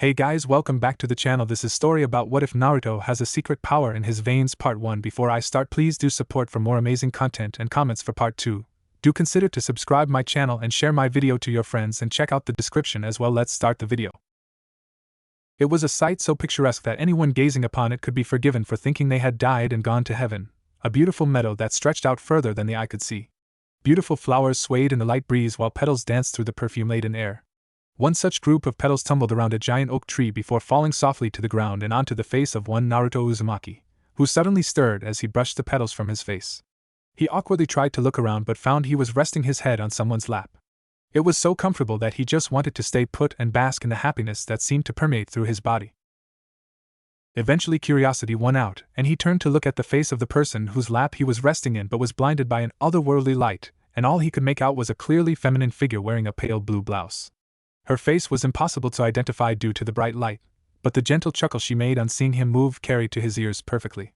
Hey guys, welcome back to the channel. This is story about what if Naruto has a secret power in his veins part 1. Before I start, please do support for more amazing content and comments for part 2. Do consider to subscribe my channel and share my video to your friends and check out the description as well. Let's start the video. It was a sight so picturesque that anyone gazing upon it could be forgiven for thinking they had died and gone to heaven. A beautiful meadow that stretched out further than the eye could see. Beautiful flowers swayed in the light breeze while petals danced through the perfume-laden air. One such group of petals tumbled around a giant oak tree before falling softly to the ground and onto the face of one Naruto Uzumaki, who suddenly stirred as he brushed the petals from his face. He awkwardly tried to look around but found he was resting his head on someone's lap. It was so comfortable that he just wanted to stay put and bask in the happiness that seemed to permeate through his body. Eventually curiosity won out, and he turned to look at the face of the person whose lap he was resting in but was blinded by an otherworldly light, and all he could make out was a clearly feminine figure wearing a pale blue blouse. Her face was impossible to identify due to the bright light, but the gentle chuckle she made on seeing him move carried to his ears perfectly.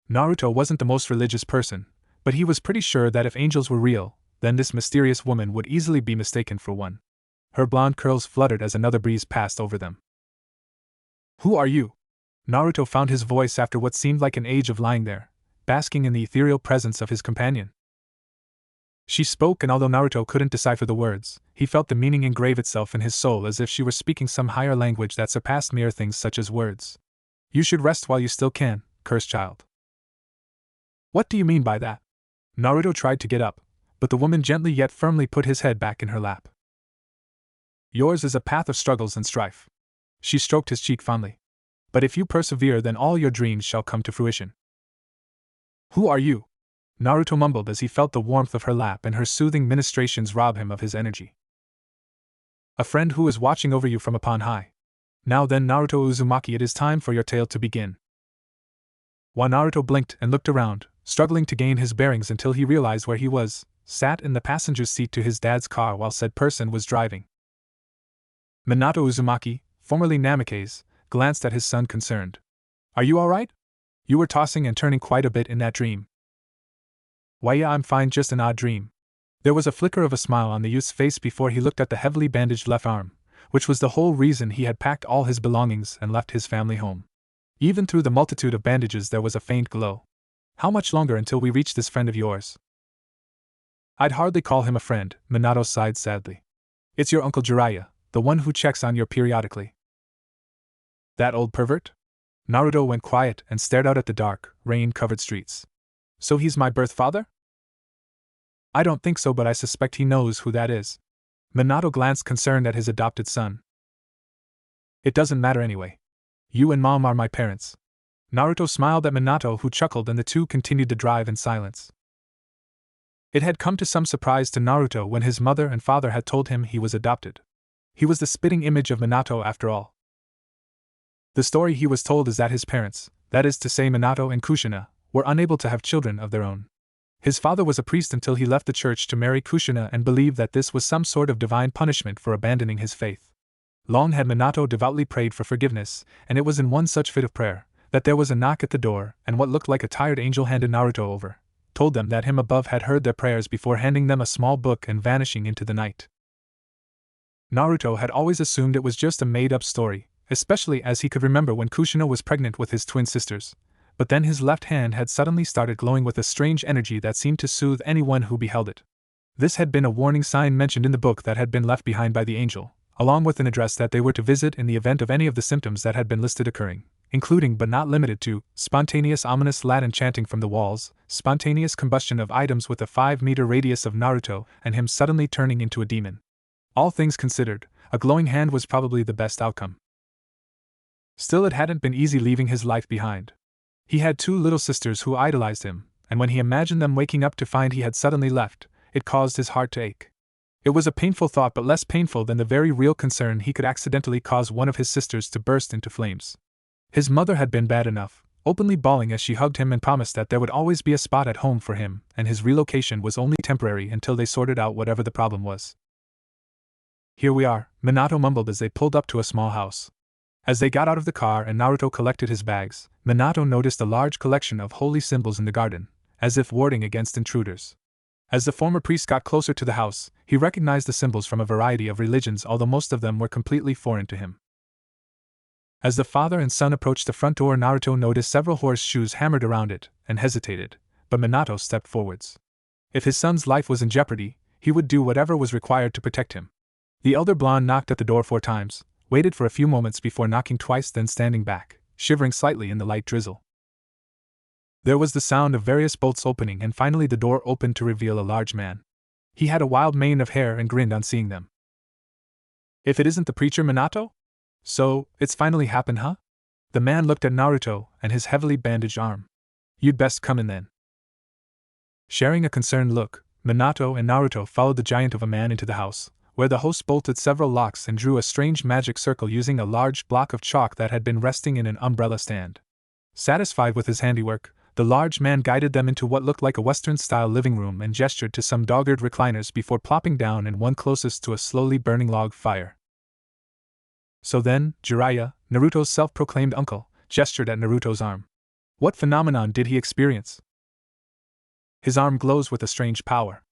Naruto wasn't the most religious person, but he was pretty sure that if angels were real, then this mysterious woman would easily be mistaken for one. Her blonde curls fluttered as another breeze passed over them. "Who are you?" Naruto found his voice after what seemed like an age of lying there, basking in the ethereal presence of his companion. She spoke, and although Naruto couldn't decipher the words, he felt the meaning engrave itself in his soul as if she were speaking some higher language that surpassed mere things such as words. "You should rest while you still can, cursed child." "What do you mean by that?" Naruto tried to get up, but the woman gently yet firmly put his head back in her lap. "Yours is a path of struggles and strife." She stroked his cheek fondly. "But if you persevere, then all your dreams shall come to fruition." "Who are you?" Naruto mumbled as he felt the warmth of her lap and her soothing ministrations rob him of his energy. "A friend who is watching over you from upon high. Now then, Naruto Uzumaki, it is time for your tale to begin." While Naruto blinked and looked around, struggling to gain his bearings until he realized where he was, sat in the passenger's seat to his dad's car while said person was driving. Minato Uzumaki, formerly Namikaze, glanced at his son concerned. "Are you alright? You were tossing and turning quite a bit in that dream." "Why, yeah, I'm fine, just an odd dream." There was a flicker of a smile on the youth's face before he looked at the heavily bandaged left arm, which was the whole reason he had packed all his belongings and left his family home. Even through the multitude of bandages there was a faint glow. "How much longer until we reach this friend of yours?" "I'd hardly call him a friend," Minato sighed sadly. "It's your Uncle Jiraiya, the one who checks on you periodically." "That old pervert?" Naruto went quiet and stared out at the dark, rain-covered streets. "So he's my birth father?" "I don't think so, but I suspect he knows who that is." Minato glanced concerned at his adopted son. "It doesn't matter anyway. You and Mom are my parents." Naruto smiled at Minato, who chuckled, and the two continued the drive in silence. It had come to some surprise to Naruto when his mother and father had told him he was adopted. He was the spitting image of Minato after all. The story he was told is that his parents, that is to say Minato and Kushina, were unable to have children of their own. His father was a priest until he left the church to marry Kushina and believed that this was some sort of divine punishment for abandoning his faith. Long had Minato devoutly prayed for forgiveness, and it was in one such fit of prayer that there was a knock at the door, and what looked like a tired angel handed Naruto over, told them that him above had heard their prayers before handing them a small book and vanishing into the night. Naruto had always assumed it was just a made-up story, especially as he could remember when Kushina was pregnant with his twin sisters. But then his left hand had suddenly started glowing with a strange energy that seemed to soothe anyone who beheld it. This had been a warning sign mentioned in the book that had been left behind by the angel, along with an address that they were to visit in the event of any of the symptoms that had been listed occurring, including but not limited to spontaneous ominous Latin chanting from the walls, spontaneous combustion of items with a 5-meter radius of Naruto, and him suddenly turning into a demon. All things considered, a glowing hand was probably the best outcome. Still, it hadn't been easy leaving his life behind. He had 2 little sisters who idolized him, and when he imagined them waking up to find he had suddenly left, it caused his heart to ache. It was a painful thought, but less painful than the very real concern he could accidentally cause one of his sisters to burst into flames. His mother had been bad enough, openly bawling as she hugged him and promised that there would always be a spot at home for him, and his relocation was only temporary until they sorted out whatever the problem was. "Here we are," Minato mumbled as they pulled up to a small house. As they got out of the car and Naruto collected his bags, Minato noticed a large collection of holy symbols in the garden, as if warding against intruders. As the former priest got closer to the house, he recognized the symbols from a variety of religions, although most of them were completely foreign to him. As the father and son approached the front door, Naruto noticed several horseshoes hammered around it, and hesitated, but Minato stepped forwards. If his son's life was in jeopardy, he would do whatever was required to protect him. The elder blonde knocked at the door 4 times, waited for a few moments before knocking twice, then standing back, shivering slightly in the light drizzle. There was the sound of various bolts opening, and finally the door opened to reveal a large man. He had a wild mane of hair and grinned on seeing them. "If it isn't the preacher Minato? So, it's finally happened, huh?" The man looked at Naruto and his heavily bandaged arm. "You'd best come in then." Sharing a concerned look, Minato and Naruto followed the giant of a man into the house, where the host bolted several locks and drew a strange magic circle using a large block of chalk that had been resting in an umbrella stand. Satisfied with his handiwork, the large man guided them into what looked like a Western-style living room and gestured to some dogged recliners before plopping down in one closest to a slowly burning log fire. So then, Jiraiya, Naruto's self-proclaimed uncle, gestured at Naruto's arm. What phenomenon did he experience? His arm glows with a strange power.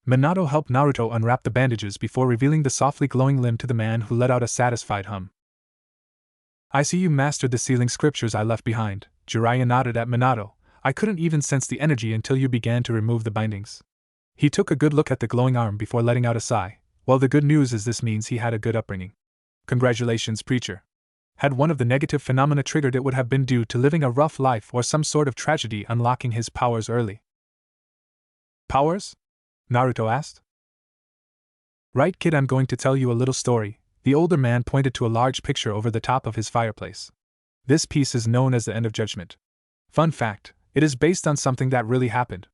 Minato helped Naruto unwrap the bandages before revealing the softly glowing limb to the man, who let out a satisfied hum. "I see you mastered the sealing scriptures I left behind." Jiraiya nodded at Minato. "I couldn't even sense the energy until you began to remove the bindings." He took a good look at the glowing arm before letting out a sigh. "Well, the good news is this means he had a good upbringing." "Congratulations, preacher." Had one of the negative phenomena triggered, it would have been due to living a rough life or some sort of tragedy unlocking his powers early. "Powers?" Naruto asked. "Right, kid, I'm going to tell you a little story." The older man pointed to a large picture over the top of his fireplace. "This piece is known as the End of Judgment. Fun fact, it is based on something that really happened.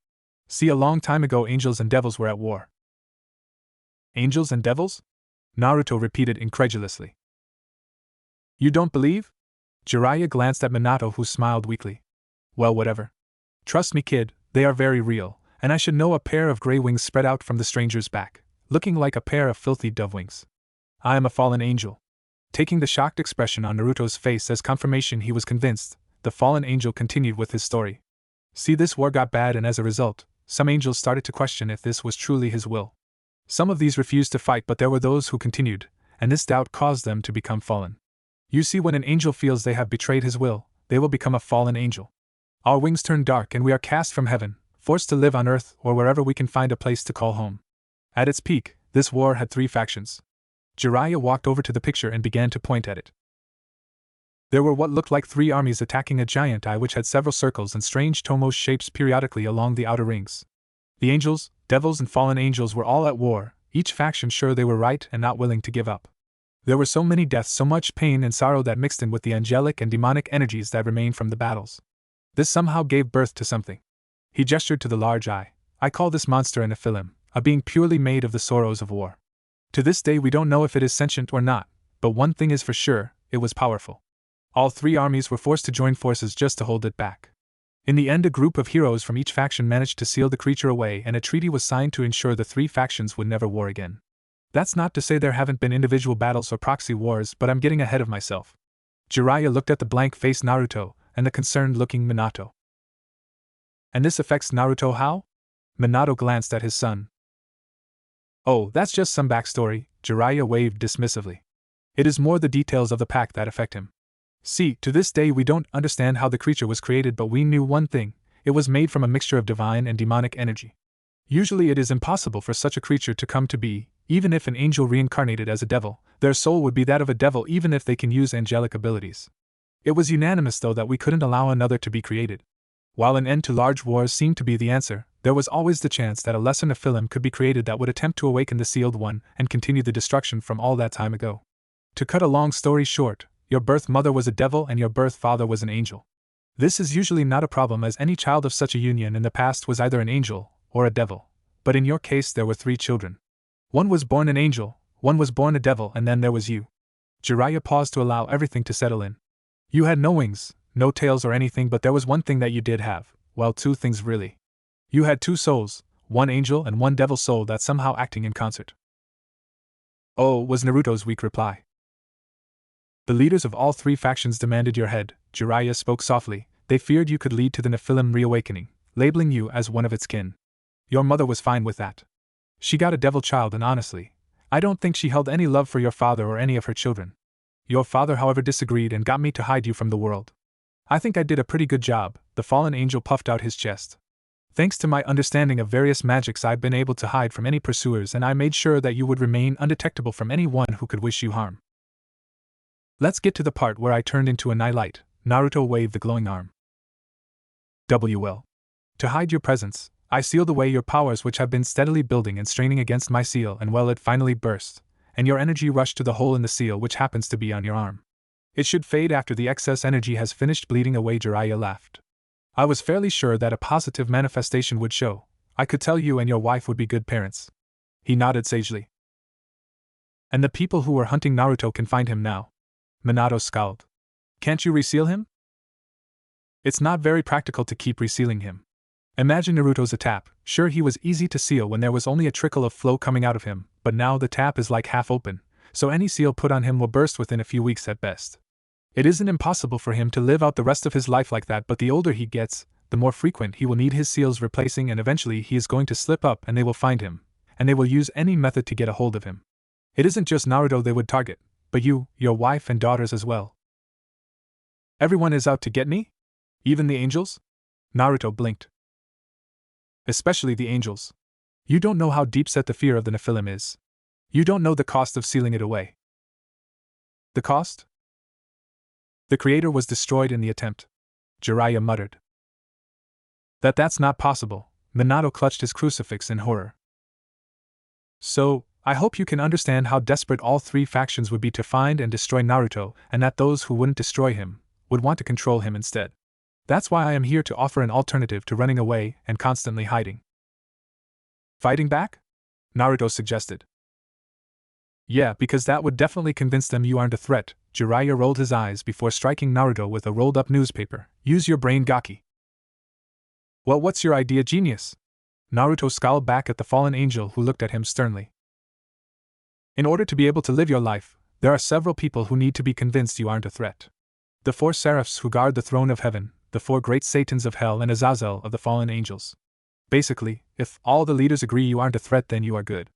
See, a long time ago angels and devils were at war." "Angels and devils?" Naruto repeated incredulously. "You don't believe?" Jiraiya glanced at Minato, who smiled weakly. "Well, whatever. Trust me, kid, they are very real, and I should know." A pair of gray wings spread out from the stranger's back, looking like a pair of filthy dove wings. "I am a fallen angel." Taking the shocked expression on Naruto's face as confirmation he was convinced, the fallen angel continued with his story. "See, this war got bad, and as a result, some angels started to question if this was truly his will. Some of these refused to fight, but there were those who continued, and this doubt caused them to become fallen. You see, when an angel feels they have betrayed his will, they will become a fallen angel. Our wings turn dark and we are cast from heaven, forced to live on earth or wherever we can find a place to call home." At its peak, this war had 3 factions. Jiraiya walked over to the picture and began to point at it. There were what looked like 3 armies attacking a giant eye which had several circles and strange tomos shapes periodically along the outer rings. The angels, devils and fallen angels were all at war, each faction sure they were right and not willing to give up. There were so many deaths, so much pain and sorrow that mixed in with the angelic and demonic energies that remained from the battles. This somehow gave birth to something. He gestured to the large eye. "I call this monster an Nephilim, a being purely made of the sorrows of war. To this day we don't know if it is sentient or not, but one thing is for sure, it was powerful." All 3 armies were forced to join forces just to hold it back. In the end, a group of heroes from each faction managed to seal the creature away, and a treaty was signed to ensure the 3 factions would never war again. That's not to say there haven't been individual battles or proxy wars, but I'm getting ahead of myself. Jiraiya looked at the blank-faced Naruto and the concerned-looking Minato. "And this affects Naruto how?" Minato glanced at his son. "Oh, that's just some backstory," Jiraiya waved dismissively. "It is more the details of the pact that affect him. See, to this day we don't understand how the creature was created, but we knew one thing: it was made from a mixture of divine and demonic energy. Usually it is impossible for such a creature to come to be. Even if an angel reincarnated as a devil, their soul would be that of a devil even if they can use angelic abilities. It was unanimous, though, that we couldn't allow another to be created. While an end to large wars seemed to be the answer, there was always the chance that a lesser Nephilim could be created that would attempt to awaken the sealed one and continue the destruction from all that time ago. To cut a long story short, your birth mother was a devil and your birth father was an angel. This is usually not a problem, as any child of such a union in the past was either an angel or a devil, but in your case there were 3 children. One was born an angel, one was born a devil, and then there was you." Jiraiya paused to allow everything to settle in. "You had no wings, no tails or anything, but there was one thing that you did have. Well, 2 things really. You had 2 souls, one angel and one devil soul that somehow acting in concert." "Oh," was Naruto's weak reply. "The leaders of all 3 factions demanded your head," Jiraiya spoke softly. "They feared you could lead to the Nephilim reawakening, labeling you as one of its kin. Your mother was fine with that. She got a devil child, and honestly, I don't think she held any love for your father or any of her children. Your father, however, disagreed and got me to hide you from the world. I think I did a pretty good job, the fallen angel puffed out his chest. Thanks to my understanding of various magics, I've been able to hide from any pursuers, and I made sure that you would remain undetectable from anyone who could wish you harm. Let's get to the part where I turned into a nightlight. Naruto waved the glowing arm. Well. To hide your presence, I sealed away your powers, which have been steadily building and straining against my seal, and well, it finally burst, and your energy rushed to the hole in the seal, which happens to be on your arm. It should fade after the excess energy has finished bleeding away. Jiraiya laughed. I was fairly sure that a positive manifestation would show. I could tell you and your wife would be good parents. He nodded sagely. And the people who were hunting Naruto can find him now. Minato scowled. Can't you reseal him? It's not very practical to keep resealing him. Imagine Naruto's tap. Sure, he was easy to seal when there was only a trickle of flow coming out of him, but now the tap is like half open, so any seal put on him will burst within a few weeks at best. It isn't impossible for him to live out the rest of his life like that, but the older he gets, the more frequent he will need his seals replacing, and eventually he is going to slip up and they will find him, and they will use any method to get a hold of him. It isn't just Naruto they would target, but you, your wife and daughters as well. Everyone is out to get me? Even the angels? Naruto blinked. Especially the angels. You don't know how deep set the fear of the Nephilim is. You don't know the cost of sealing it away. The cost? The creator was destroyed in the attempt. Jiraiya muttered. That's not possible. Minato clutched his crucifix in horror. So, I hope you can understand how desperate all three factions would be to find and destroy Naruto, and that those who wouldn't destroy him would want to control him instead. That's why I am here to offer an alternative to running away and constantly hiding. Fighting back? Naruto suggested. Yeah, because that would definitely convince them you aren't a threat. Jiraiya rolled his eyes before striking Naruto with a rolled-up newspaper. Use your brain, Gaki. Well, what's your idea, genius? Naruto scowled back at the fallen angel, who looked at him sternly. In order to be able to live your life, there are several people who need to be convinced you aren't a threat. The 4 seraphs who guard the throne of heaven, the 4 great satans of hell, and Azazel of the fallen angels. Basically, if all the leaders agree you aren't a threat, then you are good.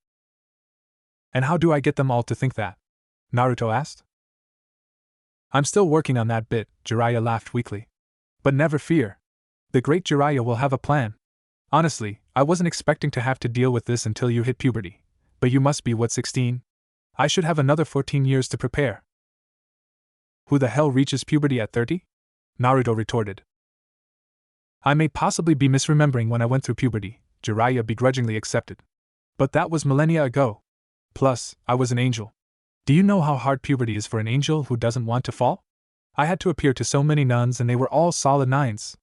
And how do I get them all to think that? Naruto asked. I'm still working on that bit, Jiraiya laughed weakly. But never fear. The great Jiraiya will have a plan. Honestly, I wasn't expecting to have to deal with this until you hit puberty. But you must be, what, 16? I should have another 14 years to prepare. Who the hell reaches puberty at 30? Naruto retorted. I may possibly be misremembering when I went through puberty, Jiraiya begrudgingly accepted. But that was millennia ago. Plus, I was an angel. Do you know how hard puberty is for an angel who doesn't want to fall? I had to appear to so many nuns and they were all solid 9s.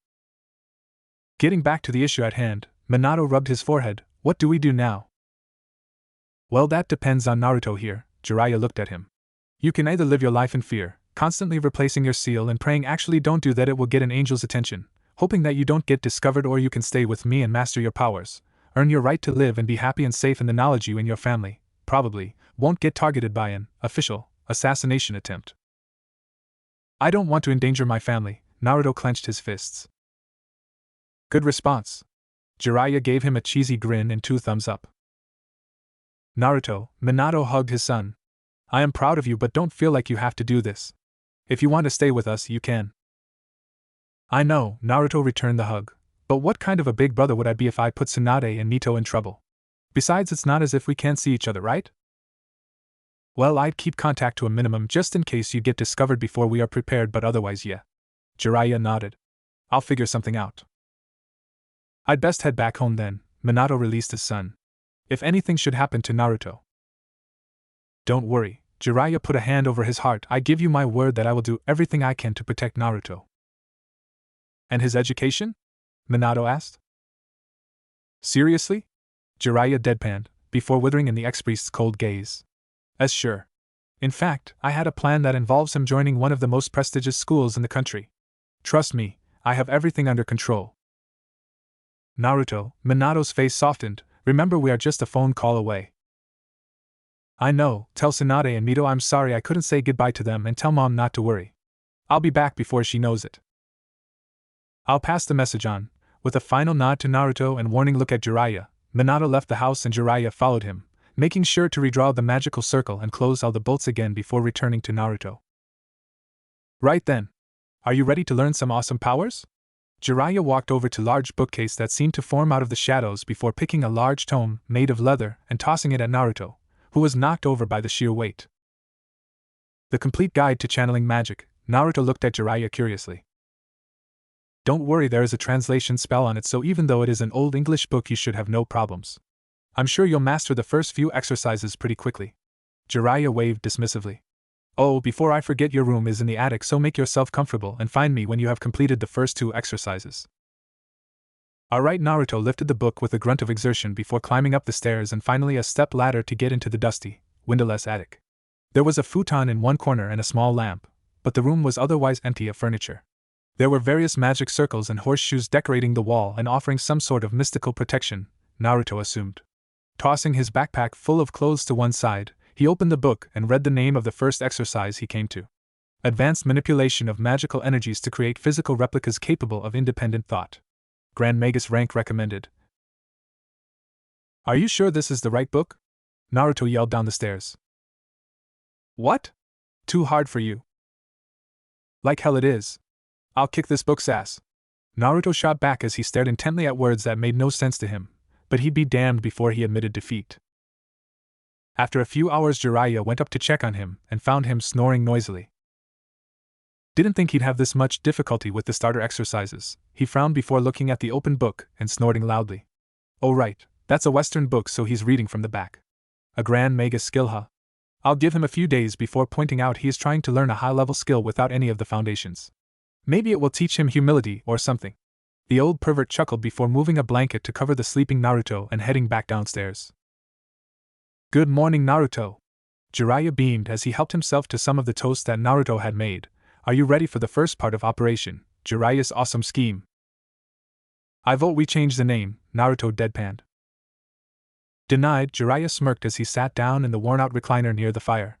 Getting back to the issue at hand, Minato rubbed his forehead. What do we do now? Well, that depends on Naruto here. Jiraiya looked at him. You can either live your life in fear, constantly replacing your seal and praying actually don't do that, it will get an angel's attention, hoping that you don't get discovered, or you can stay with me and master your powers, earn your right to live and be happy and safe in the knowledge you and your family, probably, won't get targeted by an official assassination attempt. I don't want to endanger my family. Naruto clenched his fists. Good response. Jiraiya gave him a cheesy grin and 2 thumbs up. Naruto, Minato hugged his son. I am proud of you, but don't feel like you have to do this. If you want to stay with us, you can. I know, Naruto returned the hug. But what kind of a big brother would I be if I put Tsunade and Nito in trouble? Besides, it's not as if we can't see each other, right? Well, I'd keep contact to a minimum just in case you get discovered before we are prepared, but otherwise, yeah. Jiraiya nodded. I'll figure something out. I'd best head back home then. Minato released his son. If anything should happen to Naruto. Don't worry, Jiraiya put a hand over his heart. I give you my word that I will do everything I can to protect Naruto. And his education? Minato asked. Seriously? Jiraiya deadpanned, before withering in the ex-priest's cold gaze. As sure. In fact, I had a plan that involves him joining one of the most prestigious schools in the country. Trust me, I have everything under control. Naruto, Minato's face softened. Remember, we are just a phone call away. I know, tell Tsunade and Nito I'm sorry I couldn't say goodbye to them, and tell Mom not to worry. I'll be back before she knows it. I'll pass the message on. With a final nod to Naruto and warning look at Jiraiya, Minato left the house and Jiraiya followed him, making sure to redraw the magical circle and close all the bolts again before returning to Naruto. Right then. Are you ready to learn some awesome powers? Jiraiya walked over to a large bookcase that seemed to form out of the shadows before picking a large tome made of leather and tossing it at Naruto, who was knocked over by the sheer weight. The Complete Guide to Channeling Magic. Naruto looked at Jiraiya curiously. Don't worry, there is a translation spell on it, so even though it is an old English book you should have no problems. I'm sure you'll master the first few exercises pretty quickly. Jiraiya waved dismissively. Oh, before I forget, your room is in the attic, so make yourself comfortable and find me when you have completed the first 2 exercises. Alright, Naruto lifted the book with a grunt of exertion before climbing up the stairs and finally a step ladder to get into the dusty, windowless attic. There was a futon in one corner and a small lamp, but the room was otherwise empty of furniture. There were various magic circles and horseshoes decorating the wall and offering some sort of mystical protection, Naruto assumed. Tossing his backpack full of clothes to one side, he opened the book and read the name of the first exercise he came to. Advanced Manipulation of Magical Energies to Create Physical Replicas Capable of Independent Thought. Grand Magus rank recommended. Are you sure this is the right book? Naruto yelled down the stairs. What? Too hard for you? Like hell it is. I'll kick this book's ass. Naruto shot back as he stared intently at words that made no sense to him, but he'd be damned before he admitted defeat. After a few hours, Jiraiya went up to check on him and found him snoring noisily. Didn't think he'd have this much difficulty with the starter exercises. He frowned before looking at the open book and snorting loudly. Oh right, that's a Western book, so he's reading from the back. A Grand Magus skill, huh? I'll give him a few days before pointing out he is trying to learn a high-level skill without any of the foundations. Maybe it will teach him humility or something. The old pervert chuckled before moving a blanket to cover the sleeping Naruto and heading back downstairs. Good morning, Naruto. Jiraiya beamed as he helped himself to some of the toast that Naruto had made. Are you ready for the first part of Operation Jiraiya's awesome scheme? I vote we change the name, Naruto deadpanned. Denied, Jiraiya smirked as he sat down in the worn-out recliner near the fire.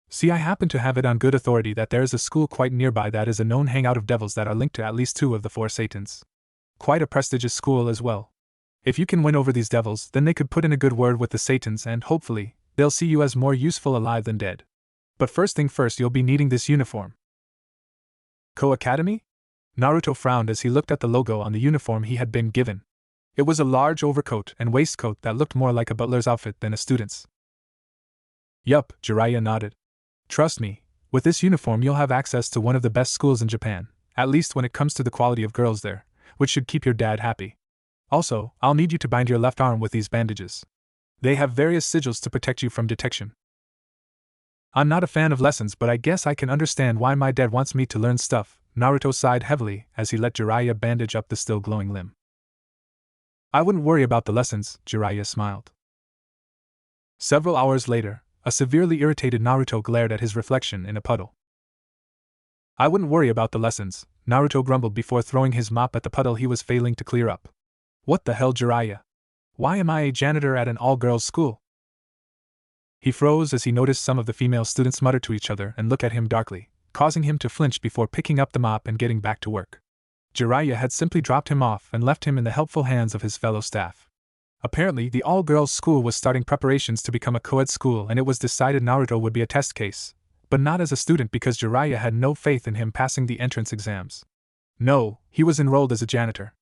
See, I happen to have it on good authority that there is a school quite nearby that is a known hangout of devils that are linked to at least 2 of the 4 Satans. Quite a prestigious school as well. If you can win over these devils, then they could put in a good word with the Satans and, hopefully, they'll see you as more useful alive than dead. But first thing first, you'll be needing this uniform. Co-Academy? Naruto frowned as he looked at the logo on the uniform he had been given. It was a large overcoat and waistcoat that looked more like a butler's outfit than a student's. Yup, Jiraiya nodded. Trust me, with this uniform you'll have access to one of the best schools in Japan, at least when it comes to the quality of girls there, which should keep your dad happy. Also, I'll need you to bind your left arm with these bandages. They have various sigils to protect you from detection. I'm not a fan of lessons, but I guess I can understand why my dad wants me to learn stuff, Naruto sighed heavily as he let Jiraiya bandage up the still glowing limb. I wouldn't worry about the lessons, Jiraiya smiled. Several hours later, a severely irritated Naruto glared at his reflection in a puddle. I wouldn't worry about the lessons, Naruto grumbled before throwing his mop at the puddle he was failing to clear up. What the hell, Jiraiya? Why am I a janitor at an all-girls school? He froze as he noticed some of the female students mutter to each other and look at him darkly, causing him to flinch before picking up the mop and getting back to work. Jiraiya had simply dropped him off and left him in the helpful hands of his fellow staff. Apparently, the all-girls school was starting preparations to become a co-ed school, and it was decided Naruto would be a test case, but not as a student because Jiraiya had no faith in him passing the entrance exams. No, he was enrolled as a janitor.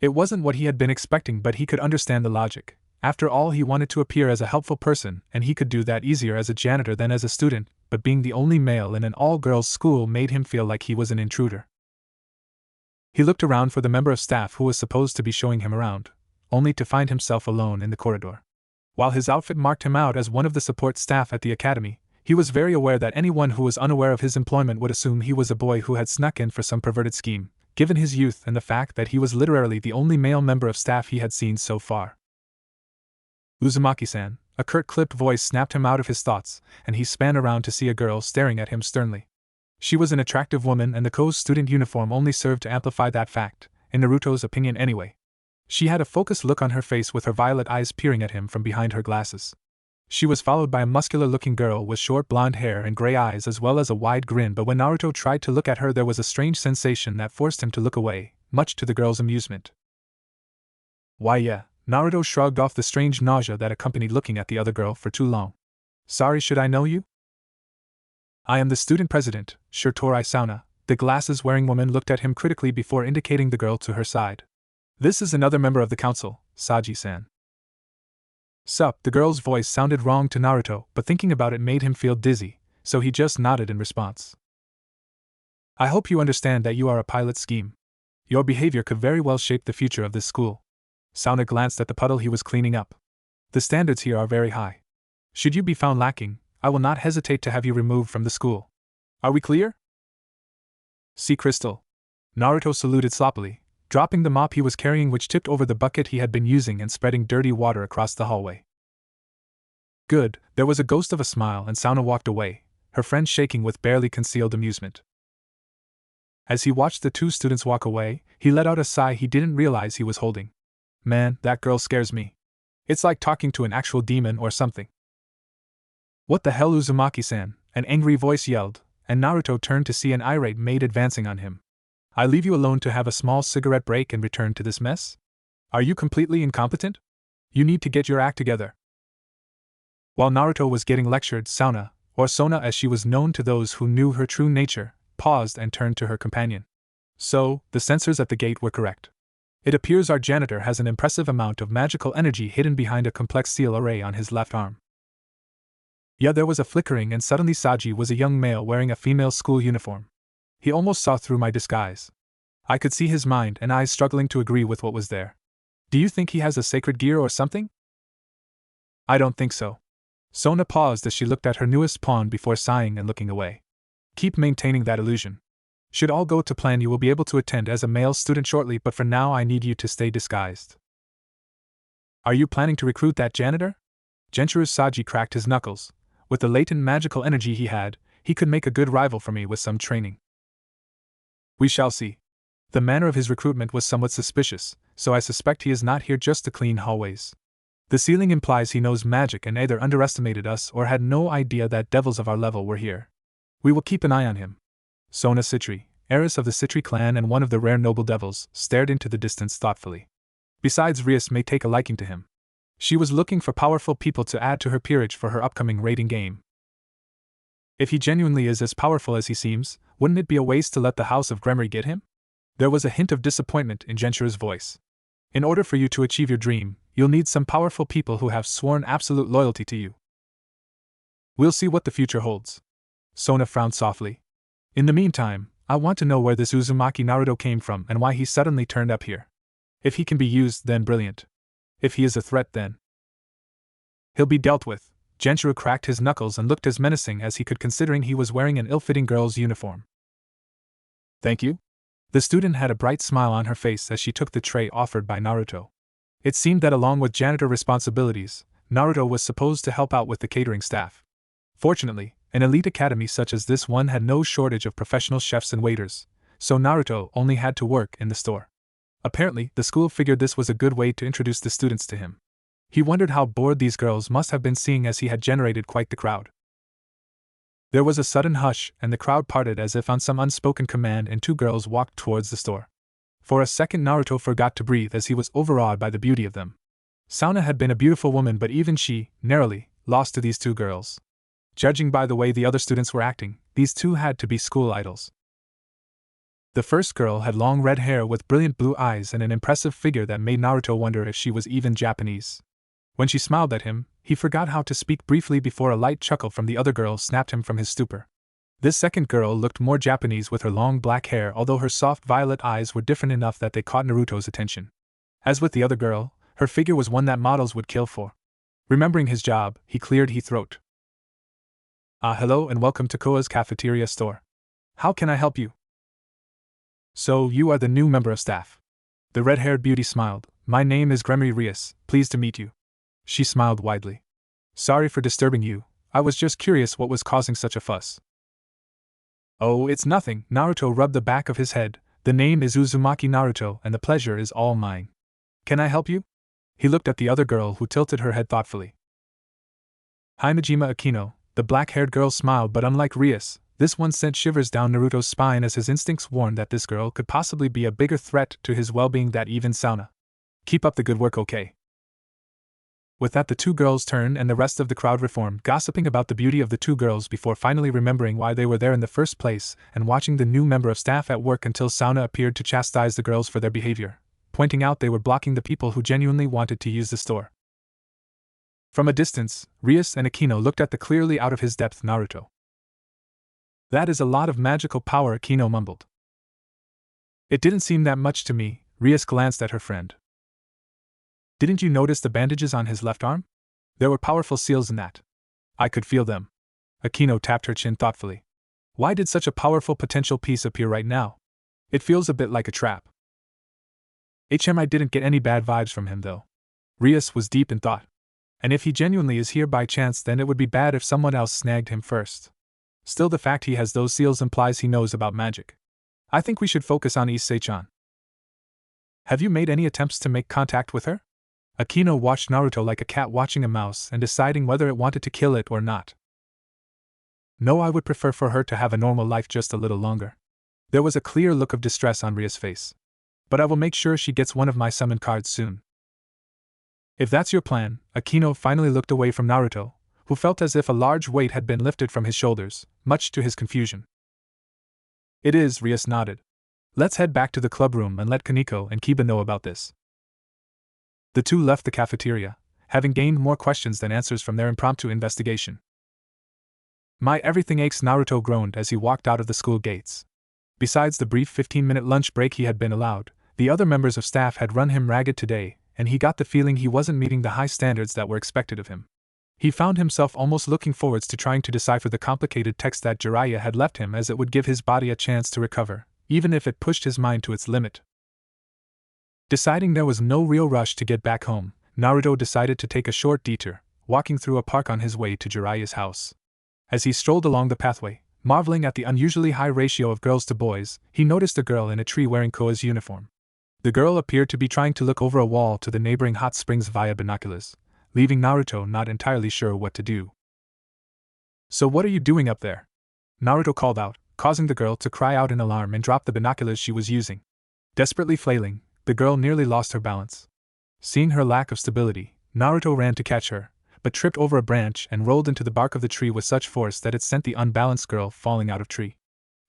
It wasn't what he had been expecting, but he could understand the logic. After all, he wanted to appear as a helpful person, and he could do that easier as a janitor than as a student, but being the only male in an all-girls school made him feel like he was an intruder. He looked around for the member of staff who was supposed to be showing him around, only to find himself alone in the corridor. While his outfit marked him out as one of the support staff at the academy, he was very aware that anyone who was unaware of his employment would assume he was a boy who had snuck in for some perverted scheme, given his youth and the fact that he was literally the only male member of staff he had seen so far. Uzumaki-san, a curt clipped voice snapped him out of his thoughts, and he span around to see a girl staring at him sternly. She was an attractive woman, and the Ko's student uniform only served to amplify that fact, in Naruto's opinion anyway. She had a focused look on her face with her violet eyes peering at him from behind her glasses. She was followed by a muscular-looking girl with short blonde hair and gray eyes as well as a wide grin, but when Naruto tried to look at her there was a strange sensation that forced him to look away, much to the girl's amusement. Why yeah, Naruto shrugged off the strange nausea that accompanied looking at the other girl for too long. Sorry, should I know you? I am the student president, Shirtori Sauna, The glasses-wearing woman looked at him critically before indicating the girl to her side. This is another member of the council, Saji-san. Sup, the girl's voice sounded wrong to Naruto, but thinking about it made him feel dizzy, so he just nodded in response. I hope you understand that you are a pilot scheme. Your behavior could very well shape the future of this school. Sauna glanced at the puddle he was cleaning up. The standards here are very high. Should you be found lacking, I will not hesitate to have you removed from the school. Are we clear? Sea Crystal. Naruto saluted sloppily, dropping the mop he was carrying, which tipped over the bucket he had been using and spreading dirty water across the hallway. Good, there was a ghost of a smile and Sauna walked away, her friend shaking with barely concealed amusement. As he watched the two students walk away, he let out a sigh he didn't realize he was holding. Man, that girl scares me. It's like talking to an actual demon or something. What the hell, Uzumaki-san? An angry voice yelled, and Naruto turned to see an irate maid advancing on him. I leave you alone to have a small cigarette break and return to this mess? Are you completely incompetent? You need to get your act together. While Naruto was getting lectured, Sauna, or Sona as she was known to those who knew her true nature, paused and turned to her companion. So, the sensors at the gate were correct. It appears our janitor has an impressive amount of magical energy hidden behind a complex seal array on his left arm. Yeah, there was a flickering and suddenly Saji was a young male wearing a female school uniform. He almost saw through my disguise. I could see his mind and eyes struggling to agree with what was there. Do you think he has a sacred gear or something? I don't think so. Sona paused as she looked at her newest pawn before sighing and looking away. Keep maintaining that illusion. Should all go to plan, you will be able to attend as a male student shortly, but for now I need you to stay disguised. Are you planning to recruit that janitor? Genturu Saji cracked his knuckles. With the latent magical energy he had, he could make a good rival for me with some training. We shall see. The manner of his recruitment was somewhat suspicious, so I suspect he is not here just to clean hallways. The ceiling implies he knows magic and either underestimated us or had no idea that devils of our level were here. We will keep an eye on him. Sona Citri, heiress of the Citri clan and one of the rare noble devils, stared into the distance thoughtfully. Besides, Rias may take a liking to him. She was looking for powerful people to add to her peerage for her upcoming raiding game. If he genuinely is as powerful as he seems, wouldn't it be a waste to let the House of Gremory get him? There was a hint of disappointment in Genchuru's voice. In order for you to achieve your dream, you'll need some powerful people who have sworn absolute loyalty to you. We'll see what the future holds. Sona frowned softly. In the meantime, I want to know where this Uzumaki Naruto came from and why he suddenly turned up here. If he can be used, then brilliant. If he is a threat, then he'll be dealt with. Genchuru cracked his knuckles and looked as menacing as he could, considering he was wearing an ill-fitting girl's uniform. Thank you. The student had a bright smile on her face as she took the tray offered by Naruto. It seemed that along with janitor responsibilities, Naruto was supposed to help out with the catering staff. Fortunately, an elite academy such as this one had no shortage of professional chefs and waiters, so Naruto only had to work in the store. Apparently, the school figured this was a good way to introduce the students to him. He wondered how bored these girls must have been, seeing as he had generated quite the crowd. There was a sudden hush, and the crowd parted as if on some unspoken command, and two girls walked towards the store. For a second Naruto forgot to breathe as he was overawed by the beauty of them. Sauna had been a beautiful woman, but even she, narrowly, lost to these two girls. Judging by the way the other students were acting, these two had to be school idols. The first girl had long red hair with brilliant blue eyes and an impressive figure that made Naruto wonder if she was even Japanese. When she smiled at him, he forgot how to speak briefly before a light chuckle from the other girl snapped him from his stupor. This second girl looked more Japanese with her long black hair, although her soft violet eyes were different enough that they caught Naruto's attention. As with the other girl, her figure was one that models would kill for. Remembering his job, he cleared his throat. Hello and welcome to Koa's cafeteria store. How can I help you? So, you are the new member of staff. The red-haired beauty smiled. My name is Gremory Rias, pleased to meet you. She smiled widely. Sorry for disturbing you, I was just curious what was causing such a fuss. Oh, it's nothing, Naruto rubbed the back of his head. The name is Uzumaki Naruto and the pleasure is all mine. Can I help you? He looked at the other girl who tilted her head thoughtfully. Hi, Majima Akino. The black-haired girl smiled, but unlike Rias, this one sent shivers down Naruto's spine as his instincts warned that this girl could possibly be a bigger threat to his well-being than even Sauna. Keep up the good work, okay? With that, the two girls turned and the rest of the crowd reformed, gossiping about the beauty of the two girls before finally remembering why they were there in the first place and watching the new member of staff at work until Sauna appeared to chastise the girls for their behavior, pointing out they were blocking the people who genuinely wanted to use the store. From a distance, Rias and Akino looked at the clearly out of his depth Naruto. "That is a lot of magical power," Akino mumbled. "It didn't seem that much to me," Rias glanced at her friend. "Didn't you notice the bandages on his left arm? There were powerful seals in that. I could feel them." Akino tapped her chin thoughtfully. "Why did such a powerful potential piece appear right now? It feels a bit like a trap." I didn't get any bad vibes from him though. Rias was deep in thought. And if he genuinely is here by chance, then it would be bad if someone else snagged him first. Still, the fact he has those seals implies he knows about magic. I think we should focus on Issei-chan. Have you made any attempts to make contact with her? Akino watched Naruto like a cat watching a mouse and deciding whether it wanted to kill it or not. No, I would prefer for her to have a normal life just a little longer. There was a clear look of distress on Ria's face. But I will make sure she gets one of my summon cards soon. If that's your plan, Akino finally looked away from Naruto, who felt as if a large weight had been lifted from his shoulders, much to his confusion. It is, Rias nodded. Let's head back to the club room and let Kaneko and Kiba know about this. The two left the cafeteria, having gained more questions than answers from their impromptu investigation. My everything aches, Naruto groaned as he walked out of the school gates. Besides the brief 15-minute lunch break he had been allowed, the other members of staff had run him ragged today, and he got the feeling he wasn't meeting the high standards that were expected of him. He found himself almost looking forwards to trying to decipher the complicated text that Jiraiya had left him, as it would give his body a chance to recover, even if it pushed his mind to its limit. Deciding there was no real rush to get back home, Naruto decided to take a short detour, walking through a park on his way to Jiraiya's house. As he strolled along the pathway, marveling at the unusually high ratio of girls to boys, he noticed a girl in a tree wearing Koa's uniform. The girl appeared to be trying to look over a wall to the neighboring hot springs via binoculars, leaving Naruto not entirely sure what to do. "So what are you doing up there?" Naruto called out, causing the girl to cry out in alarm and drop the binoculars she was using. Desperately flailing, the girl nearly lost her balance. Seeing her lack of stability, Naruto ran to catch her, but tripped over a branch and rolled into the bark of the tree with such force that it sent the unbalanced girl falling out of tree.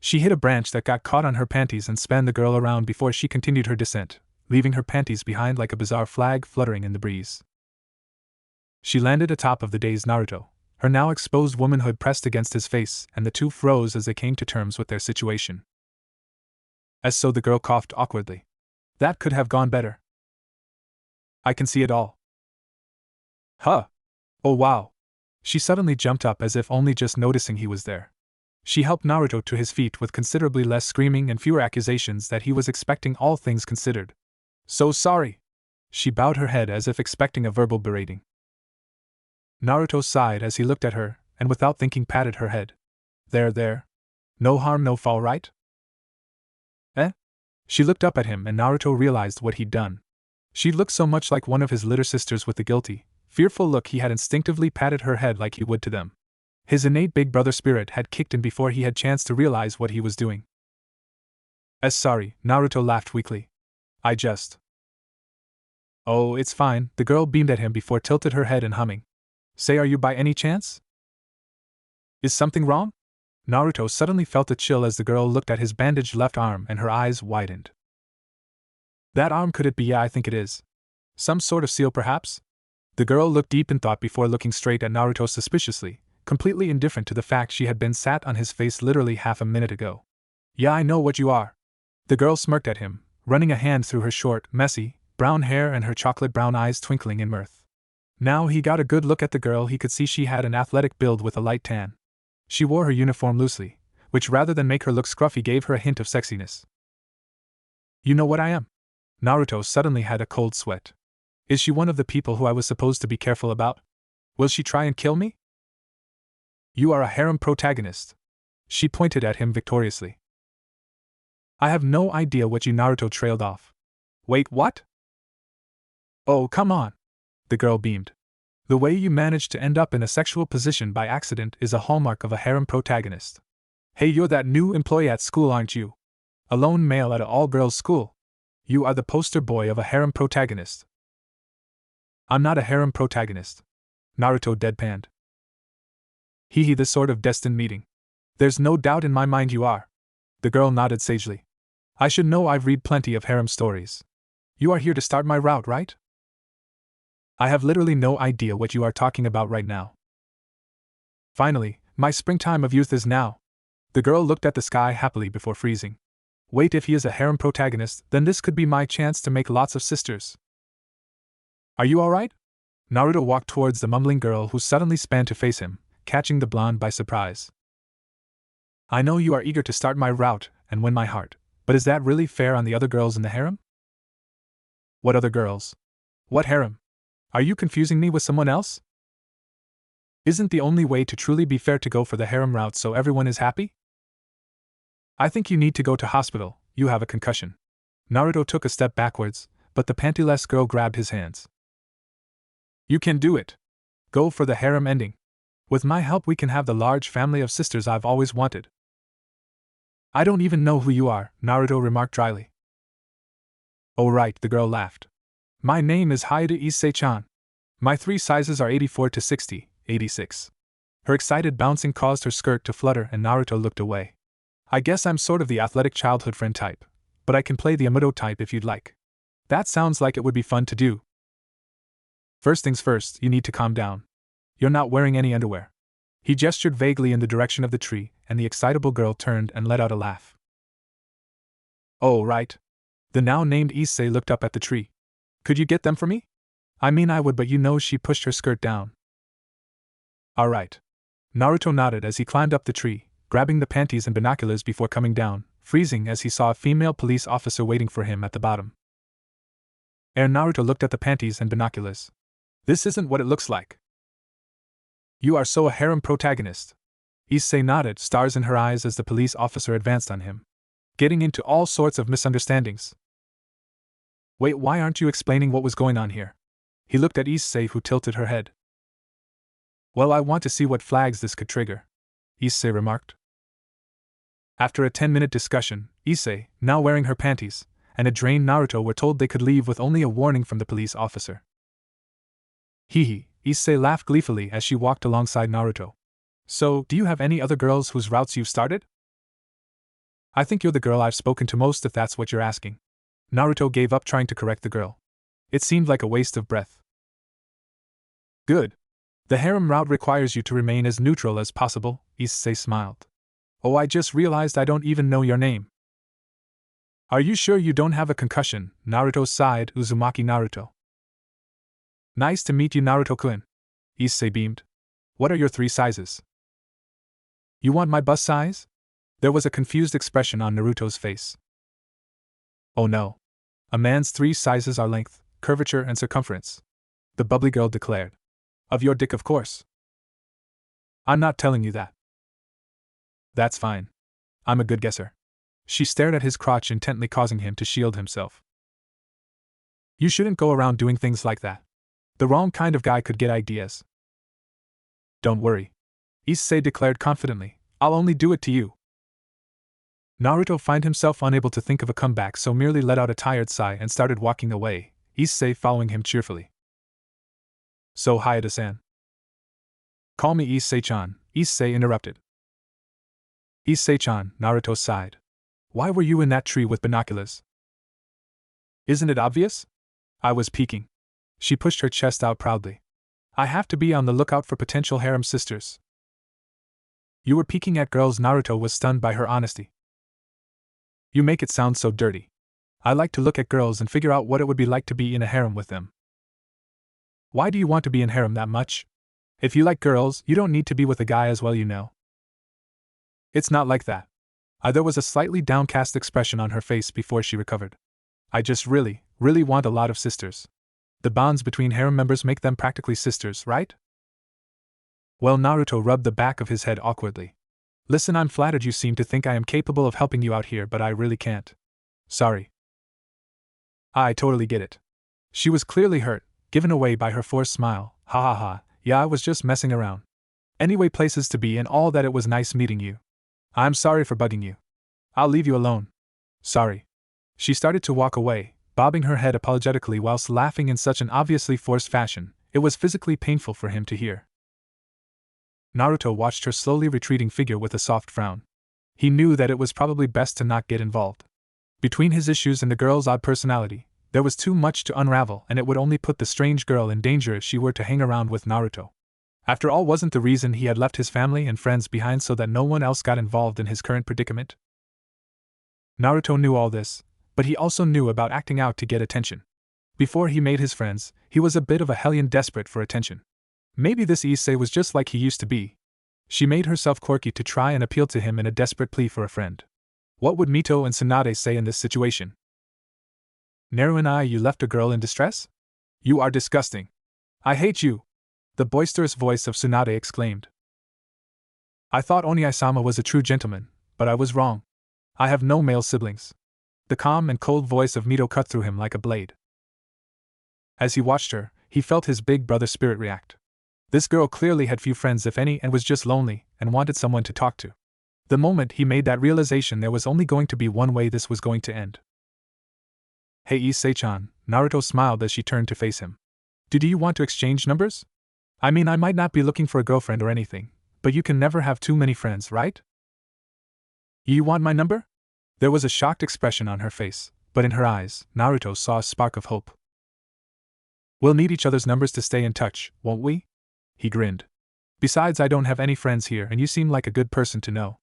She hit a branch that got caught on her panties and spun the girl around before she continued her descent, leaving her panties behind like a bizarre flag fluttering in the breeze. She landed atop of the dazed Naruto, her now exposed womanhood pressed against his face, and the two froze as they came to terms with their situation. As so, the girl coughed awkwardly. "That could have gone better. I can see it all." "Huh. Oh wow." She suddenly jumped up as if only just noticing he was there. She helped Naruto to his feet with considerably less screaming and fewer accusations that he was expecting, all things considered. "So sorry." She bowed her head as if expecting a verbal berating. Naruto sighed as he looked at her, and without thinking patted her head. There. No harm, no foul, right?" "Eh?" She looked up at him and Naruto realized what he'd done. She looked so much like one of his litter sisters with the guilty, fearful look he had instinctively patted her head like he would to them. His innate big brother spirit had kicked in before he had chance to realize what he was doing. Sorry," Naruto laughed weakly. "I just..." "Oh, it's fine," the girl beamed at him before tilted her head and humming. "Say, are you by any chance? Is something wrong?" Naruto suddenly felt a chill as the girl looked at his bandaged left arm and her eyes widened. "That arm, could it be? Yeah, I think it is. Some sort of seal, perhaps?" The girl looked deep in thought before looking straight at Naruto suspiciously, completely indifferent to the fact she had been sat on his face literally half a minute ago. "Yeah, I know what you are." The girl smirked at him, running a hand through her short, messy, brown hair and her chocolate brown eyes twinkling in mirth. Now he got a good look at the girl. He could see she had an athletic build with a light tan. She wore her uniform loosely, which rather than make her look scruffy gave her a hint of sexiness. "You know what I am?" Naruto suddenly had a cold sweat. "Is she one of the people who I was supposed to be careful about? Will she try and kill me?" "You are a harem protagonist." She pointed at him victoriously. "I have no idea what you..." Naruto trailed off. "Wait, what?" "Oh, come on." The girl beamed. "The way you managed to end up in a sexual position by accident is a hallmark of a harem protagonist. Hey, you're that new employee at school, aren't you? A lone male at an all-girls school. You are the poster boy of a harem protagonist." I'm not a harem protagonist. Naruto deadpanned. Hee, this sort of destined meeting. There's no doubt in my mind you are. The girl nodded sagely. I should know, I've read plenty of harem stories. You are here to start my route, right? I have literally no idea what you are talking about right now. Finally, my springtime of youth is now. The girl looked at the sky happily before freezing. Wait, if he is a harem protagonist, then this could be my chance to make lots of sisters. Are you alright? Naruto walked towards the mumbling girl who suddenly span to face him, catching the blonde by surprise. I know you are eager to start my route and win my heart, but is that really fair on the other girls in the harem? What other girls? What harem? Are you confusing me with someone else? Isn't the only way to truly be fair to go for the harem route so everyone is happy? I think you need to go to hospital, you have a concussion. Naruto took a step backwards, but the pantyless girl grabbed his hands. You can do it. Go for the harem ending. With my help we can have the large family of sisters I've always wanted. I don't even know who you are, Naruto remarked dryly. Oh right, the girl laughed. My name is Haida Issei-chan. My 3 sizes are 84 to 60, 86. Her excited bouncing caused her skirt to flutter and Naruto looked away. I guess I'm sort of the athletic childhood friend type, but I can play the Amuro type if you'd like. That sounds like it would be fun to do. First things first, you need to calm down. You're not wearing any underwear. He gestured vaguely in the direction of the tree, and the excitable girl turned and let out a laugh. Oh, right. The now named Issei looked up at the tree. Could you get them for me? I mean I would, but you know, she pushed her skirt down. Alright. Naruto nodded as he climbed up the tree, grabbing the panties and binoculars before coming down, freezing as he saw a female police officer waiting for him at the bottom. Naruto looked at the panties and binoculars. This isn't what it looks like. You are so a harem protagonist. Issei nodded, stars in her eyes as the police officer advanced on him, getting into all sorts of misunderstandings. Wait, why aren't you explaining what was going on here? He looked at Issei, who tilted her head. Well, I want to see what flags this could trigger, Issei remarked. After a 10-minute discussion, Issei, now wearing her panties, and a drained Naruto were told they could leave with only a warning from the police officer. Hee, Issei laughed gleefully as she walked alongside Naruto. So, do you have any other girls whose routes you've started? I think you're the girl I've spoken to most, if that's what you're asking. Naruto gave up trying to correct the girl. It seemed like a waste of breath. Good. The harem route requires you to remain as neutral as possible, Issei smiled. Oh, I just realized I don't even know your name. Are you sure you don't have a concussion? Naruto sighed, Uzumaki Naruto. Nice to meet you, Naruto-kun. Issei beamed. What are your 3 sizes? You want my bust size? There was a confused expression on Naruto's face. Oh no. A man's 3 sizes are length, curvature, and circumference, the bubbly girl declared. Of your dick, of course. I'm not telling you that. That's fine. I'm a good guesser. She stared at his crotch intently, causing him to shield himself. You shouldn't go around doing things like that. The wrong kind of guy could get ideas. Don't worry, Issei declared confidently. I'll only do it to you. Naruto found himself unable to think of a comeback, so merely let out a tired sigh and started walking away, Issei following him cheerfully. So Hayata-san. Call me Issei-chan, Issei interrupted. Issei-chan, Naruto sighed. Why were you in that tree with binoculars? Isn't it obvious? I was peeking. She pushed her chest out proudly. I have to be on the lookout for potential harem sisters. You were peeking at girls? Naruto was stunned by her honesty. You make it sound so dirty. I like to look at girls and figure out what it would be like to be in a harem with them. Why do you want to be in harem that much? If you like girls, you don't need to be with a guy as well, you know. It's not like that. There was a slightly downcast expression on her face before she recovered. I just really want a lot of sisters. The bonds between harem members make them practically sisters, right? Well, Naruto rubbed the back of his head awkwardly. Listen, I'm flattered you seem to think I am capable of helping you out here, but I really can't. Sorry. I totally get it. She was clearly hurt, given away by her forced smile. Ha ha ha, yeah, I was just messing around. Anyway, places to be and all that. It was nice meeting you. I'm sorry for bugging you. I'll leave you alone. Sorry. She started to walk away, bobbing her head apologetically whilst laughing in such an obviously forced fashion. It was physically painful for him to hear. Naruto watched her slowly retreating figure with a soft frown. He knew that it was probably best to not get involved. Between his issues and the girl's odd personality, there was too much to unravel, and it would only put the strange girl in danger if she were to hang around with Naruto. After all, wasn't the reason he had left his family and friends behind so that no one else got involved in his current predicament? Naruto knew all this, but he also knew about acting out to get attention. Before he made his friends, he was a bit of a hellion desperate for attention. Maybe this Issei was just like he used to be. She made herself quirky to try and appeal to him in a desperate plea for a friend. What would Mito and Tsunade say in this situation? Naru and I, you left a girl in distress? You are disgusting. I hate you! The boisterous voice of Tsunade exclaimed. I thought Oniai-sama was a true gentleman, but I was wrong. I have no male siblings. The calm and cold voice of Mito cut through him like a blade. As he watched her, he felt his big brother spirit react. This girl clearly had few friends if any and was just lonely and wanted someone to talk to. The moment he made that realization, there was only going to be one way this was going to end. Hey Issei-chan, Naruto smiled as she turned to face him. Do you want to exchange numbers? I mean, I might not be looking for a girlfriend or anything, but you can never have too many friends, right? You want my number? There was a shocked expression on her face, but in her eyes, Naruto saw a spark of hope. We'll need each other's numbers to stay in touch, won't we? He grinned. Besides, I don't have any friends here and you seem like a good person to know.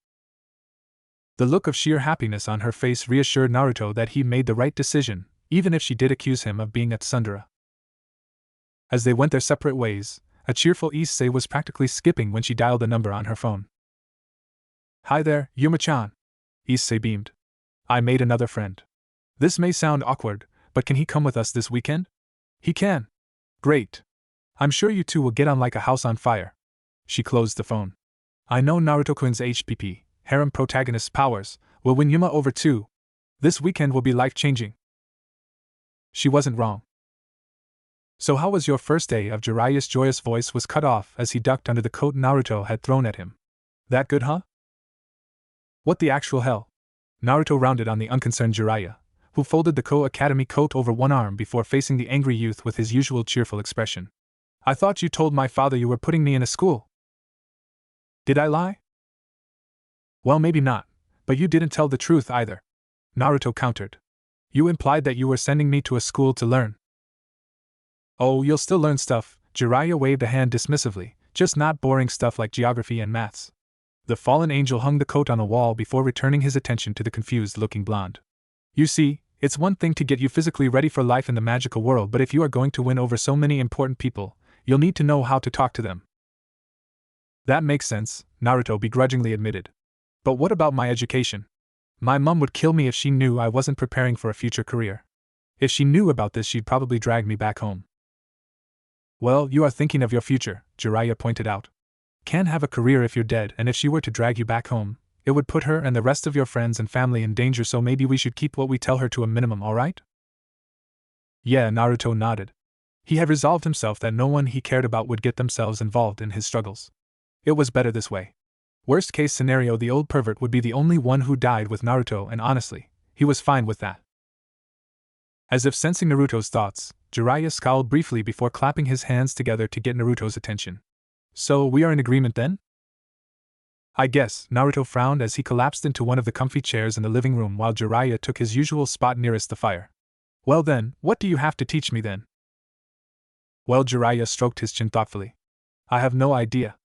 The look of sheer happiness on her face reassured Naruto that he made the right decision, even if she did accuse him of being a tsundere. As they went their separate ways, a cheerful Issei was practically skipping when she dialed the number on her phone. Hi there, Yuma-chan. Issei beamed. I made another friend. This may sound awkward, but can he come with us this weekend? He can. Great. I'm sure you two will get on like a house on fire. She closed the phone. I know Naruto-kun's HPP, harem protagonist's powers, will win Yuma over too. This weekend will be life-changing. She wasn't wrong. So how was your first day? Of Jiraiya's joyous voice was cut off as he ducked under the coat Naruto had thrown at him. That good, huh? What the actual hell? Naruto rounded on the unconcerned Jiraiya, who folded the Ko-Academy coat over one arm before facing the angry youth with his usual cheerful expression. I thought you told my father you were putting me in a school. Did I lie? Well, maybe not, but you didn't tell the truth either. Naruto countered. You implied that you were sending me to a school to learn. Oh, you'll still learn stuff, Jiraiya waved a hand dismissively, just not boring stuff like geography and maths. The fallen angel hung the coat on the wall before returning his attention to the confused-looking blonde. You see, it's one thing to get you physically ready for life in the magical world, but if you are going to win over so many important people, you'll need to know how to talk to them. That makes sense, Naruto begrudgingly admitted. But what about my education? My mum would kill me if she knew I wasn't preparing for a future career. If she knew about this, she'd probably drag me back home. Well, you are thinking of your future, Jiraiya pointed out. Can't have a career if you're dead, and if she were to drag you back home, it would put her and the rest of your friends and family in danger, so maybe we should keep what we tell her to a minimum, alright? Yeah, Naruto nodded. He had resolved himself that no one he cared about would get themselves involved in his struggles. It was better this way. Worst case scenario, the old pervert would be the only one who died with Naruto, and honestly, he was fine with that. As if sensing Naruto's thoughts, Jiraiya scowled briefly before clapping his hands together to get Naruto's attention. So, we are in agreement then? I guess, Naruto frowned as he collapsed into one of the comfy chairs in the living room while Jiraiya took his usual spot nearest the fire. Well then, what do you have to teach me then? Well, Jiraiya stroked his chin thoughtfully. I have no idea.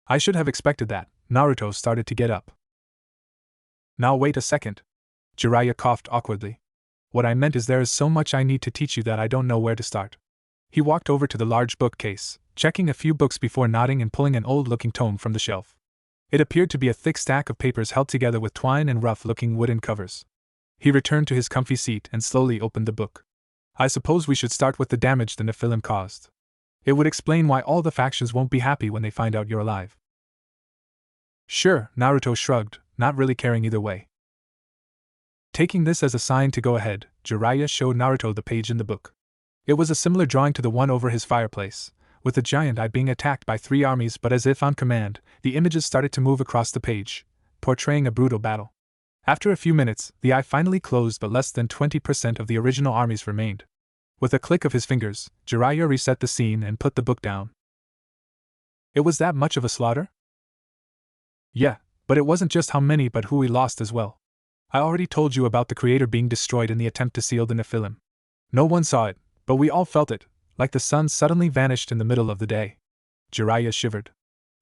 I should have expected that. Naruto started to get up. Now wait a second. Jiraiya coughed awkwardly. What I meant is there is so much I need to teach you that I don't know where to start. He walked over to the large bookcase, checking a few books before nodding and pulling an old-looking tome from the shelf. It appeared to be a thick stack of papers held together with twine and rough-looking wooden covers. He returned to his comfy seat and slowly opened the book. I suppose we should start with the damage the Nephilim caused. It would explain why all the factions won't be happy when they find out you're alive. Sure, Naruto shrugged, not really caring either way. Taking this as a sign to go ahead, Jiraiya showed Naruto the page in the book. It was a similar drawing to the one over his fireplace, with the giant eye being attacked by 3 armies, but as if on command, the images started to move across the page, portraying a brutal battle. After a few minutes, the eye finally closed, but less than 20% of the original armies remained. With a click of his fingers, Jiraiya reset the scene and put the book down. It was that much of a slaughter? Yeah, but it wasn't just how many but who we lost as well. I already told you about the creator being destroyed in the attempt to seal the Nephilim. No one saw it, but we all felt it, like the sun suddenly vanished in the middle of the day. Jiraiya shivered.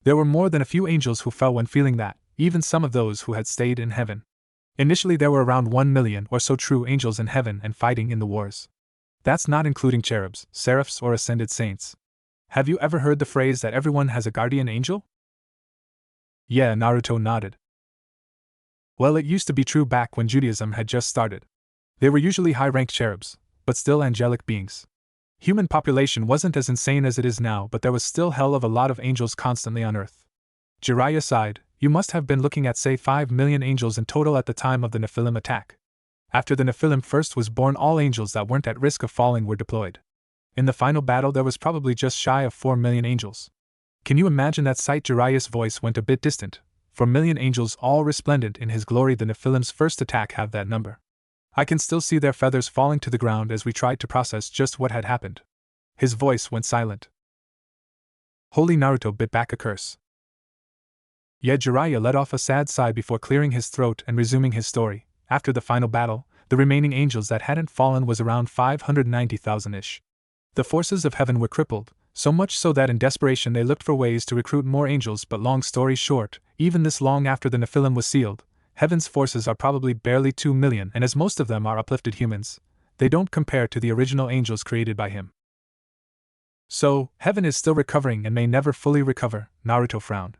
There were more than a few angels who fell when feeling that, even some of those who had stayed in heaven. Initially there were around 1 million or so true angels in heaven and fighting in the wars. That's not including cherubs, seraphs or ascended saints. Have you ever heard the phrase that everyone has a guardian angel? Yeah, Naruto nodded. Well, it used to be true back when Judaism had just started. They were usually high-ranked cherubs, but still angelic beings. Human population wasn't as insane as it is now, but there was still hell of a lot of angels constantly on Earth. Jiraiya sighed. You must have been looking at say 5 million angels in total at the time of the Nephilim attack. After the Nephilim first was born, all angels that weren't at risk of falling were deployed. In the final battle there was probably just shy of 4 million angels. Can you imagine that sight? Jiraiya's voice went a bit distant. 4 million angels all resplendent in his glory. The Nephilim's first attack have that number. I can still see their feathers falling to the ground as we tried to process just what had happened. His voice went silent. Holy Naruto bit back a curse. Yet Jiraiya let off a sad sigh before clearing his throat and resuming his story. After the final battle, the remaining angels that hadn't fallen was around 590,000-ish. The forces of heaven were crippled, so much so that in desperation they looked for ways to recruit more angels, but long story short, even this long after the Nephilim was sealed, heaven's forces are probably barely 2 million, and as most of them are uplifted humans, they don't compare to the original angels created by him. So, heaven is still recovering and may never fully recover, Naruto frowned.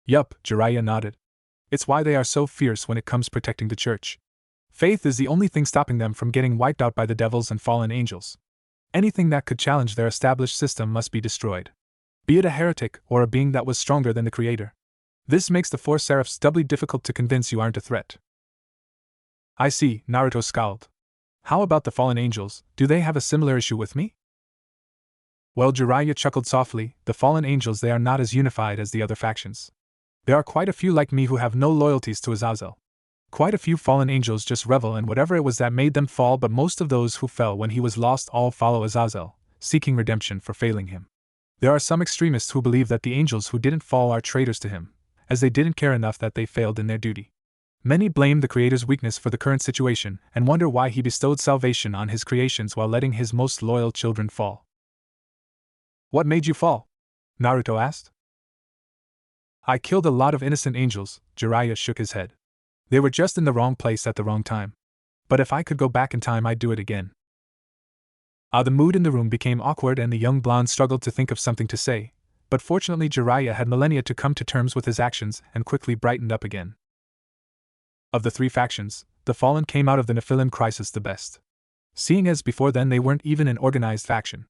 Yup, Jiraiya nodded. It's why they are so fierce when it comes protecting the church. Faith is the only thing stopping them from getting wiped out by the devils and fallen angels. Anything that could challenge their established system must be destroyed. Be it a heretic or a being that was stronger than the creator. This makes the 4 seraphs doubly difficult to convince you aren't a threat. I see, Naruto scowled. How about the fallen angels? Do they have a similar issue with me? Well, Jiraiya chuckled softly. The fallen angels, they are not as unified as the other factions. There are quite a few like me who have no loyalties to Azazel. Quite a few fallen angels just revel in whatever it was that made them fall, but most of those who fell when he was lost all follow Azazel, seeking redemption for failing him. There are some extremists who believe that the angels who didn't fall are traitors to him, as they didn't care enough that they failed in their duty. Many blame the Creator's weakness for the current situation and wonder why he bestowed salvation on his creations while letting his most loyal children fall. What made you fall? Naruto asked. I killed a lot of innocent angels, Jiraiya shook his head. They were just in the wrong place at the wrong time. But if I could go back in time, I'd do it again. The mood in the room became awkward and the young blonde struggled to think of something to say, but fortunately Jiraiya had millennia to come to terms with his actions and quickly brightened up again. Of the 3 factions, the fallen came out of the Nephilim crisis the best. Seeing as before then they weren't even an organized faction.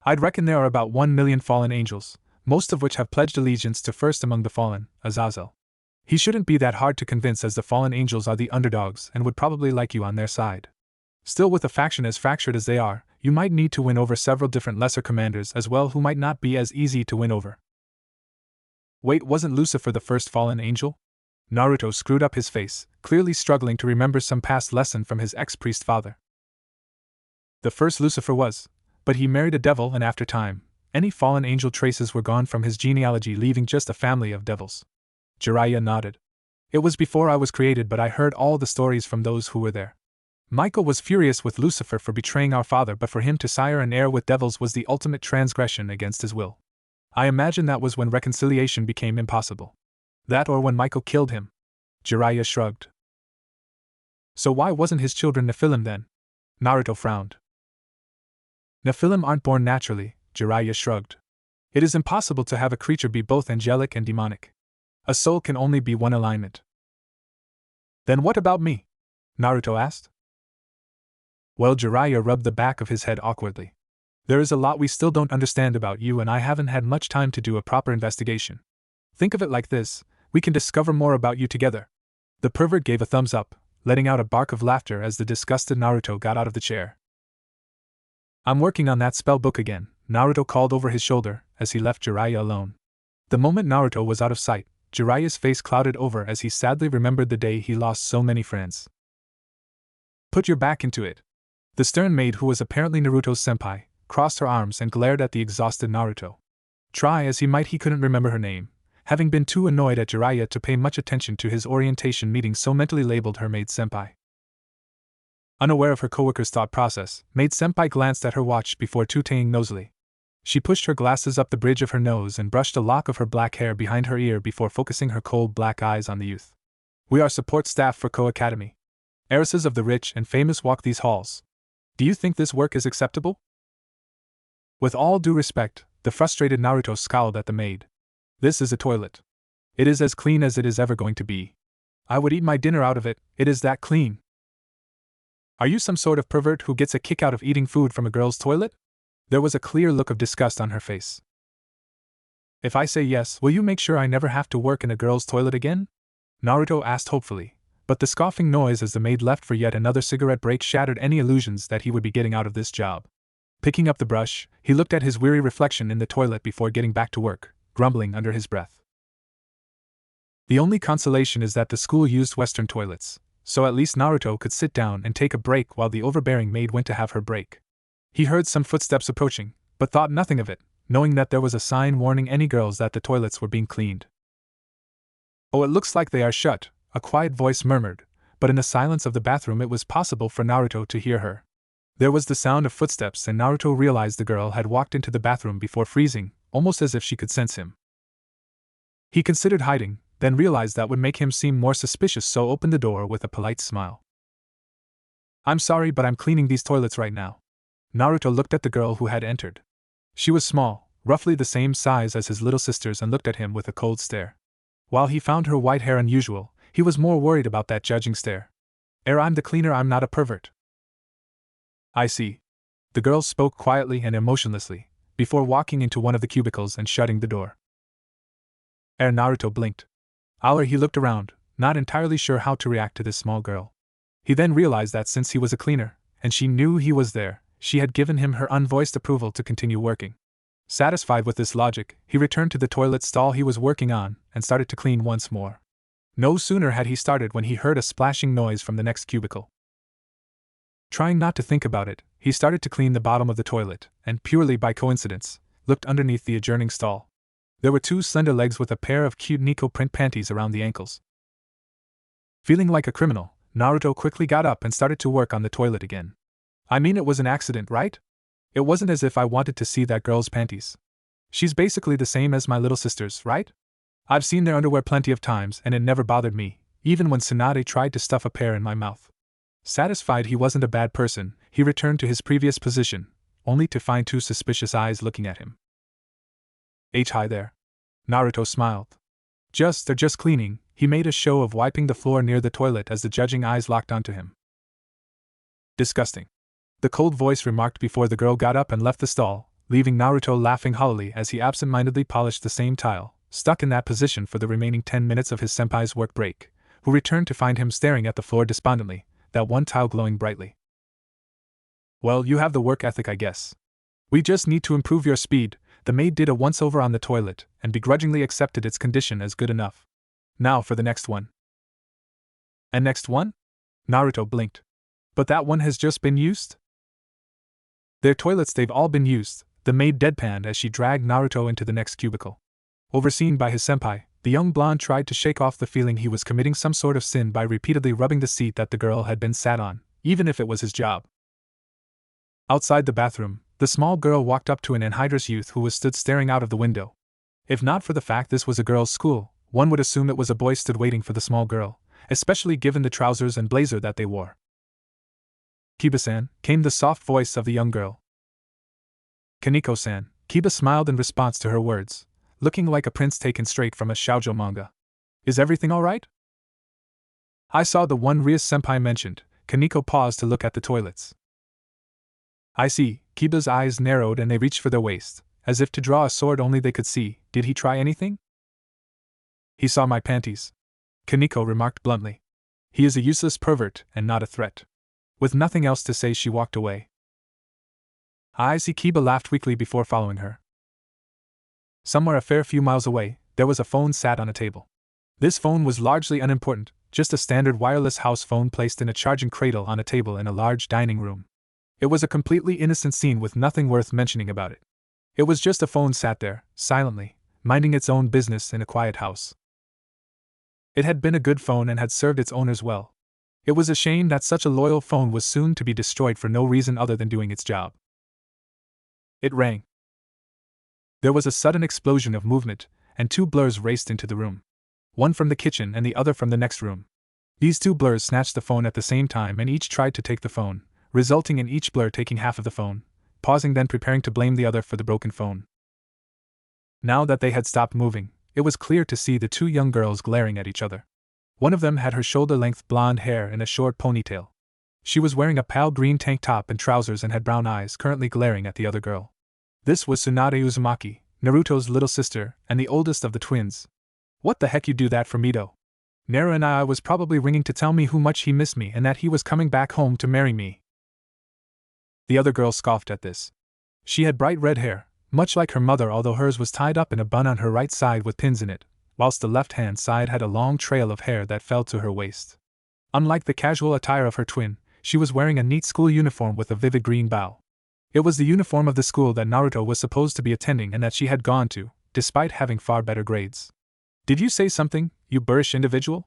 I'd reckon there are about 1 million fallen angels, most of which have pledged allegiance to first among the fallen, Azazel. He shouldn't be that hard to convince, as the fallen angels are the underdogs and would probably like you on their side. Still, with a faction as fractured as they are, you might need to win over several different lesser commanders as well who might not be as easy to win over. Wait, wasn't Lucifer the first fallen angel? Naruto screwed up his face, clearly struggling to remember some past lesson from his ex-priest father. The first Lucifer was, but he married a devil and after time, any fallen angel traces were gone from his genealogy, leaving just a family of devils. Jiraiya nodded. It was before I was created, but I heard all the stories from those who were there. Michael was furious with Lucifer for betraying our father, but for him to sire an heir with devils was the ultimate transgression against his will. I imagine that was when reconciliation became impossible. That or when Michael killed him. Jiraiya shrugged. So why wasn't his children Nephilim then? Naruto frowned. Nephilim aren't born naturally, Jiraiya shrugged. It is impossible to have a creature be both angelic and demonic. A soul can only be one alignment. Then what about me? Naruto asked. Well, Jiraiya rubbed the back of his head awkwardly. There is a lot we still don't understand about you, and I haven't had much time to do a proper investigation. Think of it like this, we can discover more about you together. The pervert gave a thumbs up, letting out a bark of laughter as the disgusted Naruto got out of the chair. I'm working on that spell book again, Naruto called over his shoulder as he left Jiraiya alone. The moment Naruto was out of sight, Jiraiya's face clouded over as he sadly remembered the day he lost so many friends. Put your back into it. The stern maid, who was apparently Naruto's senpai, crossed her arms and glared at the exhausted Naruto. Try as he might, he couldn't remember her name, having been too annoyed at Jiraiya to pay much attention to his orientation meeting, so mentally labeled her maid senpai. Unaware of her coworker's thought process, maid senpai glanced at her watch before tutaying nosily. She pushed her glasses up the bridge of her nose and brushed a lock of her black hair behind her ear before focusing her cold black eyes on the youth. We are support staff for Ko Academy. Heiresses of the rich and famous walk these halls. Do you think this work is acceptable? With all due respect, the frustrated Naruto scowled at the maid. This is a toilet. It is as clean as it is ever going to be. I would eat my dinner out of it, it is that clean. Are you some sort of pervert who gets a kick out of eating food from a girl's toilet? There was a clear look of disgust on her face. If I say yes, will you make sure I never have to work in a girl's toilet again? Naruto asked hopefully, but the scoffing noise as the maid left for yet another cigarette break shattered any illusions that he would be getting out of this job. Picking up the brush, he looked at his weary reflection in the toilet before getting back to work, grumbling under his breath. The only consolation is that the school used Western toilets, so at least Naruto could sit down and take a break while the overbearing maid went to have her break. He heard some footsteps approaching, but thought nothing of it, knowing that there was a sign warning any girls that the toilets were being cleaned. Oh, it looks like they are shut, a quiet voice murmured, but in the silence of the bathroom it was possible for Naruto to hear her. There was the sound of footsteps and Naruto realized the girl had walked into the bathroom before freezing, almost as if she could sense him. He considered hiding, then realized that would make him seem more suspicious, so opened the door with a polite smile. I'm sorry, but I'm cleaning these toilets right now. Naruto looked at the girl who had entered. She was small, roughly the same size as his little sisters, and looked at him with a cold stare. While he found her white hair unusual, he was more worried about that judging stare. I'm the cleaner, I'm not a pervert. I see. The girl spoke quietly and emotionlessly, before walking into one of the cubicles and shutting the door. Naruto blinked. He looked around, not entirely sure how to react to this small girl. He then realized that since he was a cleaner, and she knew he was there, she had given him her unvoiced approval to continue working. Satisfied with this logic, he returned to the toilet stall he was working on and started to clean once more. No sooner had he started when he heard a splashing noise from the next cubicle. Trying not to think about it, he started to clean the bottom of the toilet, and purely by coincidence, looked underneath the adjoining stall. There were two slender legs with a pair of cute Nico print panties around the ankles. Feeling like a criminal, Naruto quickly got up and started to work on the toilet again. I mean, it was an accident, right? It wasn't as if I wanted to see that girl's panties. She's basically the same as my little sisters, right? I've seen their underwear plenty of times and it never bothered me, even when Tsunade tried to stuff a pair in my mouth. Satisfied he wasn't a bad person, he returned to his previous position, only to find two suspicious eyes looking at him. Hi there. Naruto smiled. They're just cleaning. He made a show of wiping the floor near the toilet as the judging eyes locked onto him. Disgusting. The cold voice remarked before the girl got up and left the stall, leaving Naruto laughing hollowly as he absent-mindedly polished the same tile, stuck in that position for the remaining 10 minutes of his senpai's work break, who returned to find him staring at the floor despondently, that one tile glowing brightly. Well, you have the work ethic, I guess. We just need to improve your speed. The maid did a once-over on the toilet and begrudgingly accepted its condition as good enough. Now for the next one. And next one? Naruto blinked. But that one has just been used? Their toilets, they've all been used, the maid deadpanned as she dragged Naruto into the next cubicle. Overseen by his senpai, the young blonde tried to shake off the feeling he was committing some sort of sin by repeatedly rubbing the seat that the girl had been sat on, even if it was his job. Outside the bathroom, the small girl walked up to an anhydrous youth who was stood staring out of the window. If not for the fact this was a girls' school, one would assume it was a boy stood waiting for the small girl, especially given the trousers and blazer that they wore. Kiba-san, came the soft voice of the young girl. Kaneko-san, Kiba smiled in response to her words, looking like a prince taken straight from a shoujo manga. Is everything alright? I saw the one Ria-senpai mentioned. Kaneko paused to look at the toilets. I see. Kiba's eyes narrowed and they reached for their waist, as if to draw a sword only they could see. Did he try anything? He saw my panties. Kaneko remarked bluntly. He is a useless pervert and not a threat. With nothing else to say, she walked away. I see. Kiba laughed weakly before following her. Somewhere a fair few miles away, there was a phone sat on a table. This phone was largely unimportant, just a standard wireless house phone placed in a charging cradle on a table in a large dining room. It was a completely innocent scene with nothing worth mentioning about it. It was just a phone sat there, silently, minding its own business in a quiet house. It had been a good phone and had served its owners well. It was a shame that such a loyal phone was soon to be destroyed for no reason other than doing its job. It rang. There was a sudden explosion of movement, and two blurs raced into the room. One from the kitchen and the other from the next room. These two blurs snatched the phone at the same time and each tried to take the phone, resulting in each blur taking half of the phone, pausing then preparing to blame the other for the broken phone. Now that they had stopped moving, it was clear to see the two young girls glaring at each other. One of them had her shoulder-length blonde hair in a short ponytail. She was wearing a pale green tank top and trousers and had brown eyes currently glaring at the other girl. This was Tsunade Uzumaki, Naruto's little sister, and the oldest of the twins. What the heck you do that for Mito? Naru and I was probably ringing to tell me how much he missed me and that he was coming back home to marry me. The other girl scoffed at this. She had bright red hair, much like her mother, although hers was tied up in a bun on her right side with pins in it, whilst the left-hand side had a long trail of hair that fell to her waist. Unlike the casual attire of her twin, she was wearing a neat school uniform with a vivid green bow. It was the uniform of the school that Naruto was supposed to be attending and that she had gone to, despite having far better grades. Did you say something, you boorish individual?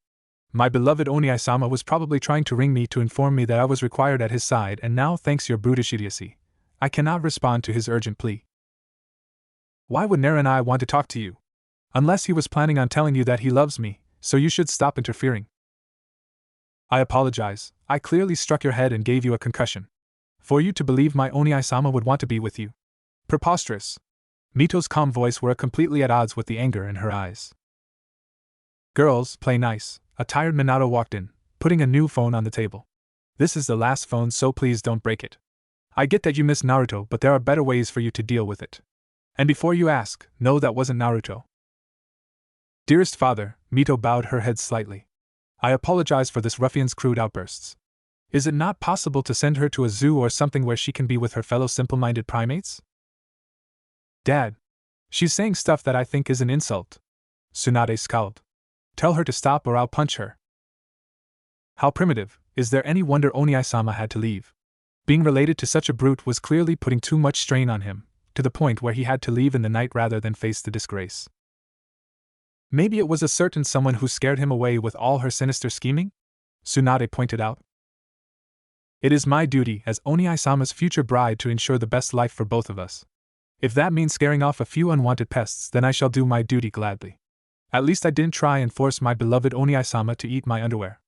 My beloved Oni-sama was probably trying to ring me to inform me that I was required at his side, and now, thanks your brutish idiocy, I cannot respond to his urgent plea. Why would Naru and I want to talk to you? Unless he was planning on telling you that he loves me, so you should stop interfering. I apologize, I clearly struck your head and gave you a concussion. For you to believe my Oni-sama would want to be with you. Preposterous. Mito's calm voice were completely at odds with the anger in her eyes. Girls, play nice. A tired Minato walked in, putting a new phone on the table. This is the last phone, so please don't break it. I get that you miss Naruto, but there are better ways for you to deal with it. And before you ask, no, that wasn't Naruto. Dearest father, Mito bowed her head slightly. I apologize for this ruffian's crude outbursts. Is it not possible to send her to a zoo or something where she can be with her fellow simple-minded primates? Dad. She's saying stuff that I think is an insult. Tsunade scowled. Tell her to stop or I'll punch her. How primitive. Is there any wonder Oni-sama had to leave? Being related to such a brute was clearly putting too much strain on him, to the point where he had to leave in the night rather than face the disgrace. Maybe it was a certain someone who scared him away with all her sinister scheming? Tsunade pointed out. It is my duty as Oni-sama's future bride to ensure the best life for both of us. If that means scaring off a few unwanted pests, then I shall do my duty gladly. At least I didn't try and force my beloved Oni-sama to eat my underwear.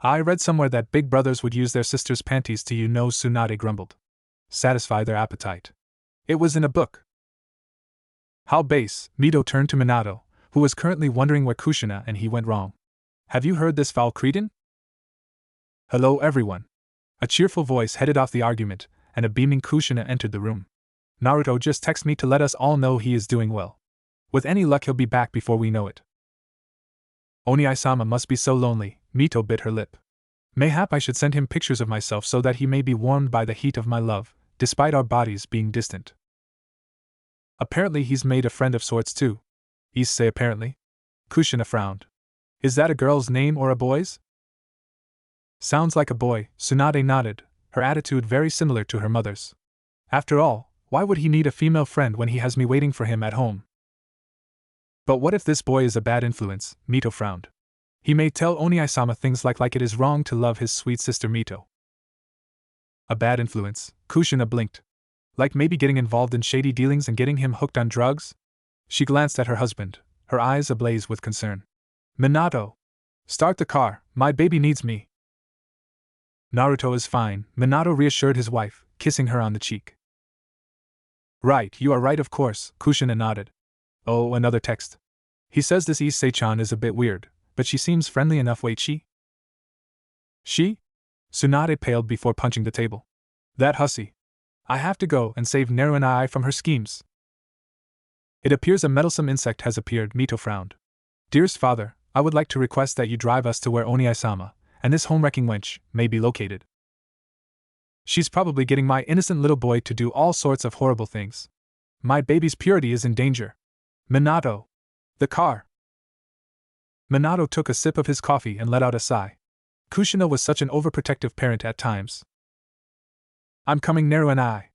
I read somewhere that big brothers would use their sisters' panties to Tsunade grumbled. Satisfy their appetite. It was in a book. How base. Mito turned to Minato, who was currently wondering where Kushina and he went wrong. Have you heard this foul cretin? Hello everyone. A cheerful voice headed off the argument, and a beaming Kushina entered the room. Naruto just texted me to let us all know he is doing well. With any luck he'll be back before we know it. Oni-sama must be so lonely, Mito bit her lip. Mayhap I should send him pictures of myself so that he may be warmed by the heat of my love, despite our bodies being distant. Apparently he's made a friend of sorts too. Say apparently? Kushina frowned. Is that a girl's name or a boy's? Sounds like a boy, Tsunade nodded, her attitude very similar to her mother's. After all, why would he need a female friend when he has me waiting for him at home? But what if this boy is a bad influence? Mito frowned. He may tell Oni-sama things like it is wrong to love his sweet sister Mito. A bad influence, Kushina blinked. Like maybe getting involved in shady dealings and getting him hooked on drugs? She glanced at her husband, her eyes ablaze with concern. Minato! Start the car, my baby needs me. Naruto is fine, Minato reassured his wife, kissing her on the cheek. Right, you are right of course, Kushina nodded. Oh, another text. He says this Issei-chan is a bit weird, but she seems friendly enough. Wait, she? She? Tsunade paled before punching the table. That hussy. I have to go and save Naru and I from her schemes. It appears a meddlesome insect has appeared, Mito frowned. Dearest father, I would like to request that you drive us to where Oni-sama, and this home-wrecking wench, may be located. She's probably getting my innocent little boy to do all sorts of horrible things. My baby's purity is in danger. Minato! The car! Minato took a sip of his coffee and let out a sigh. Kushina was such an overprotective parent at times. I'm coming, Naru and I.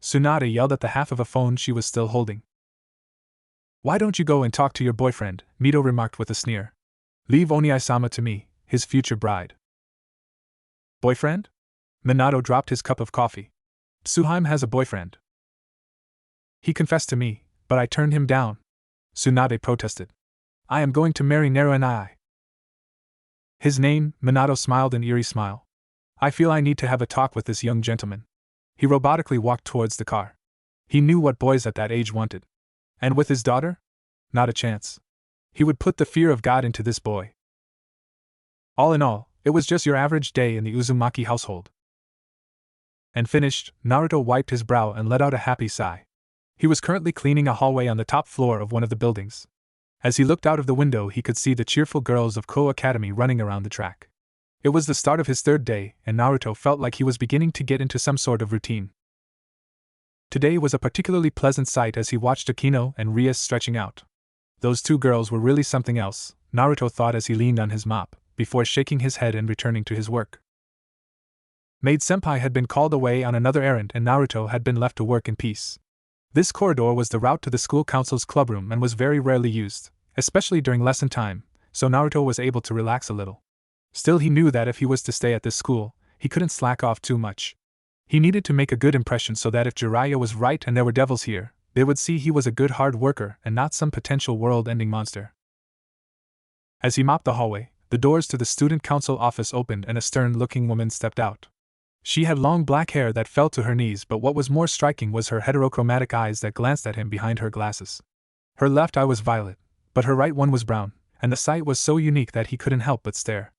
Tsunade yelled at the half of a phone she was still holding. Why don't you go and talk to your boyfriend? Mito remarked with a sneer. Leave Oniai-sama to me, his future bride. Boyfriend? Minato dropped his cup of coffee. Tsuhime has a boyfriend. He confessed to me, but I turned him down. Tsunade protested. I am going to marry Naru and I. His name? Minato smiled an eerie smile. I feel I need to have a talk with this young gentleman. He robotically walked towards the car. He knew what boys at that age wanted. And with his daughter? Not a chance. He would put the fear of God into this boy. All in all, it was just your average day in the Uzumaki household. And finished, Naruto wiped his brow and let out a happy sigh. He was currently cleaning a hallway on the top floor of one of the buildings. As he looked out of the window, he could see the cheerful girls of Ko Academy running around the track. It was the start of his third day, and Naruto felt like he was beginning to get into some sort of routine. Today was a particularly pleasant sight as he watched Akino and Rias stretching out. Those two girls were really something else, Naruto thought as he leaned on his mop, before shaking his head and returning to his work. Maid-senpai had been called away on another errand and Naruto had been left to work in peace. This corridor was the route to the school council's clubroom and was very rarely used, especially during lesson time, so Naruto was able to relax a little. Still, he knew that if he was to stay at this school, he couldn't slack off too much. He needed to make a good impression so that if Jiraiya was right and there were devils here, they would see he was a good hard worker and not some potential world-ending monster. As he mopped the hallway, the doors to the student council office opened and a stern-looking woman stepped out. She had long black hair that fell to her knees, but what was more striking was her heterochromatic eyes that glanced at him behind her glasses. Her left eye was violet, but her right one was brown, and the sight was so unique that he couldn't help but stare.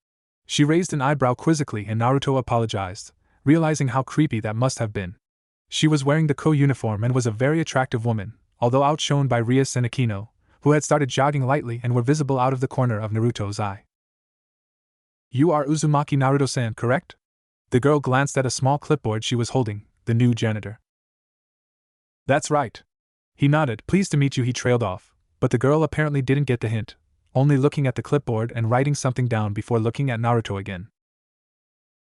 She raised an eyebrow quizzically and Naruto apologized, realizing how creepy that must have been. She was wearing the Ko uniform and was a very attractive woman, although outshone by Rias and Akino, who had started jogging lightly and were visible out of the corner of Naruto's eye. You are Uzumaki Naruto-san, correct? The girl glanced at a small clipboard she was holding, the new janitor. That's right. He nodded. Pleased to meet you, he trailed off, but the girl apparently didn't get the hint, only looking at the clipboard and writing something down before looking at Naruto again.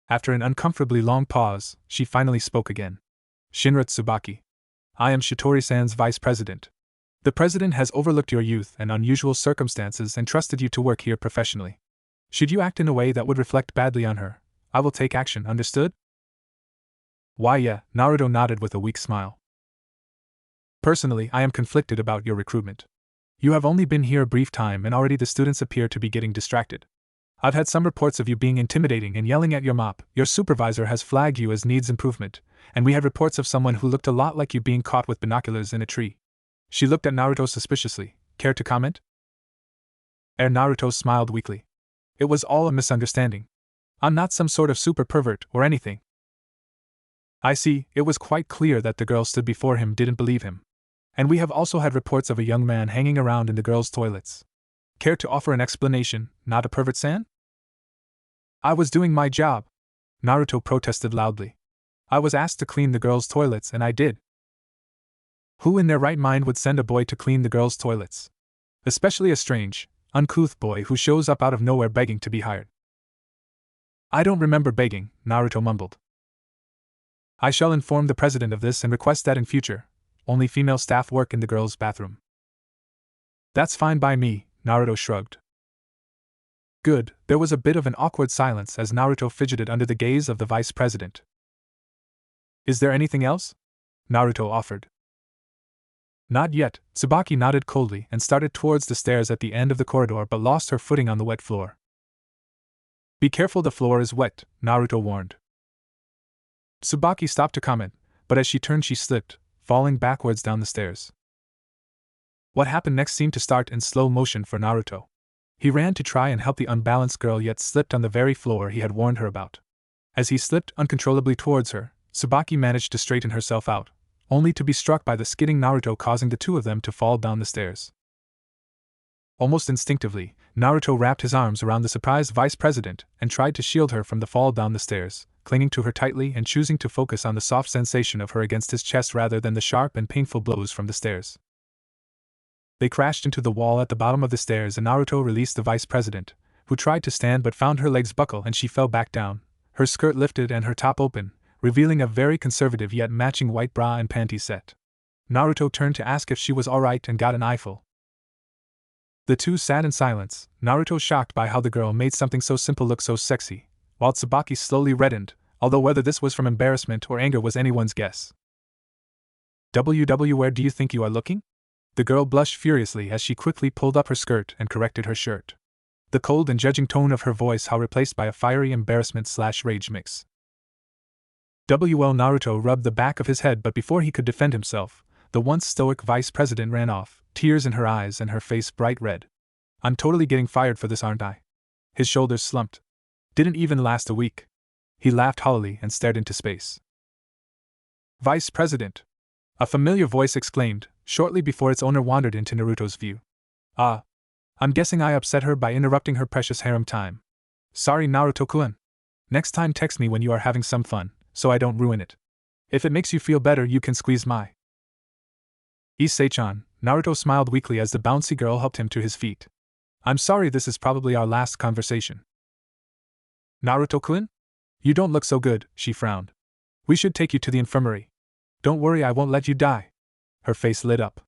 After an uncomfortably long pause, she finally spoke again. Shinra Tsubaki. I am Shitori-san's vice president. The president has overlooked your youth and unusual circumstances and trusted you to work here professionally. Should you act in a way that would reflect badly on her, I will take action, understood? Why, yeah, Naruto nodded with a weak smile. Personally, I am conflicted about your recruitment. You have only been here a brief time and already the students appear to be getting distracted. I've had some reports of you being intimidating and yelling at your mop. Your supervisor has flagged you as needs improvement, and we had reports of someone who looked a lot like you being caught with binoculars in a tree. She looked at Naruto suspiciously. Care to comment? Naruto smiled weakly. It was all a misunderstanding. I'm not some sort of super pervert or anything. I see. It was quite clear that the girl stood before him didn't believe him. And we have also had reports of a young man hanging around in the girls' toilets. Care to offer an explanation, not a pervert-san? I was doing my job. Naruto protested loudly. I was asked to clean the girls' toilets and I did. Who in their right mind would send a boy to clean the girls' toilets? Especially a strange, uncouth boy who shows up out of nowhere begging to be hired. I don't remember begging, Naruto mumbled. I shall inform the president of this and request that in future, only female staff work in the girls' bathroom. That's fine by me, Naruto shrugged. Good. There was a bit of an awkward silence as Naruto fidgeted under the gaze of the vice president. Is there anything else? Naruto offered. Not yet. Tsubaki nodded coldly and started towards the stairs at the end of the corridor but lost her footing on the wet floor. Be careful, the floor is wet, Naruto warned. Tsubaki stopped to comment, but as she turned she slipped, falling backwards down the stairs. What happened next seemed to start in slow motion for Naruto. He ran to try and help the unbalanced girl yet slipped on the very floor he had warned her about. As he slipped uncontrollably towards her, Tsubaki managed to straighten herself out, only to be struck by the skidding Naruto, causing the two of them to fall down the stairs. Almost instinctively, Naruto wrapped his arms around the surprised vice president and tried to shield her from the fall down the stairs, clinging to her tightly and choosing to focus on the soft sensation of her against his chest rather than the sharp and painful blows from the stairs. They crashed into the wall at the bottom of the stairs and Naruto released the vice president, who tried to stand but found her legs buckle and she fell back down, her skirt lifted and her top open, revealing a very conservative yet matching white bra and panty set. Naruto turned to ask if she was alright and got an eyeful. The two sat in silence, Naruto shocked by how the girl made something so simple look so sexy, while Tsubaki slowly reddened, although whether this was from embarrassment or anger was anyone's guess. Where do you think you are looking? The girl blushed furiously as she quickly pulled up her skirt and corrected her shirt. The cold and judging tone of her voice how replaced by a fiery embarrassment/rage mix. Naruto rubbed the back of his head, but before he could defend himself, the once stoic vice president ran off, tears in her eyes and her face bright red. I'm totally getting fired for this, aren't I? His shoulders slumped. Didn't even last a week. He laughed hollowly and stared into space. Vice President! A familiar voice exclaimed, shortly before its owner wandered into Naruto's view. I'm guessing I upset her by interrupting her precious harem time. Sorry, Naruto-kun. Next time text me when you are having some fun, so I don't ruin it. If it makes you feel better, you can squeeze my Issei-chan. Naruto smiled weakly as the bouncy girl helped him to his feet. I'm sorry, this is probably our last conversation. Naruto-kun? You don't look so good, she frowned. We should take you to the infirmary. Don't worry, I won't let you die. Her face lit up.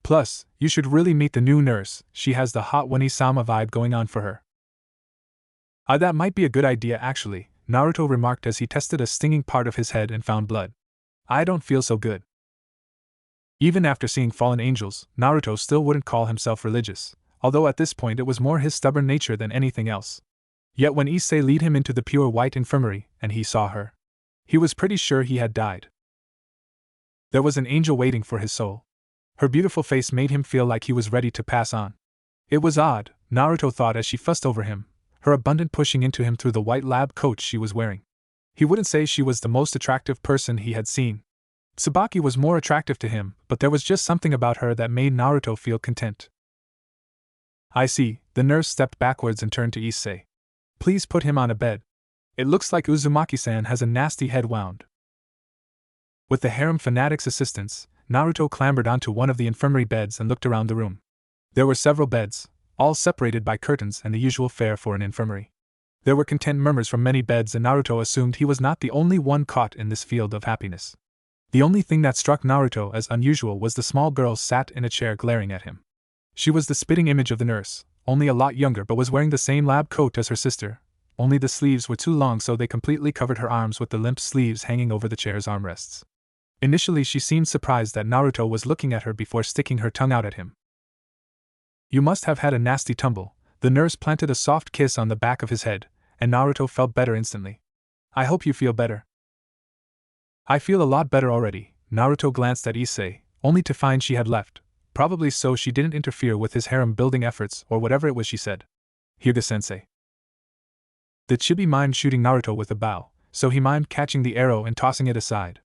Plus, you should really meet the new nurse, she has the hot Winnie-sama vibe going on for her. That might be a good idea actually, Naruto remarked as he tested a stinging part of his head and found blood. I don't feel so good. Even after seeing fallen angels, Naruto still wouldn't call himself religious, although at this point it was more his stubborn nature than anything else. Yet when Issei led him into the pure white infirmary, and he saw her, he was pretty sure he had died. There was an angel waiting for his soul. Her beautiful face made him feel like he was ready to pass on. It was odd, Naruto thought as she fussed over him, her abundant pushing into him through the white lab coat she was wearing. He wouldn't say she was the most attractive person he had seen. Tsubaki was more attractive to him, but there was just something about her that made Naruto feel content. I see, the nurse stepped backwards and turned to Issei. Please put him on a bed. It looks like Uzumaki-san has a nasty head wound. With the harem fanatic's assistance, Naruto clambered onto one of the infirmary beds and looked around the room. There were several beds, all separated by curtains and the usual fare for an infirmary. There were content murmurs from many beds and Naruto assumed he was not the only one caught in this field of happiness. The only thing that struck Naruto as unusual was the small girl sat in a chair glaring at him. She was the spitting image of the nurse, only a lot younger, but was wearing the same lab coat as her sister, only the sleeves were too long so they completely covered her arms with the limp sleeves hanging over the chair's armrests. Initially she seemed surprised that Naruto was looking at her before sticking her tongue out at him. You must have had a nasty tumble. The nurse planted a soft kiss on the back of his head, and Naruto felt better instantly. I hope you feel better. I feel a lot better already. Naruto glanced at Issei, only to find she had left, probably so she didn't interfere with his harem-building efforts or whatever it was she said. Hyuga-sensei. The chibi mimed shooting Naruto with a bow, so he mimed catching the arrow and tossing it aside.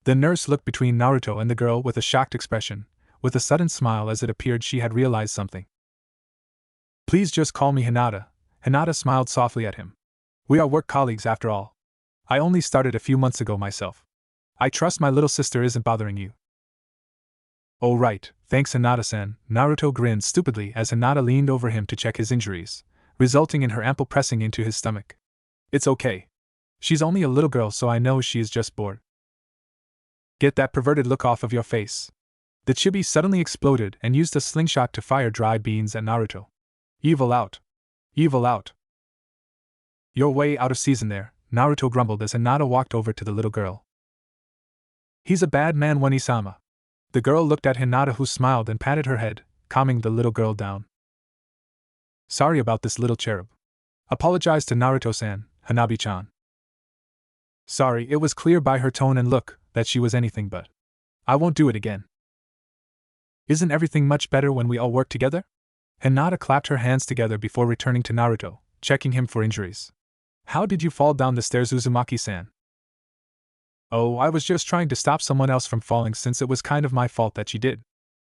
The nurse looked between Naruto and the girl with a shocked expression, with a sudden smile as it appeared she had realized something. Please just call me Hinata. Hinata smiled softly at him. We are work colleagues after all. I only started a few months ago myself. I trust my little sister isn't bothering you. Oh right, thanks Hinata-san. Naruto grinned stupidly as Hinata leaned over him to check his injuries, resulting in her ample pressing into his stomach. It's okay. She's only a little girl, so I know she is just bored. Get that perverted look off of your face. The chibi suddenly exploded and used a slingshot to fire dry beans at Naruto. Evil out. Evil out. You're way out of season there, Naruto grumbled as Hinata walked over to the little girl. He's a bad man, Winnie-sama. The girl looked at Hinata, who smiled and patted her head, calming the little girl down. Sorry about this, little cherub. Apologize to Naruto-san, Hanabi-chan. Sorry, it was clear by her tone and look that she was anything but. I won't do it again. Isn't everything much better when we all work together? Hinata clapped her hands together before returning to Naruto, checking him for injuries. How did you fall down the stairs, Uzumaki-san? Oh, I was just trying to stop someone else from falling since it was kind of my fault that she did.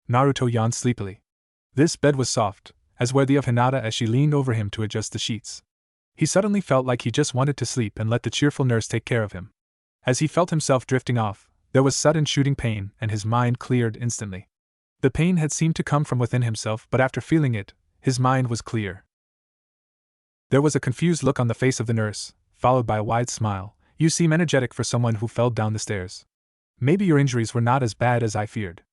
Naruto yawned sleepily. This bed was soft, as worthy of Hinata as she leaned over him to adjust the sheets. He suddenly felt like he just wanted to sleep and let the cheerful nurse take care of him. As he felt himself drifting off, there was sudden shooting pain and his mind cleared instantly. The pain had seemed to come from within himself, but after feeling it, his mind was clear. There was a confused look on the face of the nurse, followed by a wide smile. You seem energetic for someone who fell down the stairs. Maybe your injuries were not as bad as I feared.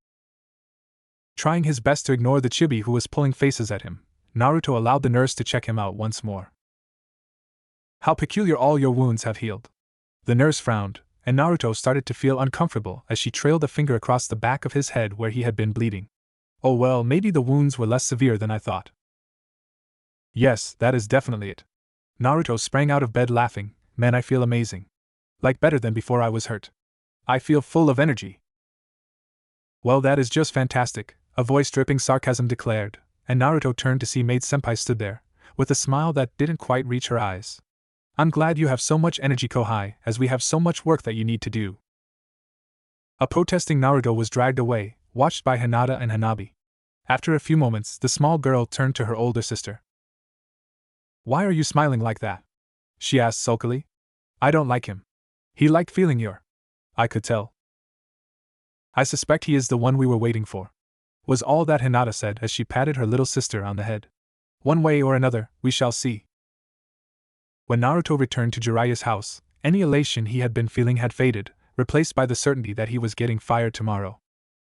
Trying his best to ignore the chibi who was pulling faces at him, Naruto allowed the nurse to check him out once more. How peculiar, all your wounds have healed. The nurse frowned, and Naruto started to feel uncomfortable as she trailed a finger across the back of his head where he had been bleeding. Oh well, maybe the wounds were less severe than I thought. Yes, that is definitely it. Naruto sprang out of bed laughing. Man, I feel amazing. Like better than before I was hurt. I feel full of energy. Well, that is just fantastic, a voice dripping sarcasm declared, and Naruto turned to see Maid Senpai stood there, with a smile that didn't quite reach her eyes. I'm glad you have so much energy, Kohai, as we have so much work that you need to do. A protesting Naruto was dragged away, watched by Hinata and Hanabi. After a few moments, the small girl turned to her older sister. Why are you smiling like that? She asked sulkily. I don't like him. He liked feeling your. I could tell. I suspect he is the one we were waiting for, was all that Hinata said as she patted her little sister on the head. One way or another, we shall see. When Naruto returned to Jiraiya's house, any elation he had been feeling had faded, replaced by the certainty that he was getting fired tomorrow.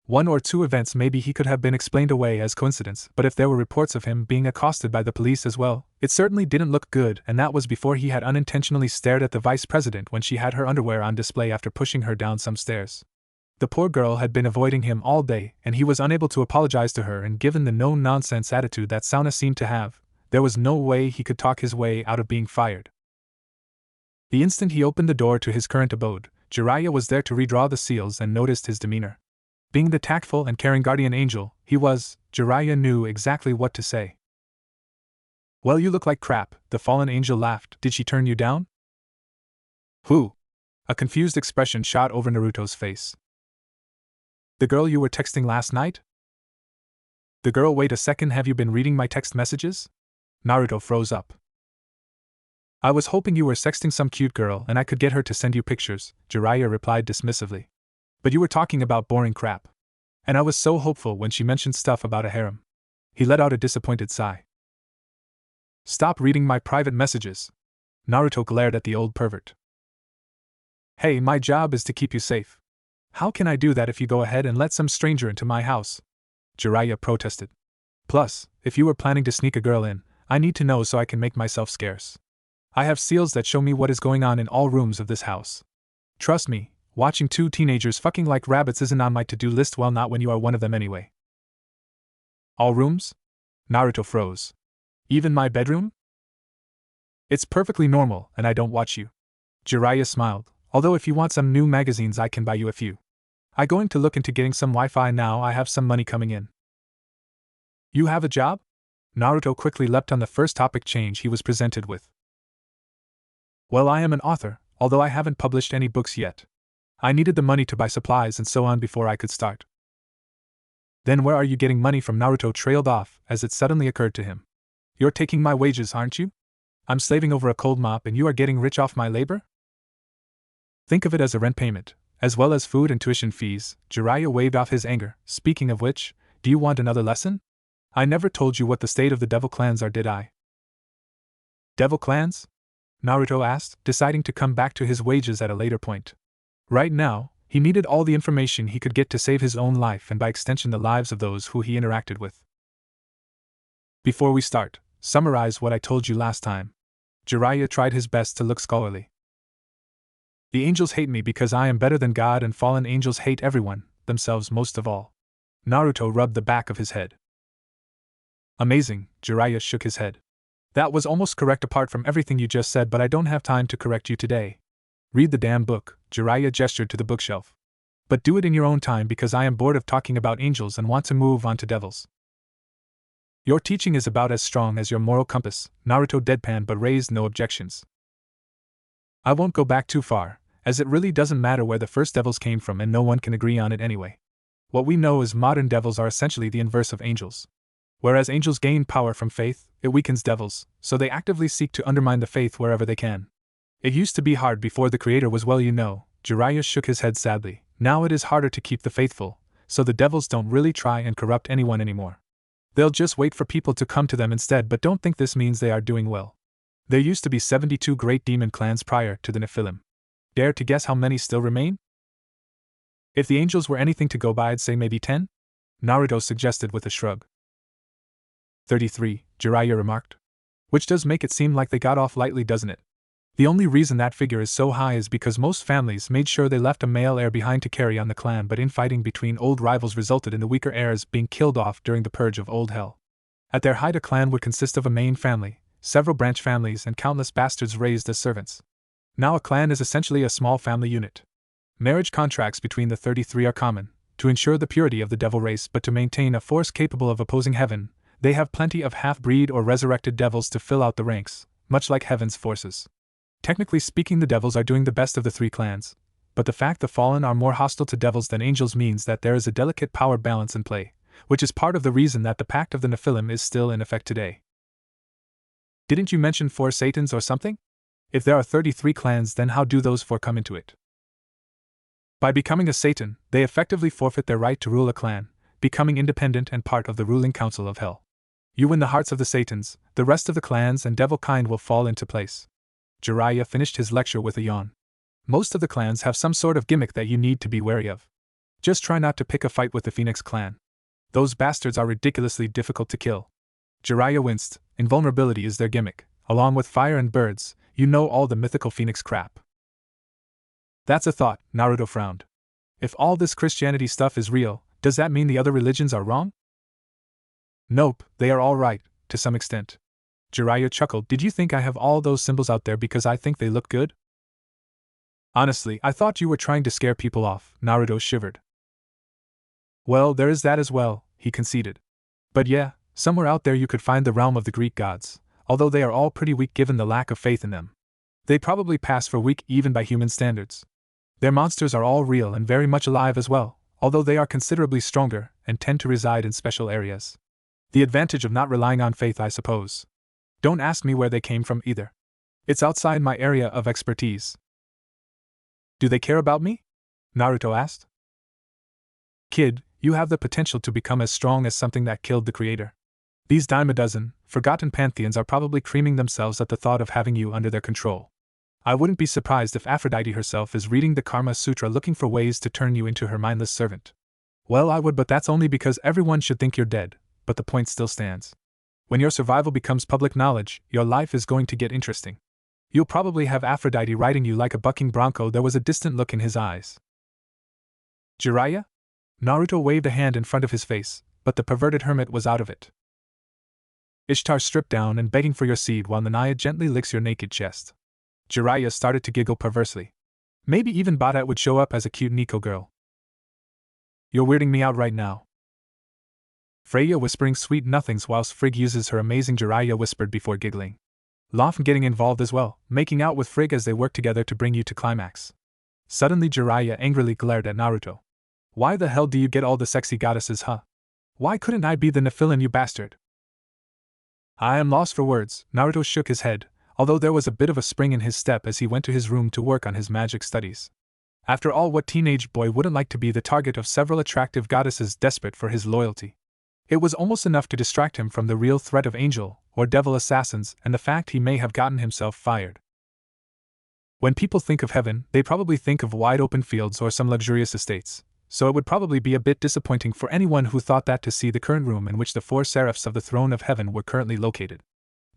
One or two events maybe he could have been explained away as coincidence, but if there were reports of him being accosted by the police as well, it certainly didn't look good, and that was before he had unintentionally stared at the vice president when she had her underwear on display after pushing her down some stairs. The poor girl had been avoiding him all day, and he was unable to apologize to her, and given the no-nonsense attitude that Sauna seemed to have, there was no way he could talk his way out of being fired. The instant he opened the door to his current abode, Jiraiya was there to redraw the seals and noticed his demeanor. Being the tactful and caring guardian angel he was, Jiraiya knew exactly what to say. Well, you look like crap, the fallen angel laughed. Did she turn you down? Who? A confused expression shot over Naruto's face. The girl you were texting last night? The girl, wait a second, have you been reading my text messages? Naruto froze up. I was hoping you were sexting some cute girl and I could get her to send you pictures, Jiraiya replied dismissively. But you were talking about boring crap. And I was so hopeful when she mentioned stuff about a harem. He let out a disappointed sigh. Stop reading my private messages. Naruto glared at the old pervert. Hey, my job is to keep you safe. How can I do that if you go ahead and let some stranger into my house? Jiraiya protested. Plus, if you were planning to sneak a girl in, I need to know so I can make myself scarce. I have seals that show me what is going on in all rooms of this house. Trust me, watching two teenagers fucking like rabbits isn't on my to-do list, well, not when you are one of them anyway. All rooms? Naruto froze. Even my bedroom? It's perfectly normal, and I don't watch you. Jiraiya smiled, although if you want some new magazines I can buy you a few. I'm going to look into getting some Wi-Fi now I have some money coming in. You have a job? Naruto quickly leapt on the first topic change he was presented with. Well, I am an author, although I haven't published any books yet. I needed the money to buy supplies and so on before I could start. Then where are you getting money from? Naruto trailed off as it suddenly occurred to him. You're taking my wages, aren't you? I'm slaving over a cold mop and you are getting rich off my labor? Think of it as a rent payment, as well as food and tuition fees. Jiraiya waved off his anger. Speaking of which, do you want another lesson? I never told you what the state of the devil clans are, did I? Devil clans? Naruto asked, deciding to come back to his wages at a later point. Right now, he needed all the information he could get to save his own life and by extension the lives of those who he interacted with. Before we start, summarize what I told you last time. Jiraiya tried his best to look scholarly. The angels hate me because I am better than God, and fallen angels hate everyone, themselves most of all. Naruto rubbed the back of his head. Amazing, Jiraiya shook his head. That was almost correct apart from everything you just said, but I don't have time to correct you today. Read the damn book, Jiraiya gestured to the bookshelf. But do it in your own time because I am bored of talking about angels and want to move on to devils. Your teaching is about as strong as your moral compass, Naruto deadpanned but raised no objections. I won't go back too far, as it really doesn't matter where the first devils came from and no one can agree on it anyway. What we know is modern devils are essentially the inverse of angels. Whereas angels gain power from faith, it weakens devils, so they actively seek to undermine the faith wherever they can. It used to be hard before the Creator was, well, you know, Jiraiya shook his head sadly. Now it is harder to keep the faithful, so the devils don't really try and corrupt anyone anymore. They'll just wait for people to come to them instead, but don't think this means they are doing well. There used to be 72 great demon clans prior to the Nephilim. Dare to guess how many still remain? If the angels were anything to go by, I'd say maybe 10? Naruto suggested with a shrug. 33, Jiraiya remarked. Which does make it seem like they got off lightly, doesn't it? The only reason that figure is so high is because most families made sure they left a male heir behind to carry on the clan, but infighting between old rivals resulted in the weaker heirs being killed off during the purge of Old Hell. At their height, a clan would consist of a main family, several branch families, and countless bastards raised as servants. Now a clan is essentially a small family unit. Marriage contracts between the 33 are common, to ensure the purity of the devil race, but to maintain a force capable of opposing heaven, they have plenty of half-breed or resurrected devils to fill out the ranks, much like heaven's forces. Technically speaking, the devils are doing the best of the three clans, but the fact the fallen are more hostile to devils than angels means that there is a delicate power balance in play, which is part of the reason that the Pact of the Nephilim is still in effect today. Didn't you mention 4 Satans or something? If there are 33 clans, then how do those 4 come into it? By becoming a Satan, they effectively forfeit their right to rule a clan, becoming independent and part of the ruling council of hell. You win the hearts of the Satans, the rest of the clans and devil kind will fall into place. Jiraiya finished his lecture with a yawn. Most of the clans have some sort of gimmick that you need to be wary of. Just try not to pick a fight with the Phoenix clan. Those bastards are ridiculously difficult to kill. Jiraiya winced. Invulnerability is their gimmick, along with fire and birds, you know, all the mythical Phoenix crap. That's a thought, Naruto frowned. If all this Christianity stuff is real, does that mean the other religions are wrong? Nope, they are all right, to some extent. Jiraiya chuckled. Did you think I have all those symbols out there because I think they look good? Honestly, I thought you were trying to scare people off, Naruto shivered. Well, there is that as well, he conceded. But yeah, somewhere out there you could find the realm of the Greek gods, although they are all pretty weak given the lack of faith in them. They probably pass for weak even by human standards. Their monsters are all real and very much alive as well, although they are considerably stronger and tend to reside in special areas. The advantage of not relying on faith, I suppose. Don't ask me where they came from either. It's outside my area of expertise. Do they care about me? Naruto asked. Kid, you have the potential to become as strong as something that killed the creator. These dime a dozen, forgotten pantheons are probably creaming themselves at the thought of having you under their control. I wouldn't be surprised if Aphrodite herself is reading the Karma Sutra looking for ways to turn you into her mindless servant. Well, I would, but that's only because everyone should think you're dead, but the point still stands. When your survival becomes public knowledge, your life is going to get interesting. You'll probably have Aphrodite riding you like a bucking bronco. There was a distant look in his eyes. Jiraiya? Naruto waved a hand in front of his face, but the perverted hermit was out of it. Ishtar stripped down and begging for your seed while Nanaya gently licks your naked chest. Jiraiya started to giggle perversely. Maybe even Bada would show up as a cute Nico girl. You're weirding me out right now. Freya whispering sweet nothings whilst Frigg uses her amazing. Jiraiya whispered before giggling. Loph getting involved as well, making out with Frigg as they work together to bring you to climax. Suddenly Jiraiya angrily glared at Naruto. Why the hell do you get all the sexy goddesses, huh? Why couldn't I be the Nephilim, you bastard? I am lost for words. Naruto shook his head, although there was a bit of a spring in his step as he went to his room to work on his magic studies. After all, what teenage boy wouldn't like to be the target of several attractive goddesses desperate for his loyalty? It was almost enough to distract him from the real threat of angel or devil assassins and the fact he may have gotten himself fired. When people think of heaven, they probably think of wide open fields or some luxurious estates, so it would probably be a bit disappointing for anyone who thought that to see the current room in which the 4 seraphs of the throne of heaven were currently located.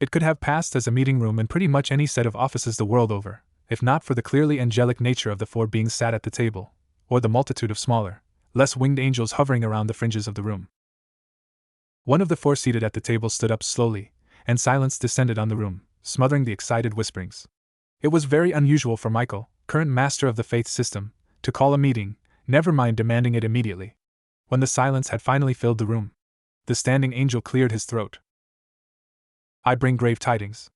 It could have passed as a meeting room in pretty much any set of offices the world over, if not for the clearly angelic nature of the 4 beings sat at the table, or the multitude of smaller, less winged angels hovering around the fringes of the room. One of the 4 seated at the table stood up slowly, and silence descended on the room, smothering the excited whisperings. It was very unusual for Michael, current master of the faith system, to call a meeting, never mind demanding it immediately. When the silence had finally filled the room, the standing angel cleared his throat. I bring grave tidings.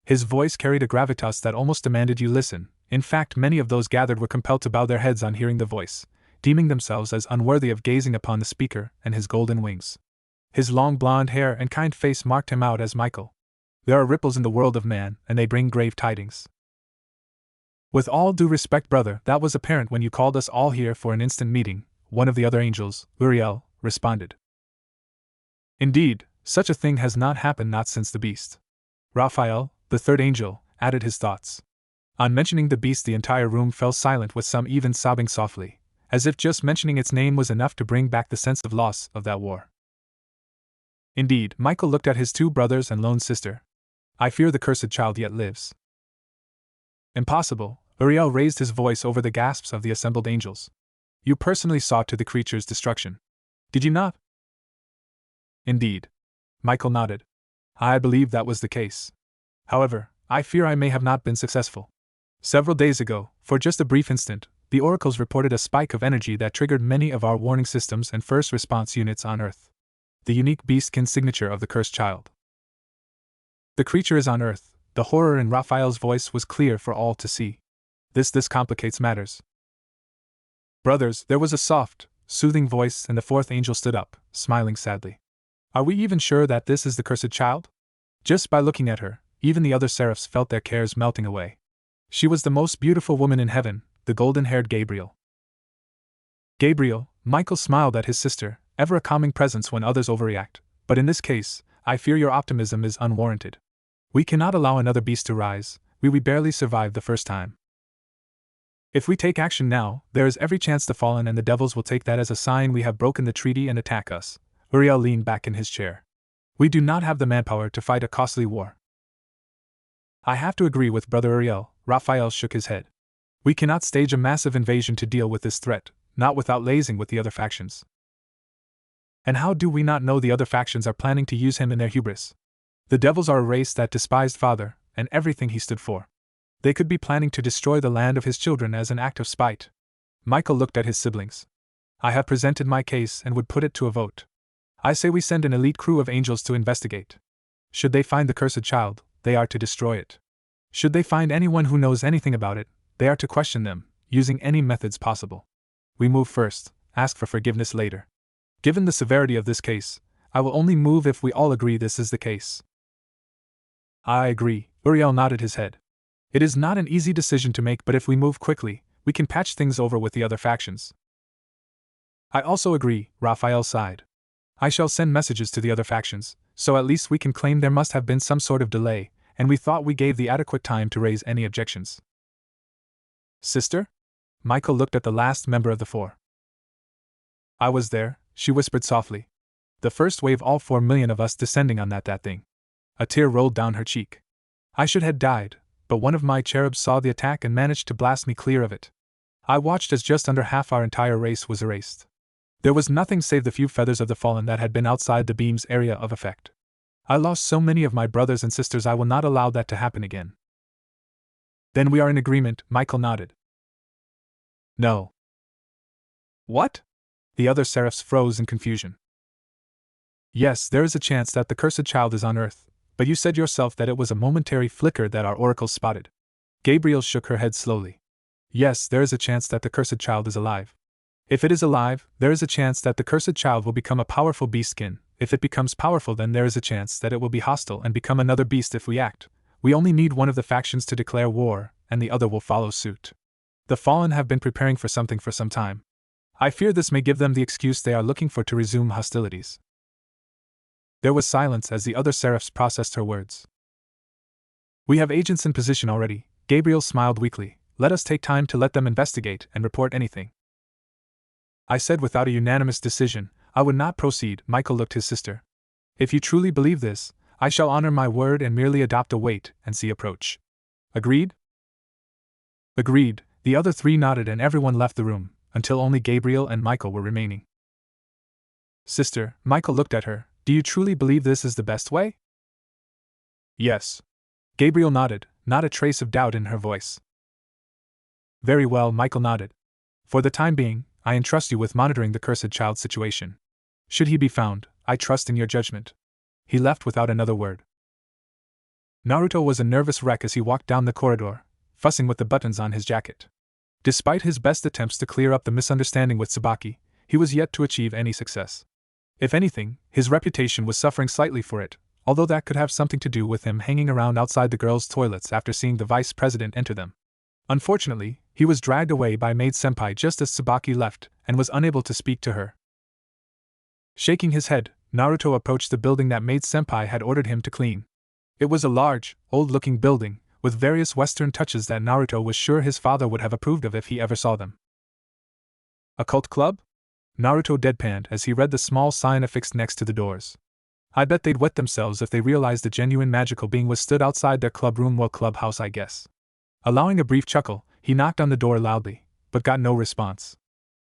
His voice carried a gravitas that almost demanded you listen. In fact, many of those gathered were compelled to bow their heads on hearing the voice, deeming themselves as unworthy of gazing upon the speaker and his golden wings. His long blonde hair and kind face marked him out as Michael. There are ripples in the world of man, and they bring grave tidings. With all due respect, brother, that was apparent when you called us all here for an instant meeting. one of the other angels, Uriel, responded. Indeed, such a thing has not happened not since the beast. Raphael, the third angel, added his thoughts. On mentioning the beast, the entire room fell silent, with some even sobbing softly, as if just mentioning its name was enough to bring back the sense of loss of that war. Indeed, Michael looked at his two brothers and lone sister. I fear the cursed child yet lives. Impossible, Uriel raised his voice over the gasps of the assembled angels. You personally saw to the creature's destruction. Did you not? Indeed. Michael nodded. I believe that was the case. However, I fear I may have not been successful. Several days ago, for just a brief instant, the oracles reported a spike of energy that triggered many of our warning systems and first response units on Earth. The unique beastkin signature of the cursed child. The creature is on Earth. The horror in Raphael's voice was clear for all to see. This complicates matters. Brothers, there was a soft, soothing voice, and the fourth angel stood up, smiling sadly. Are we even sure that this is the cursed child? Just by looking at her, even the other seraphs felt their cares melting away. She was the most beautiful woman in heaven, the golden-haired Gabriel. Gabriel, Michael smiled at his sister, ever a calming presence when others overreact, but in this case, I fear your optimism is unwarranted. We cannot allow another beast to rise. We barely survived the first time. If we take action now, there is every chance the fallen and the devils will take that as a sign we have broken the treaty and attack us. Uriel leaned back in his chair. We do not have the manpower to fight a costly war. I have to agree with Brother Uriel, Raphael shook his head. We cannot stage a massive invasion to deal with this threat, not without liaising with the other factions. And how do we not know the other factions are planning to use him in their hubris? The devils are a race that despised Father, and everything he stood for. They could be planning to destroy the land of his children as an act of spite. Michael looked at his siblings. I have presented my case and would put it to a vote. I say we send an elite crew of angels to investigate. Should they find the cursed child, they are to destroy it. Should they find anyone who knows anything about it, they are to question them, using any methods possible. We move first, ask for forgiveness later. Given the severity of this case, I will only move if we all agree this is the case. I agree, Uriel nodded his head. It is not an easy decision to make, but if we move quickly, we can patch things over with the other factions. I also agree, Raphael sighed. I shall send messages to the other factions, so at least we can claim there must have been some sort of delay, and we thought we gave the adequate time to raise any objections. Sister? Michael looked at the last member of the four. I was there, she whispered softly. The first wave, all 4 million of us descending on that thing. A tear rolled down her cheek. I should have died, but one of my cherubs saw the attack and managed to blast me clear of it. I watched as just under half our entire race was erased. There was nothing save the few feathers of the fallen that had been outside the beam's area of effect. I lost so many of my brothers and sisters, I will not allow that to happen again. Then we are in agreement, Michael nodded. No. What? The other seraphs froze in confusion. Yes, there is a chance that the cursed child is on Earth, but you said yourself that it was a momentary flicker that our oracles spotted. Gabriel shook her head slowly. Yes, there is a chance that the cursed child is alive. If it is alive, there is a chance that the cursed child will become a powerful beastkin. If it becomes powerful, then there is a chance that it will be hostile and become another beast if we act. We only need one of the factions to declare war, and the other will follow suit. The fallen have been preparing for something for some time. I fear this may give them the excuse they are looking for to resume hostilities. There was silence as the other seraphs processed her words. We have agents in position already, Gabriel smiled weakly. Let us take time to let them investigate and report anything. I said without a unanimous decision, I would not proceed. Michael looked his sister. If you truly believe this, I shall honor my word and merely adopt a wait-and-see approach. Agreed? Agreed, the other three nodded and everyone left the room, until only Gabriel and Michael were remaining. Sister, Michael looked at her, do you truly believe this is the best way? Yes. Gabriel nodded, not a trace of doubt in her voice. Very well, Michael nodded. For the time being, I entrust you with monitoring the cursed child situation. Should he be found, I trust in your judgment. He left without another word. Naruto was a nervous wreck as he walked down the corridor, fussing with the buttons on his jacket. Despite his best attempts to clear up the misunderstanding with Tsubaki, he was yet to achieve any success. If anything, his reputation was suffering slightly for it, although that could have something to do with him hanging around outside the girls' toilets after seeing the vice president enter them. Unfortunately, He was dragged away by maid-senpai just as Tsubaki left, and was unable to speak to her. Shaking his head, Naruto approached the building that maid-senpai had ordered him to clean. It was a large, old-looking building, with various Western touches that Naruto was sure his father would have approved of if he ever saw them. A cult club? Naruto deadpanned as he read the small sign affixed next to the doors. I bet they'd wet themselves if they realized a genuine magical being was stood outside their clubroom. Well, clubhouse, I guess. Allowing a brief chuckle, he knocked on the door loudly, but got no response.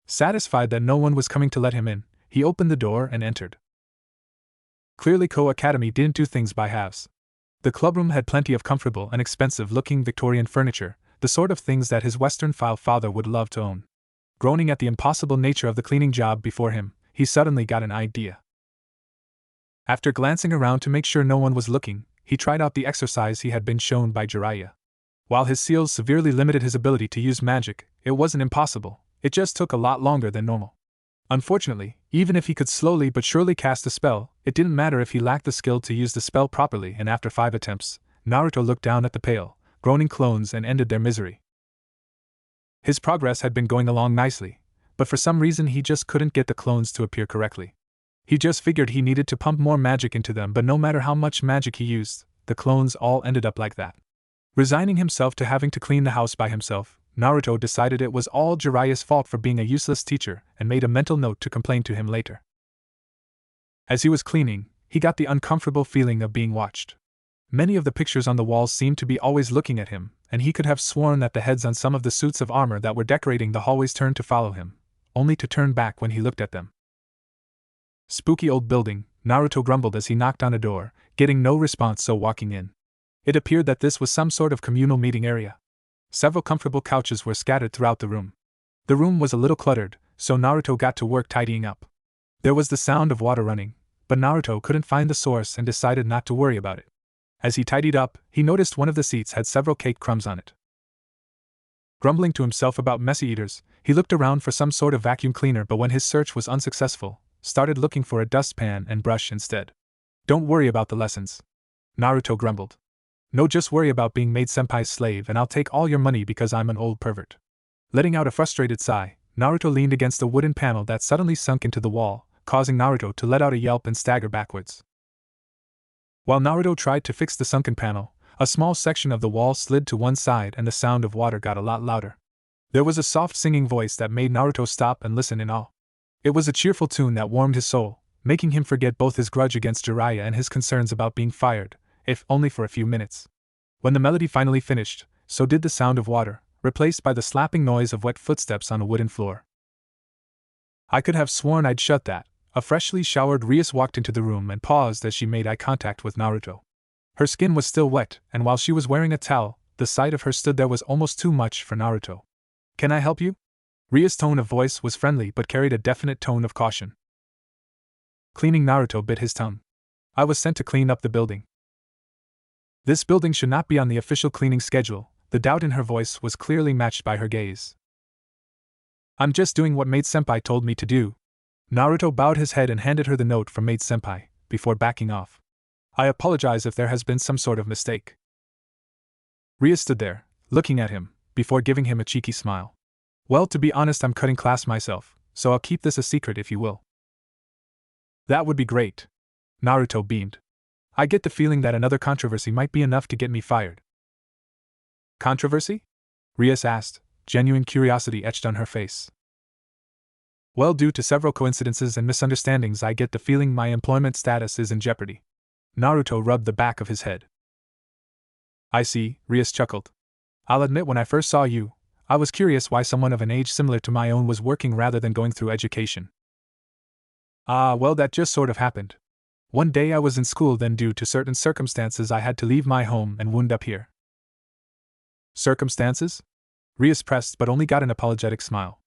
Satisfied that no one was coming to let him in, he opened the door and entered. Clearly, Ko Academy didn't do things by halves. The clubroom had plenty of comfortable and expensive-looking Victorian furniture, the sort of things that his Western-file father would love to own. Groaning at the impossible nature of the cleaning job before him, he suddenly got an idea. After glancing around to make sure no one was looking, he tried out the exercise he had been shown by Jiraiya. While his seals severely limited his ability to use magic, it wasn't impossible, it just took a lot longer than normal. Unfortunately, even if he could slowly but surely cast a spell, it didn't matter if he lacked the skill to use the spell properly, and after 5 attempts, Naruto looked down at the pale, groaning clones and ended their misery. His progress had been going along nicely, but for some reason he just couldn't get the clones to appear correctly. He just figured he needed to pump more magic into them, but no matter how much magic he used, the clones all ended up like that. Resigning himself to having to clean the house by himself, Naruto decided it was all Jiraiya's fault for being a useless teacher and made a mental note to complain to him later. As he was cleaning, he got the uncomfortable feeling of being watched. Many of the pictures on the walls seemed to be always looking at him, and he could have sworn that the heads on some of the suits of armor that were decorating the hallways turned to follow him, only to turn back when he looked at them. Spooky old building, Naruto grumbled as he knocked on a door, getting no response, so walking in. It appeared that this was some sort of communal meeting area. Several comfortable couches were scattered throughout the room. The room was a little cluttered, so Naruto got to work tidying up. There was the sound of water running, but Naruto couldn't find the source and decided not to worry about it. As he tidied up, he noticed one of the seats had several cake crumbs on it. Grumbling to himself about messy eaters, he looked around for some sort of vacuum cleaner, but when his search was unsuccessful, started looking for a dustpan and brush instead. Don't worry about the lessons, Naruto grumbled. No, just worry about being maid-senpai's slave, and I'll take all your money because I'm an old pervert. Letting out a frustrated sigh, Naruto leaned against a wooden panel that suddenly sunk into the wall, causing Naruto to let out a yelp and stagger backwards. While Naruto tried to fix the sunken panel, a small section of the wall slid to one side and the sound of water got a lot louder. There was a soft singing voice that made Naruto stop and listen in awe. It was a cheerful tune that warmed his soul, making him forget both his grudge against Jiraiya and his concerns about being fired, if only for a few minutes. When the melody finally finished, so did the sound of water, replaced by the slapping noise of wet footsteps on a wooden floor. I could have sworn I'd shut that. A freshly showered Rias walked into the room and paused as she made eye contact with Naruto. Her skin was still wet, and while she was wearing a towel, the sight of her stood there was almost too much for Naruto. Can I help you? Ria's tone of voice was friendly but carried a definite tone of caution. Cleaning. Naruto bit his tongue. I was sent to clean up the building. This building should not be on the official cleaning schedule. The doubt in her voice was clearly matched by her gaze. I'm just doing what maid-senpai told me to do. Naruto bowed his head and handed her the note from maid-senpai, before backing off. I apologize if there has been some sort of mistake. Ria stood there, looking at him, before giving him a cheeky smile. Well, to be honest, I'm cutting class myself, so I'll keep this a secret if you will. That would be great. Naruto beamed. I get the feeling that another controversy might be enough to get me fired. Controversy? Rias asked, genuine curiosity etched on her face. Well, due to several coincidences and misunderstandings, I get the feeling my employment status is in jeopardy. Naruto rubbed the back of his head. I see, Rias chuckled. I'll admit, when I first saw you, I was curious why someone of an age similar to my own was working rather than going through education. Ah, well, that just sort of happened. One day I was in school, then due to certain circumstances I had to leave my home and wound up here. Circumstances? Rias pressed but only got an apologetic smile.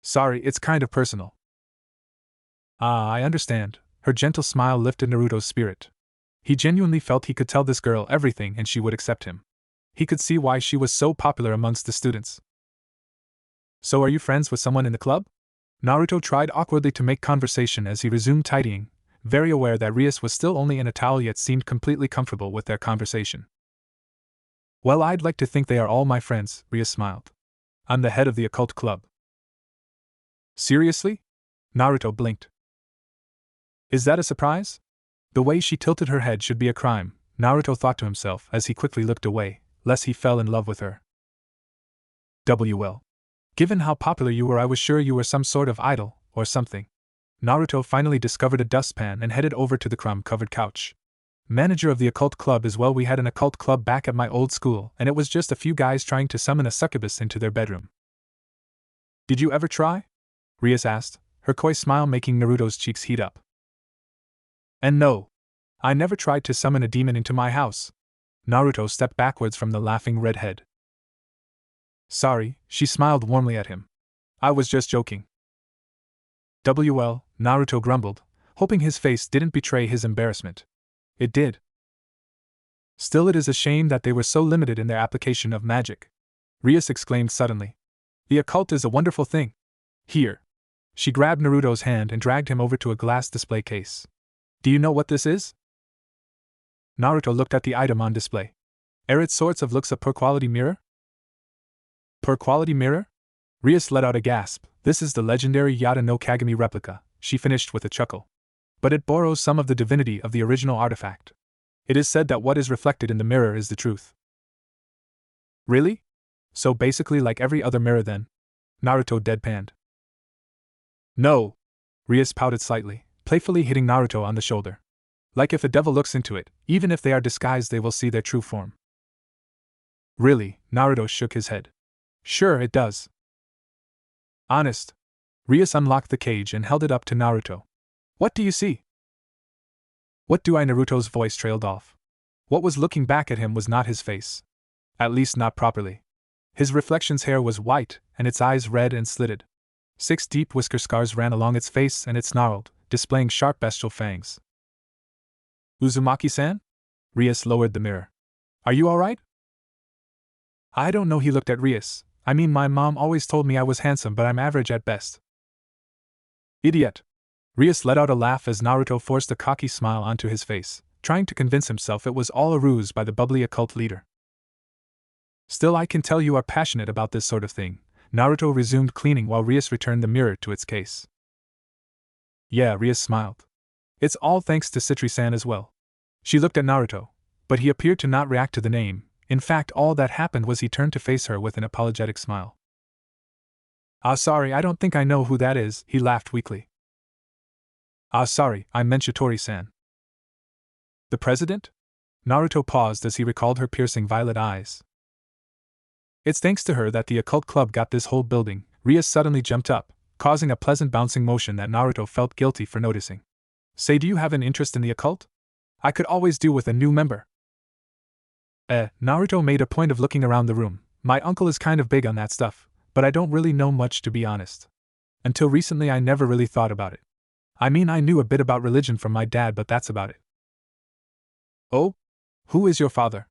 Sorry, it's kind of personal. Ah, I understand. Her gentle smile lifted Naruto's spirit. He genuinely felt he could tell this girl everything and she would accept him. He could see why she was so popular amongst the students. So are you friends with someone in the club? Naruto tried awkwardly to make conversation as he resumed tidying, very aware that Rias was still only in a towel yet seemed completely comfortable with their conversation. Well, I'd like to think they are all my friends, Ria smiled. I'm the head of the occult club. Seriously? Naruto blinked. Is that a surprise? The way she tilted her head should be a crime, Naruto thought to himself as he quickly looked away, lest he fell in love with her. Well. Given how popular you were, I was sure you were some sort of idol, or something. Naruto finally discovered a dustpan and headed over to the crumb-covered couch. Manager of the occult club as well. We had an occult club back at my old school, and it was just a few guys trying to summon a succubus into their bedroom. Did you ever try? Rias asked, her coy smile making Naruto's cheeks heat up. And no. I never tried to summon a demon into my house. Naruto stepped backwards from the laughing redhead. Sorry, she smiled warmly at him. I was just joking. Well, Naruto grumbled, hoping his face didn't betray his embarrassment. It did. Still, it is a shame that they were so limited in their application of magic. Rias exclaimed suddenly. The occult is a wonderful thing. Here. She grabbed Naruto's hand and dragged him over to a glass display case. Do you know what this is? Naruto looked at the item on display. It sorts of looks a poor quality mirror? Poor quality mirror? Rias let out a gasp. This is the legendary Yata no Kagami replica, she finished with a chuckle. But it borrows some of the divinity of the original artifact. It is said that what is reflected in the mirror is the truth. Really? So basically like every other mirror then? Naruto deadpanned. No. Rias pouted slightly, playfully hitting Naruto on the shoulder. Like if a devil looks into it, even if they are disguised they will see their true form. Really? Naruto shook his head. Sure it does. Honest. Rias unlocked the cage and held it up to Naruto. What do you see? What do I? Naruto's voice trailed off. What was looking back at him was not his face. At least not properly. His reflection's hair was white, and its eyes red and slitted. 6 deep whisker scars ran along its face and it snarled, displaying sharp bestial fangs. Uzumaki-san? Rias lowered the mirror. Are you alright? I don't know, he looked at Rias. I mean, my mom always told me I was handsome, but I'm average at best. Idiot. Rias let out a laugh as Naruto forced a cocky smile onto his face, trying to convince himself it was all a ruse by the bubbly occult leader. Still, I can tell you are passionate about this sort of thing. Naruto resumed cleaning while Rias returned the mirror to its case. Yeah, Rias smiled. It's all thanks to Citri-san as well. She looked at Naruto, but he appeared to not react to the name. In fact, all that happened was he turned to face her with an apologetic smile. Sorry, I don't think I know who that is, he laughed weakly. Sorry, I meant Shitori-san. The president? Naruto paused as he recalled her piercing violet eyes. It's thanks to her that the occult club got this whole building. Rias suddenly jumped up, causing a pleasant bouncing motion that Naruto felt guilty for noticing. Say, do you have an interest in the occult? I could always do with a new member. Naruto made a point of looking around the room. My uncle is kind of big on that stuff, but I don't really know much, to be honest. Until recently I never really thought about it. I mean, I knew a bit about religion from my dad, but that's about it. Oh? Who is your father?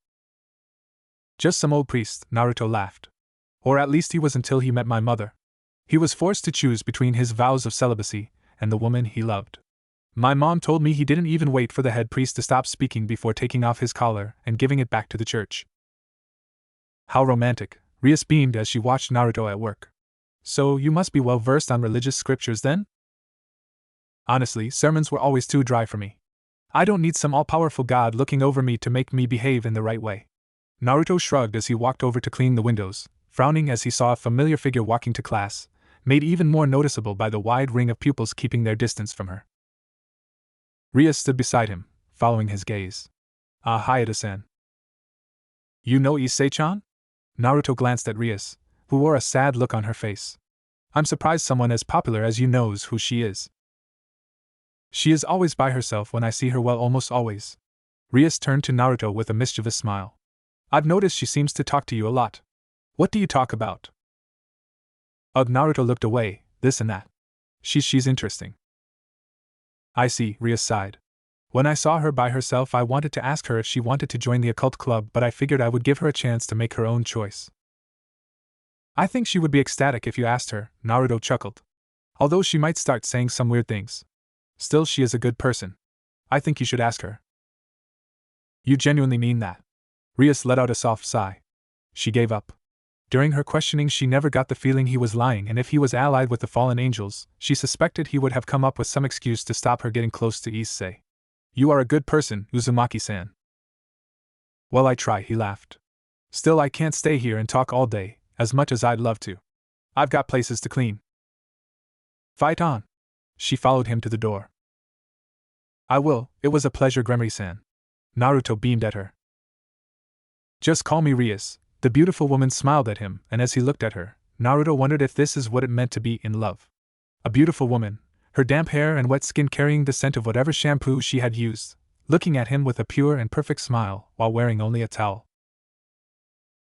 Just some old priest, Naruto laughed. Or at least he was until he met my mother. He was forced to choose between his vows of celibacy and the woman he loved. My mom told me he didn't even wait for the head priest to stop speaking before taking off his collar and giving it back to the church. How romantic, Rias beamed as she watched Naruto at work. So you must be well versed on religious scriptures then? Honestly, sermons were always too dry for me. I don't need some all-powerful god looking over me to make me behave in the right way. Naruto shrugged as he walked over to clean the windows, frowning as he saw a familiar figure walking to class, made even more noticeable by the wide ring of pupils keeping their distance from her. Rias stood beside him, following his gaze. Hayata-san. You know Issei-chan? Naruto glanced at Rias, who wore a sad look on her face. I'm surprised someone as popular as you knows who she is. She is always by herself when I see her, well, almost always. Rias turned to Naruto with a mischievous smile. I've noticed she seems to talk to you a lot. What do you talk about? Naruto looked away, this and that. She's interesting. I see, Rias sighed. When I saw her by herself I wanted to ask her if she wanted to join the occult club, but I figured I would give her a chance to make her own choice. I think she would be ecstatic if you asked her, Naruto chuckled. Although she might start saying some weird things. Still, she is a good person. I think you should ask her. You genuinely mean that? Rias let out a soft sigh. She gave up. During her questioning, she never got the feeling he was lying, and if he was allied with the fallen angels, she suspected he would have come up with some excuse to stop her getting close to Issei. You are a good person, Uzumaki-san. Well, I try, he laughed. Still, I can't stay here and talk all day, as much as I'd love to. I've got places to clean. Fight on. She followed him to the door. I will, it was a pleasure, Gremory-san. Naruto beamed at her. Just call me Rias. The beautiful woman smiled at him, and as he looked at her, Naruto wondered if this is what it meant to be in love. A beautiful woman, her damp hair and wet skin carrying the scent of whatever shampoo she had used, looking at him with a pure and perfect smile while wearing only a towel.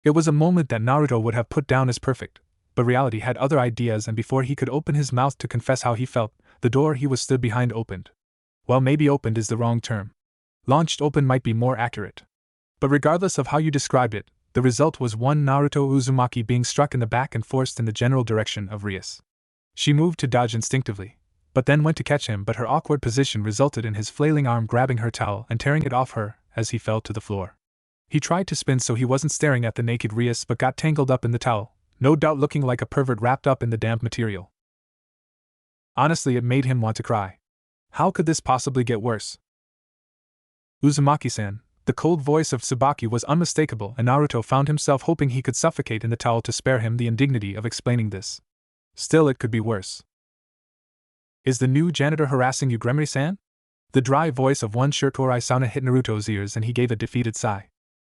It was a moment that Naruto would have put down as perfect, but reality had other ideas, and before he could open his mouth to confess how he felt, the door he was stood behind opened. Well, maybe opened is the wrong term. Launched open might be more accurate. But regardless of how you described it, the result was one Naruto Uzumaki being struck in the back and forced in the general direction of Rias. She moved to dodge instinctively, but then went to catch him, but her awkward position resulted in his flailing arm grabbing her towel and tearing it off her as he fell to the floor. He tried to spin so he wasn't staring at the naked Rias but got tangled up in the towel, no doubt looking like a pervert wrapped up in the damp material. Honestly, it made him want to cry. How could this possibly get worse? Uzumaki-san. The cold voice of Tsubaki was unmistakable, and Naruto found himself hoping he could suffocate in the towel to spare him the indignity of explaining this. Still, it could be worse. Is the new janitor harassing you, Gremory-san? The dry voice of one Shirtori Sauna hit Naruto's ears and he gave a defeated sigh.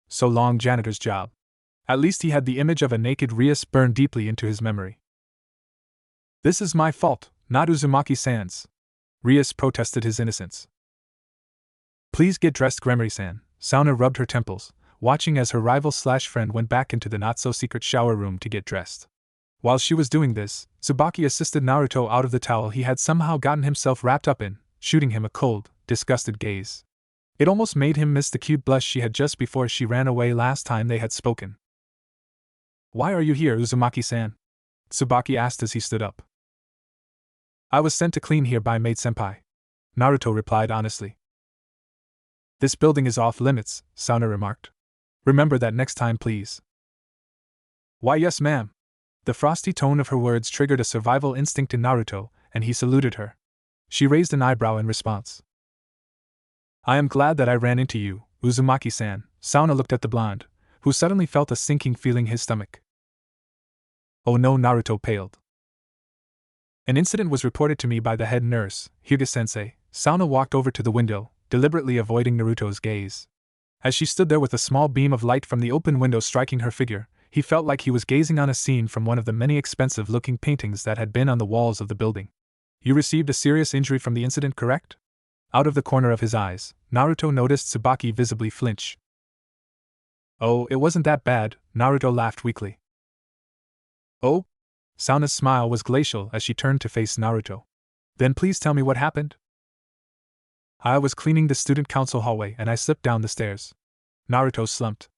So long, janitor's job. At least he had the image of a naked Rias burned deeply into his memory. This is my fault, not Uzumaki-san's. Rias protested his innocence. Please get dressed, Gremory-san. Sauna rubbed her temples, watching as her rival/friend went back into the not-so-secret shower room to get dressed. While she was doing this, Tsubaki assisted Naruto out of the towel he had somehow gotten himself wrapped up in, shooting him a cold, disgusted gaze. It almost made him miss the cute blush she had just before she ran away last time they had spoken. Why are you here, Uzumaki-san? Tsubaki asked as he stood up. I was sent to clean here by maid-senpai. Naruto replied honestly. This building is off limits, Sauna remarked. Remember that next time, please. Why, yes, ma'am. The frosty tone of her words triggered a survival instinct in Naruto, and he saluted her. She raised an eyebrow in response. I am glad that I ran into you, Uzumaki-san. Sauna looked at the blonde, who suddenly felt a sinking feeling in his stomach. Oh no, Naruto paled. An incident was reported to me by the head nurse, Hyuga-sensei. Sauna walked over to the window, deliberately avoiding Naruto's gaze. As she stood there with a small beam of light from the open window striking her figure, he felt like he was gazing on a scene from one of the many expensive-looking paintings that had been on the walls of the building. You received a serious injury from the incident, correct? Out of the corner of his eyes, Naruto noticed Tsubaki visibly flinch. Oh, it wasn't that bad, Naruto laughed weakly. Oh? Sauna's smile was glacial as she turned to face Naruto. Then please tell me what happened? I was cleaning the student council hallway and I slipped down the stairs. Naruto slumped.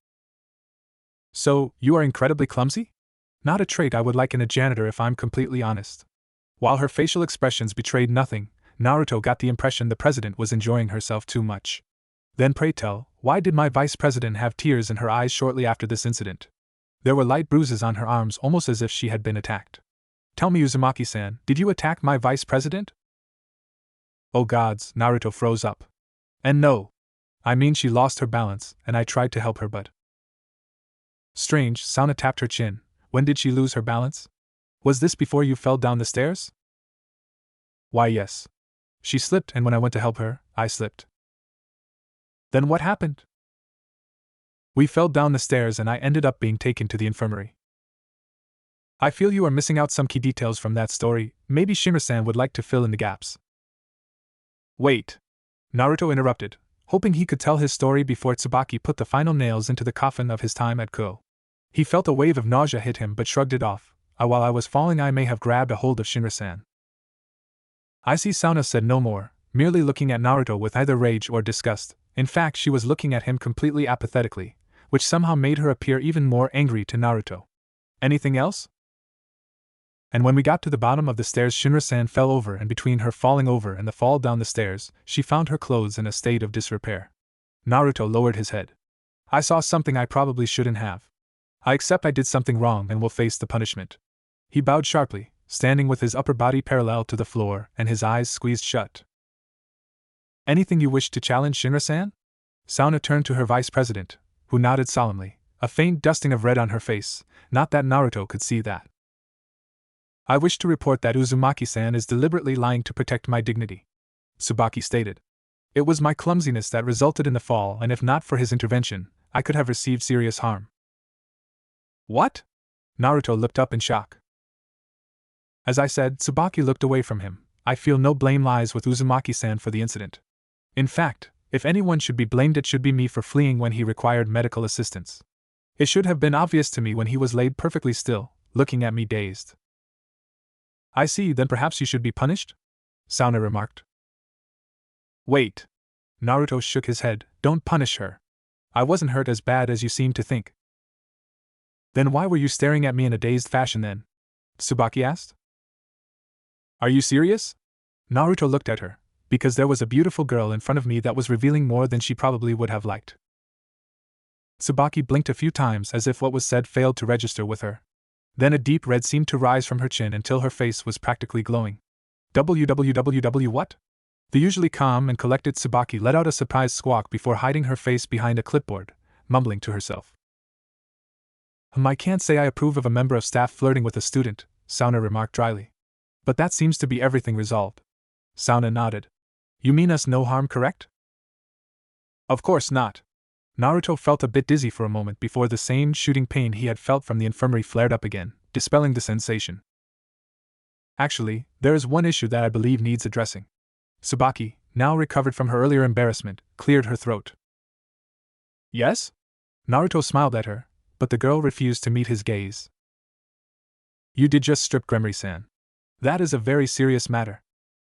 So, you are incredibly clumsy? Not a trait I would like in a janitor if I'm completely honest. While her facial expressions betrayed nothing, Naruto got the impression the president was enjoying herself too much. Then pray tell, why did my vice president have tears in her eyes shortly after this incident? There were light bruises on her arms almost as if she had been attacked. Tell me, Uzumaki-san, did you attack my vice president? Oh gods, Naruto froze up. And no. I mean she lost her balance, and I tried to help her but… Strange, Sauna tapped her chin. When did she lose her balance? Was this before you fell down the stairs? Why yes. She slipped and when I went to help her, I slipped. Then what happened? We fell down the stairs and I ended up being taken to the infirmary. I feel you are missing out some key details from that story. Maybe Shimura-san would like to fill in the gaps. Wait. Naruto interrupted, hoping he could tell his story before Tsubaki put the final nails into the coffin of his time at Ko. He felt a wave of nausea hit him but shrugged it off. While I was falling I may have grabbed a hold of Shinra-san. I see. Sauna said no more, merely looking at Naruto with either rage or disgust. In fact, she was looking at him completely apathetically, which somehow made her appear even more angry to Naruto. Anything else? And when we got to the bottom of the stairs, Shinra-san fell over, and between her falling over and the fall down the stairs, she found her clothes in a state of disrepair. Naruto lowered his head. I saw something I probably shouldn't have. I accept I did something wrong and will face the punishment. He bowed sharply, standing with his upper body parallel to the floor and his eyes squeezed shut. Anything you wish to challenge, Shinra-san? Sauna turned to her vice president, who nodded solemnly, a faint dusting of red on her face, not that Naruto could see that. I wish to report that Uzumaki-san is deliberately lying to protect my dignity, Tsubaki stated. It was my clumsiness that resulted in the fall, and if not for his intervention, I could have received serious harm. What? Naruto looked up in shock. As I said, Tsubaki looked away from him. I feel no blame lies with Uzumaki-san for the incident. In fact, if anyone should be blamed, it should be me for fleeing when he required medical assistance. It should have been obvious to me when he was laid perfectly still, looking at me dazed. I see, then perhaps you should be punished? Sauna remarked. Wait. Naruto shook his head. Don't punish her. I wasn't hurt as bad as you seem to think. Then why were you staring at me in a dazed fashion then? Tsubaki asked. Are you serious? Naruto looked at her. Because there was a beautiful girl in front of me that was revealing more than she probably would have liked. Tsubaki blinked a few times as if what was said failed to register with her. Then a deep red seemed to rise from her chin until her face was practically glowing. WWWW what? The usually calm and collected Tsubaki let out a surprised squawk before hiding her face behind a clipboard, mumbling to herself. I can't say I approve of a member of staff flirting with a student, Sauna remarked dryly. But that seems to be everything resolved. Sauna nodded. You mean us no harm, correct? Of course not. Naruto felt a bit dizzy for a moment before the same shooting pain he had felt from the infirmary flared up again, dispelling the sensation. Actually, there is one issue that I believe needs addressing. Tsubaki, now recovered from her earlier embarrassment, cleared her throat. Yes? Naruto smiled at her, but the girl refused to meet his gaze. You did just strip Gremory-san. That is a very serious matter.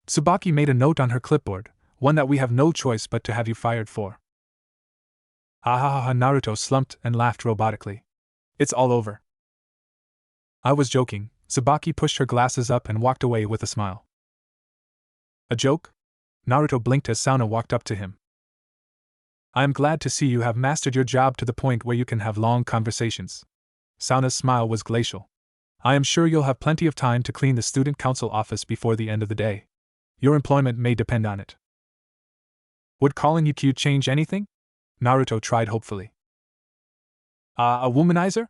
Tsubaki made a note on her clipboard, one that we have no choice but to have you fired for. Ah, Naruto slumped and laughed robotically. It's all over. I was joking. Tsubaki pushed her glasses up and walked away with a smile. A joke? Naruto blinked as Sauna walked up to him. I am glad to see you have mastered your job to the point where you can have long conversations. Sauna's smile was glacial. I am sure you'll have plenty of time to clean the student council office before the end of the day. Your employment may depend on it. Would calling you cute change anything? Naruto tried hopefully. A womanizer?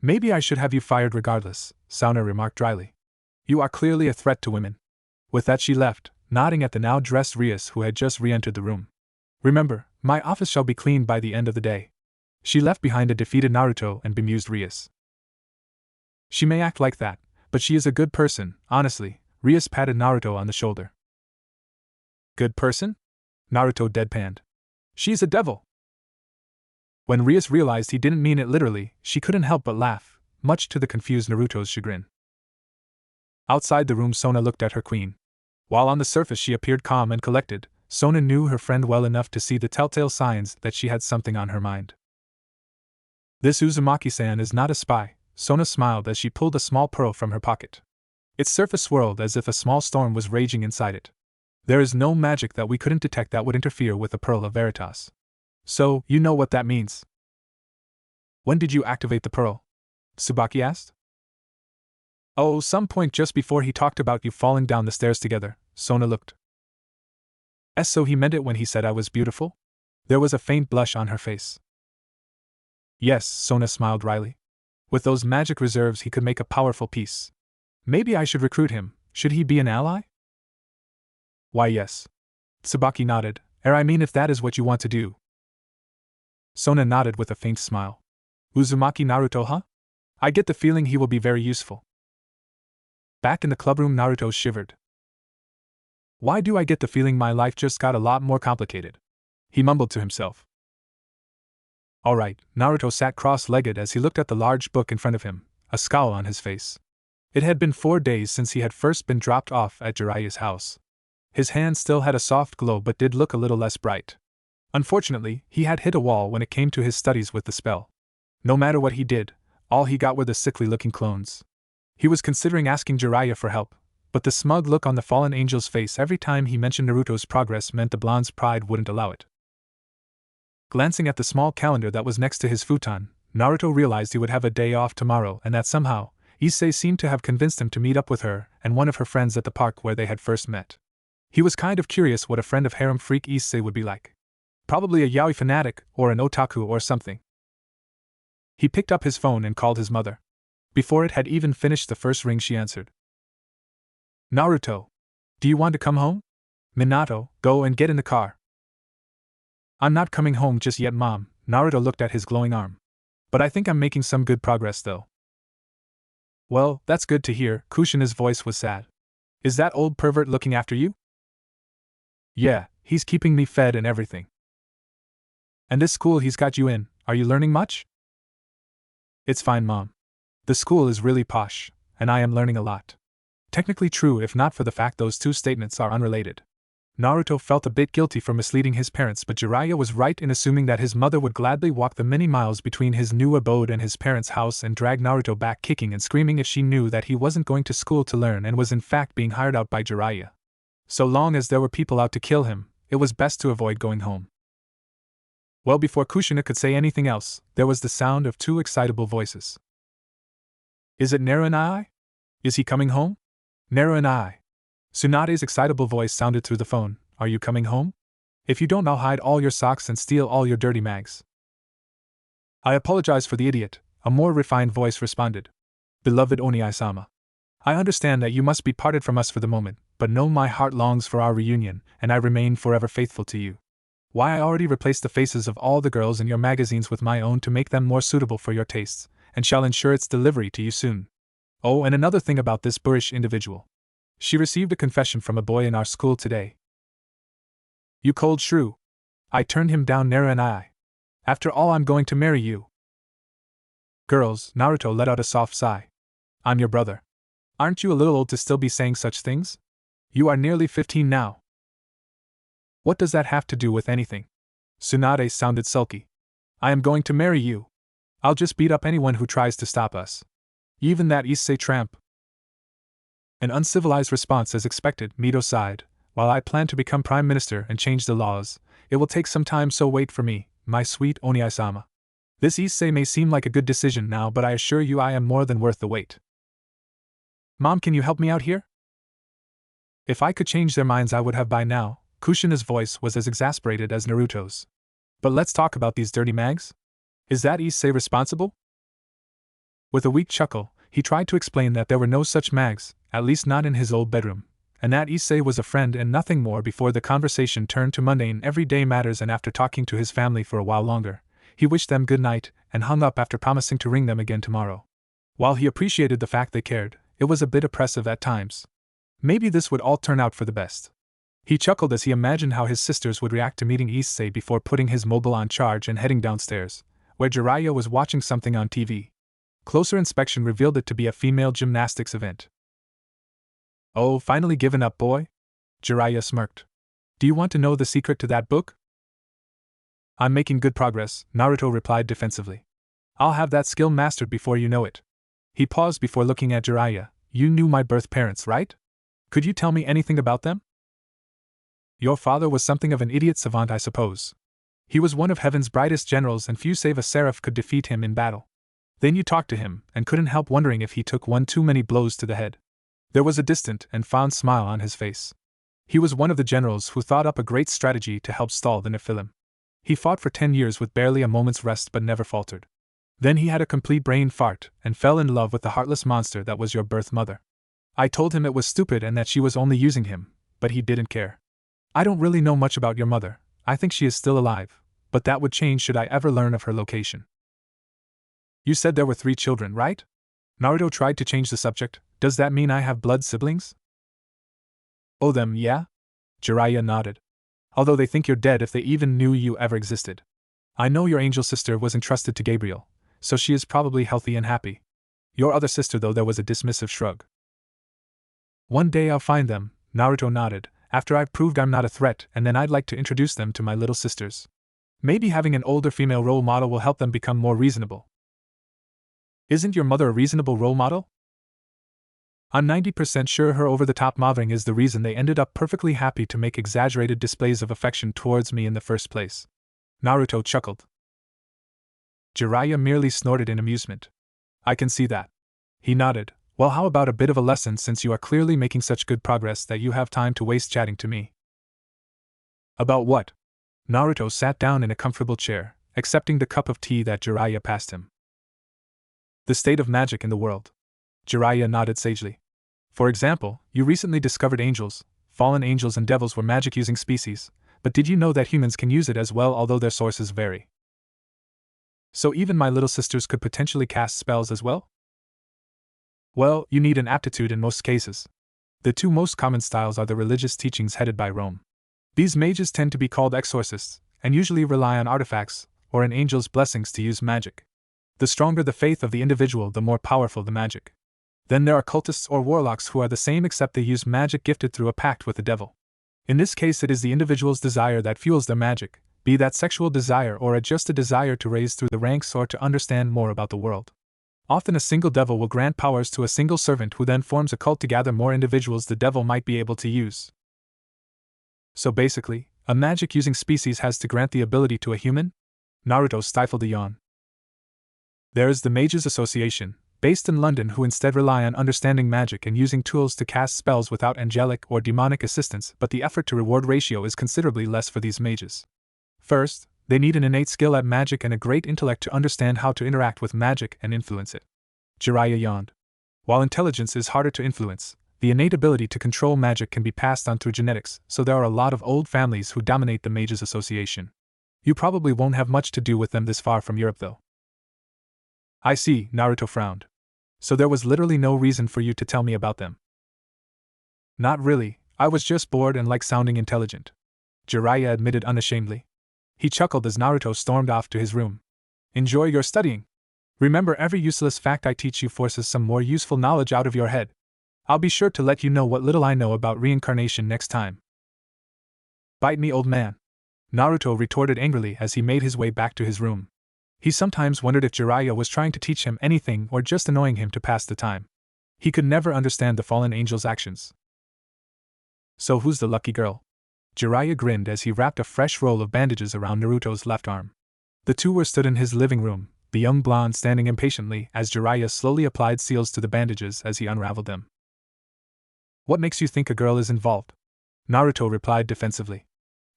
Maybe I should have you fired regardless, Sauna remarked dryly. You are clearly a threat to women. With that she left, nodding at the now dressed Rias who had just re-entered the room. Remember, my office shall be cleaned by the end of the day. She left behind a defeated Naruto and bemused Rias. She may act like that, but she is a good person, honestly, Rias patted Naruto on the shoulder. Good person? Naruto deadpanned. She's a devil. When Rias realized he didn't mean it literally, she couldn't help but laugh, much to the confused Naruto's chagrin. Outside the room, Sona looked at her queen. While on the surface she appeared calm and collected, Sona knew her friend well enough to see the telltale signs that she had something on her mind. This Uzumaki-san is not a spy, Sona smiled as she pulled a small pearl from her pocket. Its surface swirled as if a small storm was raging inside it. There is no magic that we couldn't detect that would interfere with the Pearl of Veritas. So, you know what that means. When did you activate the pearl? Tsubaki asked. Oh, some point just before he talked about you falling down the stairs together, Sona looked. So he meant it when he said I was beautiful? There was a faint blush on her face. Yes, Sona smiled wryly. With those magic reserves he could make a powerful piece. Maybe I should recruit him. Should he be an ally? Why yes. Tsubaki nodded. I mean if that is what you want to do. Sona nodded with a faint smile. Uzumaki Naruto, huh? I get the feeling he will be very useful. Back in the clubroom, Naruto shivered. Why do I get the feeling my life just got a lot more complicated? He mumbled to himself. Alright, Naruto sat cross-legged as he looked at the large book in front of him, a scowl on his face. It had been 4 days since he had first been dropped off at Jiraiya's house. His hand still had a soft glow but did look a little less bright. Unfortunately, he had hit a wall when it came to his studies with the spell. No matter what he did, all he got were the sickly-looking clones. He was considering asking Jiraiya for help, but the smug look on the fallen angel's face every time he mentioned Naruto's progress meant the blonde's pride wouldn't allow it. Glancing at the small calendar that was next to his futon, Naruto realized he would have a day off tomorrow and that somehow, Issei seemed to have convinced him to meet up with her and one of her friends at the park where they had first met. He was kind of curious what a friend of harem freak Issei would be like. Probably a yaoi fanatic or an otaku or something. He picked up his phone and called his mother. Before it had even finished the first ring, she answered. Naruto. Do you want to come home? Minato, go and get in the car. I'm not coming home just yet, Mom. Naruto looked at his glowing arm. But I think I'm making some good progress though. Well, that's good to hear. Kushina's voice was sad. Is that old pervert looking after you? Yeah, he's keeping me fed and everything. And this school he's got you in, are you learning much? It's fine, Mom. The school is really posh, and I am learning a lot. Technically true if not for the fact those two statements are unrelated. Naruto felt a bit guilty for misleading his parents, but Jiraiya was right in assuming that his mother would gladly walk the many miles between his new abode and his parents' house and drag Naruto back kicking and screaming if she knew that he wasn't going to school to learn and was in fact being hired out by Jiraiya. So long as there were people out to kill him, it was best to avoid going home. Well, before Kushina could say anything else, there was the sound of two excitable voices. Is it Naru and I? Is he coming home? Naru and I. Tsunade's excitable voice sounded through the phone. Are you coming home? If you don't, I'll hide all your socks and steal all your dirty mags. I apologize for the idiot, a more refined voice responded. Beloved Oniai-sama. I understand that you must be parted from us for the moment, but know my heart longs for our reunion, and I remain forever faithful to you. Why, I already replaced the faces of all the girls in your magazines with my own to make them more suitable for your tastes, and shall ensure its delivery to you soon. Oh, and another thing about this boorish individual. She received a confession from a boy in our school today. You cold shrew. I turned him down, Naru and I. After all, I'm going to marry you. Girls, Naruto let out a soft sigh. I'm your brother. Aren't you a little old to still be saying such things? You are nearly 15 now. What does that have to do with anything? Tsunade sounded sulky. I am going to marry you. I'll just beat up anyone who tries to stop us. Even that Issei tramp. An uncivilized response as expected, Mito sighed. While I plan to become prime minister and change the laws, it will take some time, so wait for me, my sweet Oniai-sama. This Issei may seem like a good decision now, but I assure you I am more than worth the wait. Mom, can you help me out here? If I could change their minds I would have by now. Kushina's voice was as exasperated as Naruto's. But let's talk about these dirty mags. Is that Issei responsible? With a weak chuckle, he tried to explain that there were no such mags, at least not in his old bedroom, and that Issei was a friend and nothing more before the conversation turned to mundane everyday matters, and after talking to his family for a while longer, he wished them good night and hung up after promising to ring them again tomorrow. While he appreciated the fact they cared, it was a bit oppressive at times. Maybe this would all turn out for the best. He chuckled as he imagined how his sisters would react to meeting Issei before putting his mobile on charge and heading downstairs, where Jiraiya was watching something on TV. Closer inspection revealed it to be a female gymnastics event. Oh, finally given up, boy? Jiraiya smirked. Do you want to know the secret to that book? I'm making good progress, Naruto replied defensively. I'll have that skill mastered before you know it. He paused before looking at Jiraiya. You knew my birth parents, right? Could you tell me anything about them? Your father was something of an idiot savant, I suppose. He was one of heaven's brightest generals, and few save a seraph could defeat him in battle. Then you talked to him, and couldn't help wondering if he took one too many blows to the head. There was a distant and fond smile on his face. He was one of the generals who thought up a great strategy to help stall the Nephilim. He fought for 10 years with barely a moment's rest but never faltered. Then he had a complete brain fart and fell in love with the heartless monster that was your birth mother. I told him it was stupid and that she was only using him, but he didn't care. I don't really know much about your mother. I think she is still alive, but that would change should I ever learn of her location. You said there were 3 children, right? Naruto tried to change the subject. Does that mean I have blood siblings? Oh, them, yeah? Jiraiya nodded. Although they think you're dead if they even knew you ever existed. I know your angel sister was entrusted to Gabriel, so she is probably healthy and happy. Your other sister, though, there was a dismissive shrug. One day I'll find them, Naruto nodded, after I've proved I'm not a threat, and then I'd like to introduce them to my little sisters. Maybe having an older female role model will help them become more reasonable. Isn't your mother a reasonable role model? I'm 90% sure her over-the-top mothering is the reason they ended up perfectly happy to make exaggerated displays of affection towards me in the first place. Naruto chuckled. Jiraiya merely snorted in amusement. I can see that. He nodded. Well, how about a bit of a lesson since you are clearly making such good progress that you have time to waste chatting to me? About what? Naruto sat down in a comfortable chair, accepting the cup of tea that Jiraiya passed him. The state of magic in the world. Jiraiya nodded sagely. For example, you recently discovered angels, fallen angels and devils were magic-using species, but did you know that humans can use it as well, although their sources vary? So even my little sisters could potentially cast spells as well? Well, you need an aptitude in most cases. The two most common styles are the religious teachings headed by Rome. These mages tend to be called exorcists, and usually rely on artifacts, or an angel's blessings to use magic. The stronger the faith of the individual, the more powerful the magic. Then there are cultists or warlocks who are the same except they use magic gifted through a pact with the devil. In this case, it is the individual's desire that fuels their magic, be that sexual desire or just a desire to raise through the ranks or to understand more about the world. Often a single devil will grant powers to a single servant who then forms a cult to gather more individuals the devil might be able to use. So basically, a magic-using species has to grant the ability to a human? Naruto stifled a yawn. There is the Mages Association, based in London, who instead rely on understanding magic and using tools to cast spells without angelic or demonic assistance, but the effort to reward ratio is considerably less for these mages. First, they need an innate skill at magic and a great intellect to understand how to interact with magic and influence it. Jiraiya yawned. While intelligence is harder to influence, the innate ability to control magic can be passed on through genetics, so there are a lot of old families who dominate the Mages Association. You probably won't have much to do with them this far from Europe though. I see, Naruto frowned. So there was literally no reason for you to tell me about them. Not really, I was just bored and liked sounding intelligent. Jiraiya admitted unashamedly. He chuckled as Naruto stormed off to his room. Enjoy your studying. Remember, every useless fact I teach you forces some more useful knowledge out of your head. I'll be sure to let you know what little I know about reincarnation next time. Bite me, old man. Naruto retorted angrily as he made his way back to his room. He sometimes wondered if Jiraiya was trying to teach him anything or just annoying him to pass the time. He could never understand the fallen angel's actions. So who's the lucky girl? Jiraiya grinned as he wrapped a fresh roll of bandages around Naruto's left arm. The two were stood in his living room, the young blonde standing impatiently as Jiraiya slowly applied seals to the bandages as he unraveled them. What makes you think a girl is involved? Naruto replied defensively.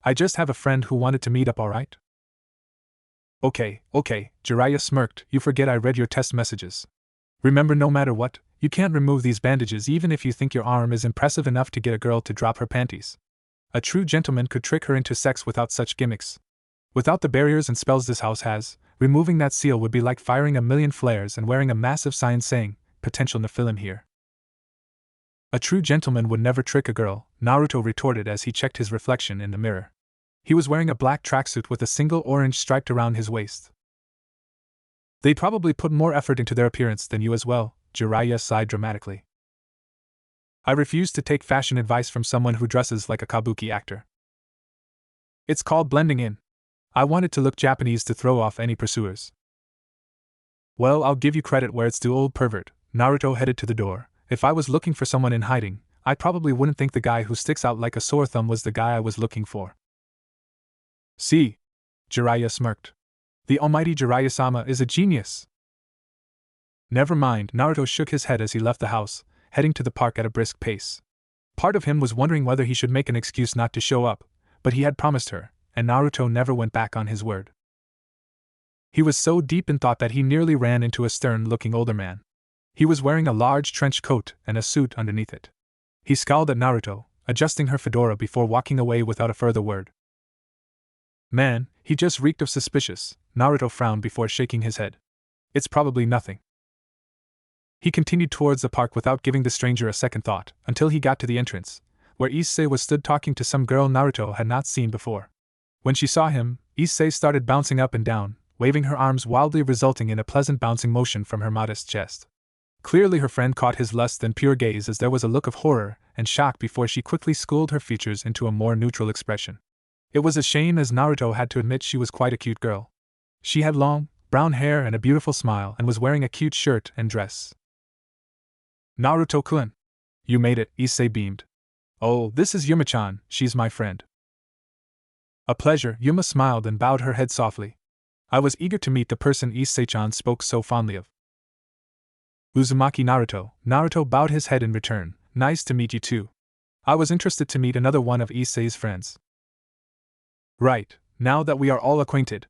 I just have a friend who wanted to meet up, alright? Okay, Jiraiya smirked, you forget I read your test messages. Remember, no matter what, you can't remove these bandages even if you think your arm is impressive enough to get a girl to drop her panties. A true gentleman could trick her into sex without such gimmicks. Without the barriers and spells this house has, removing that seal would be like firing a million flares and wearing a massive sign saying, potential Nephilim here. A true gentleman would never trick a girl, Naruto retorted as he checked his reflection in the mirror. He was wearing a black tracksuit with a single orange stripe around his waist. They'd probably put more effort into their appearance than you as well, Jiraiya sighed dramatically. I refuse to take fashion advice from someone who dresses like a kabuki actor. It's called blending in. I wanted to look Japanese to throw off any pursuers. Well, I'll give you credit where it's due, old pervert. Naruto headed to the door. If I was looking for someone in hiding, I probably wouldn't think the guy who sticks out like a sore thumb was the guy I was looking for. See? Jiraiya smirked. The almighty Jiraiya-sama is a genius. Never mind, Naruto shook his head as he left the house, heading to the park at a brisk pace. Part of him was wondering whether he should make an excuse not to show up, but he had promised her, and Naruto never went back on his word. He was so deep in thought that he nearly ran into a stern-looking older man. He was wearing a large trench coat and a suit underneath it. He scowled at Naruto, adjusting her fedora before walking away without a further word. Man, he just reeked of suspicious. Naruto frowned before shaking his head. It's probably nothing. He continued towards the park without giving the stranger a second thought, until he got to the entrance, where Issei was stood talking to some girl Naruto had not seen before. When she saw him, Issei started bouncing up and down, waving her arms wildly, resulting in a pleasant bouncing motion from her modest chest. Clearly her friend caught his less than pure gaze as there was a look of horror and shock before she quickly schooled her features into a more neutral expression. It was a shame, as Naruto had to admit she was quite a cute girl. She had long, brown hair and a beautiful smile and was wearing a cute shirt and dress. Naruto-kun! You made it, Issei beamed. Oh, this is Yuma-chan, she's my friend. A pleasure, Yuma smiled and bowed her head softly. I was eager to meet the person Issei-chan spoke so fondly of. Uzumaki Naruto. Naruto bowed his head in return. Nice to meet you too. I was interested to meet another one of Issei's friends. Right, now that we are all acquainted.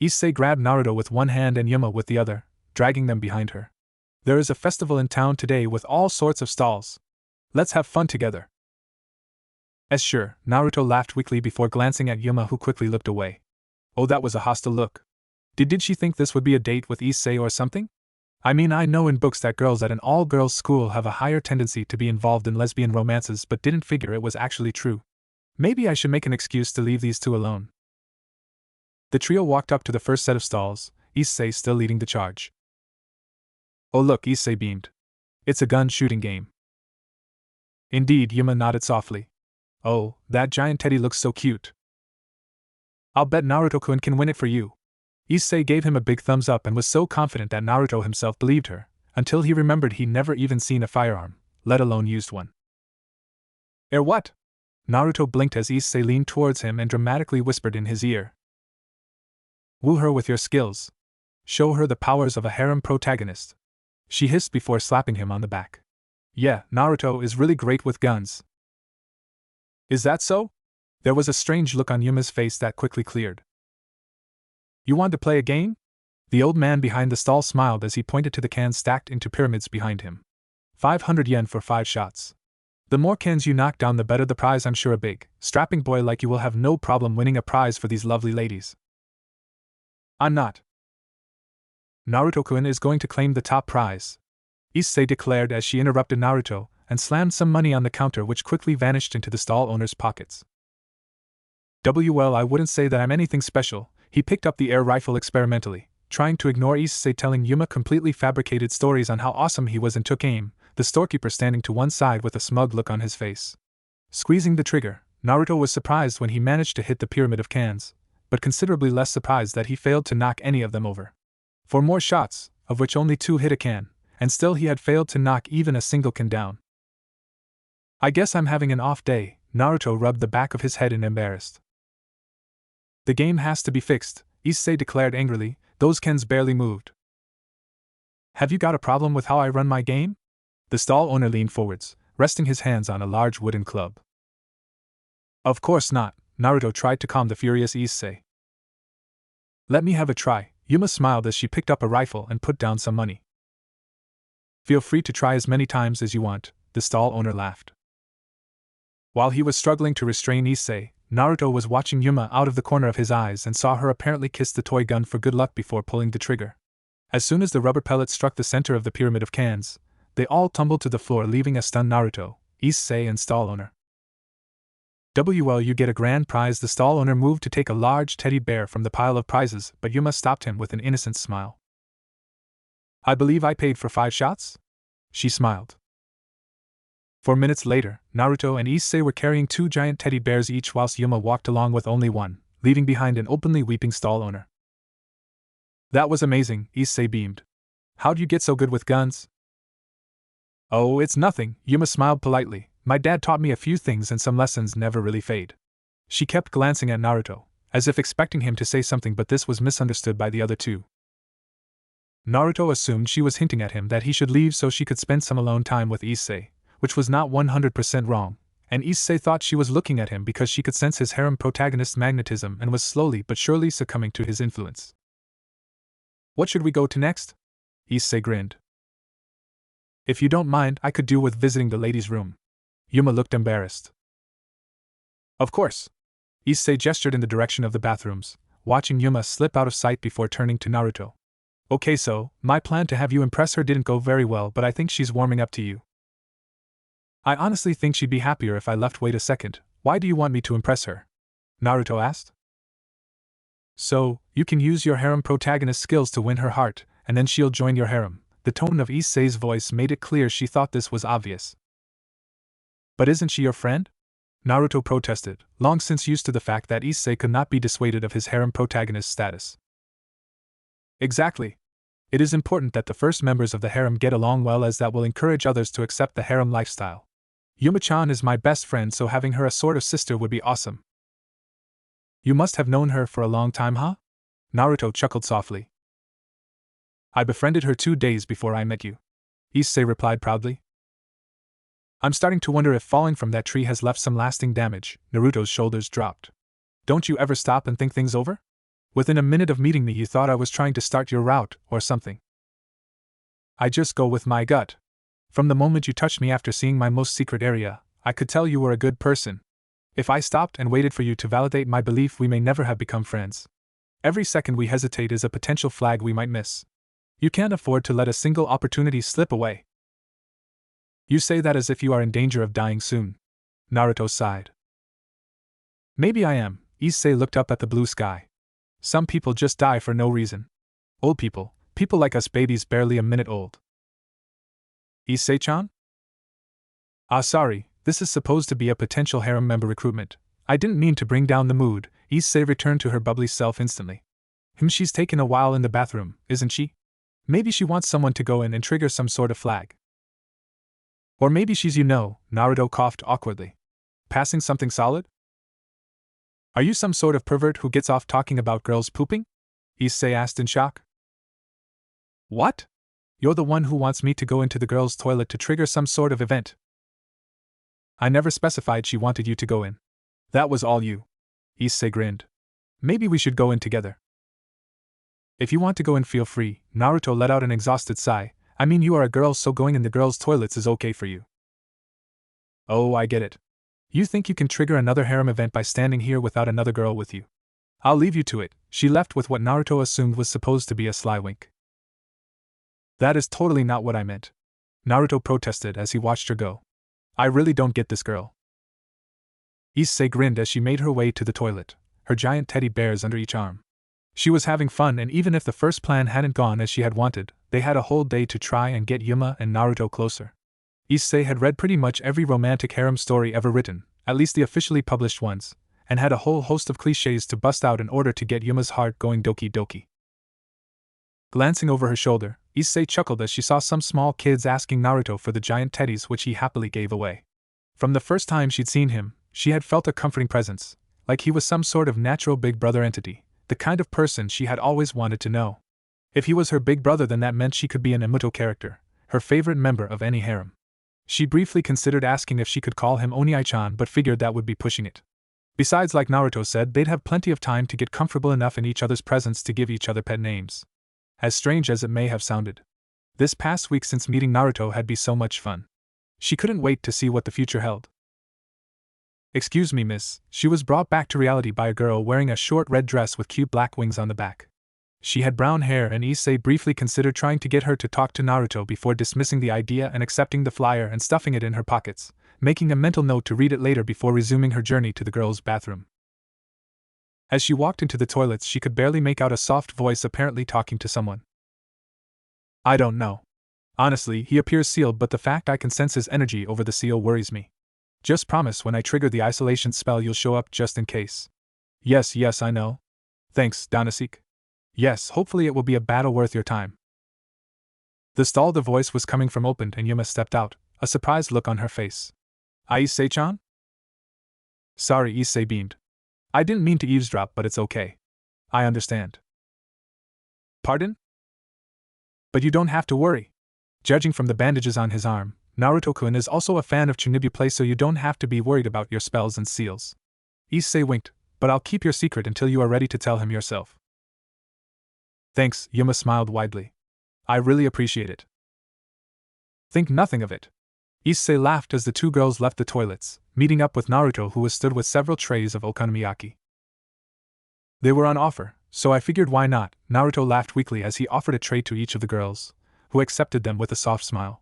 Issei grabbed Naruto with one hand and Yuma with the other, dragging them behind her. There is a festival in town today with all sorts of stalls. Let's have fun together. Sure, Naruto laughed weakly before glancing at Yuma, who quickly looked away. Oh, that was a hostile look. Did she think this would be a date with Issei or something? I mean, I know in books that girls at an all-girls school have a higher tendency to be involved in lesbian romances, but didn't figure it was actually true. Maybe I should make an excuse to leave these two alone. The trio walked up to the first set of stalls, Issei still leading the charge. Oh look, Issei beamed. It's a gun shooting game. Indeed, Yuma nodded softly. Oh, that giant teddy looks so cute. I'll bet Naruto-kun can win it for you. Issei gave him a big thumbs up and was so confident that Naruto himself believed her, until he remembered he'd never even seen a firearm, let alone used one. What? Naruto blinked as Issei leaned towards him and dramatically whispered in his ear. Woo her with your skills. Show her the powers of a harem protagonist. She hissed before slapping him on the back. Yeah, Naruto is really great with guns. Is that so? There was a strange look on Yuma's face that quickly cleared. You want to play a game? The old man behind the stall smiled as he pointed to the cans stacked into pyramids behind him. 500 yen for 5 shots. The more cans you knock down, the better the prize. I'm sure a big, strapping boy like you will have no problem winning a prize for these lovely ladies. I'm not. Naruto-kun is going to claim the top prize, Issei declared as she interrupted Naruto and slammed some money on the counter, which quickly vanished into the stall owner's pockets. Well, I wouldn't say that I'm anything special. He picked up the air rifle experimentally, trying to ignore Issei telling Yuma completely fabricated stories on how awesome he was, and took aim, the storekeeper standing to one side with a smug look on his face. Squeezing the trigger, Naruto was surprised when he managed to hit the pyramid of cans, but considerably less surprised that he failed to knock any of them over. 4 more shots, of which only 2 hit a can, and still he had failed to knock even a single can down. I guess I'm having an off day, Naruto rubbed the back of his head in embarrassed. The game has to be fixed, Issei declared angrily. Those cans barely moved. Have you got a problem with how I run my game? The stall owner leaned forwards, resting his hands on a large wooden club. Of course not, Naruto tried to calm the furious Issei. Let me have a try, Yuma smiled as she picked up a rifle and put down some money. Feel free to try as many times as you want, the stall owner laughed. While he was struggling to restrain Issei, Naruto was watching Yuma out of the corner of his eyes and saw her apparently kiss the toy gun for good luck before pulling the trigger. As soon as the rubber pellet struck the center of the pyramid of cans, they all tumbled to the floor, leaving a stunned Naruto, Issei, and stall owner. Well, you get a grand prize. The stall owner moved to take a large teddy bear from the pile of prizes, but Yuma stopped him with an innocent smile. I believe I paid for 5 shots? She smiled. 4 minutes later, Naruto and Issei were carrying 2 giant teddy bears each, whilst Yuma walked along with only one, leaving behind an openly weeping stall owner. That was amazing, Issei beamed. How'd you get so good with guns? Oh, it's nothing, Yuma smiled politely. My dad taught me a few things and some lessons never really fade. She kept glancing at Naruto, as if expecting him to say something, but this was misunderstood by the other two. Naruto assumed she was hinting at him that he should leave so she could spend some alone time with Issei, which was not 100% wrong, and Issei thought she was looking at him because she could sense his harem protagonist's magnetism and was slowly but surely succumbing to his influence. What should we go to next? Issei grinned. If you don't mind, I could do with visiting the ladies' room. Yuma looked embarrassed. Of course. Issei gestured in the direction of the bathrooms, watching Yuma slip out of sight before turning to Naruto. Okay, so, my plan to have you impress her didn't go very well, but I think she's warming up to you. I honestly think she'd be happier if I left. Wait a second, why do you want me to impress her? Naruto asked. So, you can use your harem protagonist skills to win her heart, and then she'll join your harem. The tone of Issei's voice made it clear she thought this was obvious. But isn't she your friend? Naruto protested, long since used to the fact that Issei could not be dissuaded of his harem protagonist status. Exactly. It is important that the first members of the harem get along well, as that will encourage others to accept the harem lifestyle. Yuma-chan is my best friend, so having her a sort of sister would be awesome. You must have known her for a long time, huh? Naruto chuckled softly. I befriended her 2 days before I met you, Issei replied proudly. I'm starting to wonder if falling from that tree has left some lasting damage. Naruto's shoulders dropped. Don't you ever stop and think things over? Within a minute of meeting me you thought I was trying to start your route, or something. I just go with my gut. From the moment you touched me after seeing my most secret area, I could tell you were a good person. If I stopped and waited for you to validate my belief, we may never have become friends. Every second we hesitate is a potential flag we might miss. You can't afford to let a single opportunity slip away. You say that as if you are in danger of dying soon. Naruto sighed. Maybe I am. Issei looked up at the blue sky. Some people just die for no reason. Old people, people like us babies barely a minute old. Issei-chan? Ah, sorry, this is supposed to be a potential harem member recruitment. I didn't mean to bring down the mood. Issei returned to her bubbly self instantly. She's taken a while in the bathroom, isn't she? Maybe she wants someone to go in and trigger some sort of flag. Or maybe she's Naruto coughed awkwardly. Passing something solid? Are you some sort of pervert who gets off talking about girls pooping? Issei asked in shock. What? You're the one who wants me to go into the girls' toilet to trigger some sort of event. I never specified she wanted you to go in. That was all you. Issei grinned. Maybe we should go in together. If you want to go in, feel free. Naruto let out an exhausted sigh. I mean, you are a girl, so going in the girls' toilets is okay for you. Oh, I get it. You think you can trigger another harem event by standing here without another girl with you. I'll leave you to it. She left with what Naruto assumed was supposed to be a sly wink. That is totally not what I meant. Naruto protested as he watched her go. I really don't get this girl. Issei grinned as she made her way to the toilet, her giant teddy bears under each arm. She was having fun, and even if the first plan hadn't gone as she had wanted, they had a whole day to try and get Yuma and Naruto closer. Issei had read pretty much every romantic harem story ever written, at least the officially published ones, and had a whole host of clichés to bust out in order to get Yuma's heart going doki doki. Glancing over her shoulder, Issei chuckled as she saw some small kids asking Naruto for the giant teddies, which he happily gave away. From the first time she'd seen him, she had felt a comforting presence, like he was some sort of natural big brother entity, the kind of person she had always wanted to know. If he was her big brother, then that meant she could be an Naruto character, her favorite member of any harem. She briefly considered asking if she could call him Oniai-chan, but figured that would be pushing it. Besides, like Naruto said, they'd have plenty of time to get comfortable enough in each other's presence to give each other pet names. As strange as it may have sounded, this past week since meeting Naruto had been so much fun. She couldn't wait to see what the future held. Excuse me, miss. She was brought back to reality by a girl wearing a short red dress with cute black wings on the back. She had brown hair, and Issei briefly considered trying to get her to talk to Naruto before dismissing the idea and accepting the flyer and stuffing it in her pockets, making a mental note to read it later before resuming her journey to the girls' bathroom. As she walked into the toilets, she could barely make out a soft voice apparently talking to someone. I don't know. Honestly, he appears sealed, but the fact I can sense his energy over the seal worries me. Just promise when I trigger the isolation spell you'll show up just in case. Yes, I know. Thanks, Danasik. Yes, hopefully it will be a battle worth your time. The stall the voice was coming from opened and Yuma stepped out, a surprised look on her face. Issei-chan? Sorry, Issei beamed. I didn't mean to eavesdrop, but it's okay. I understand. Pardon? But you don't have to worry. Judging from the bandages on his arm, Naruto-kun is also a fan of Chunibu play, so you don't have to be worried about your spells and seals. Issei winked, but I'll keep your secret until you are ready to tell him yourself. Thanks, Yuma smiled widely. I really appreciate it. Think nothing of it. Issei laughed as the two girls left the toilets, meeting up with Naruto, who was stood with several trays of okonomiyaki. They were on offer, so I figured why not. Naruto laughed weakly as he offered a tray to each of the girls, who accepted them with a soft smile.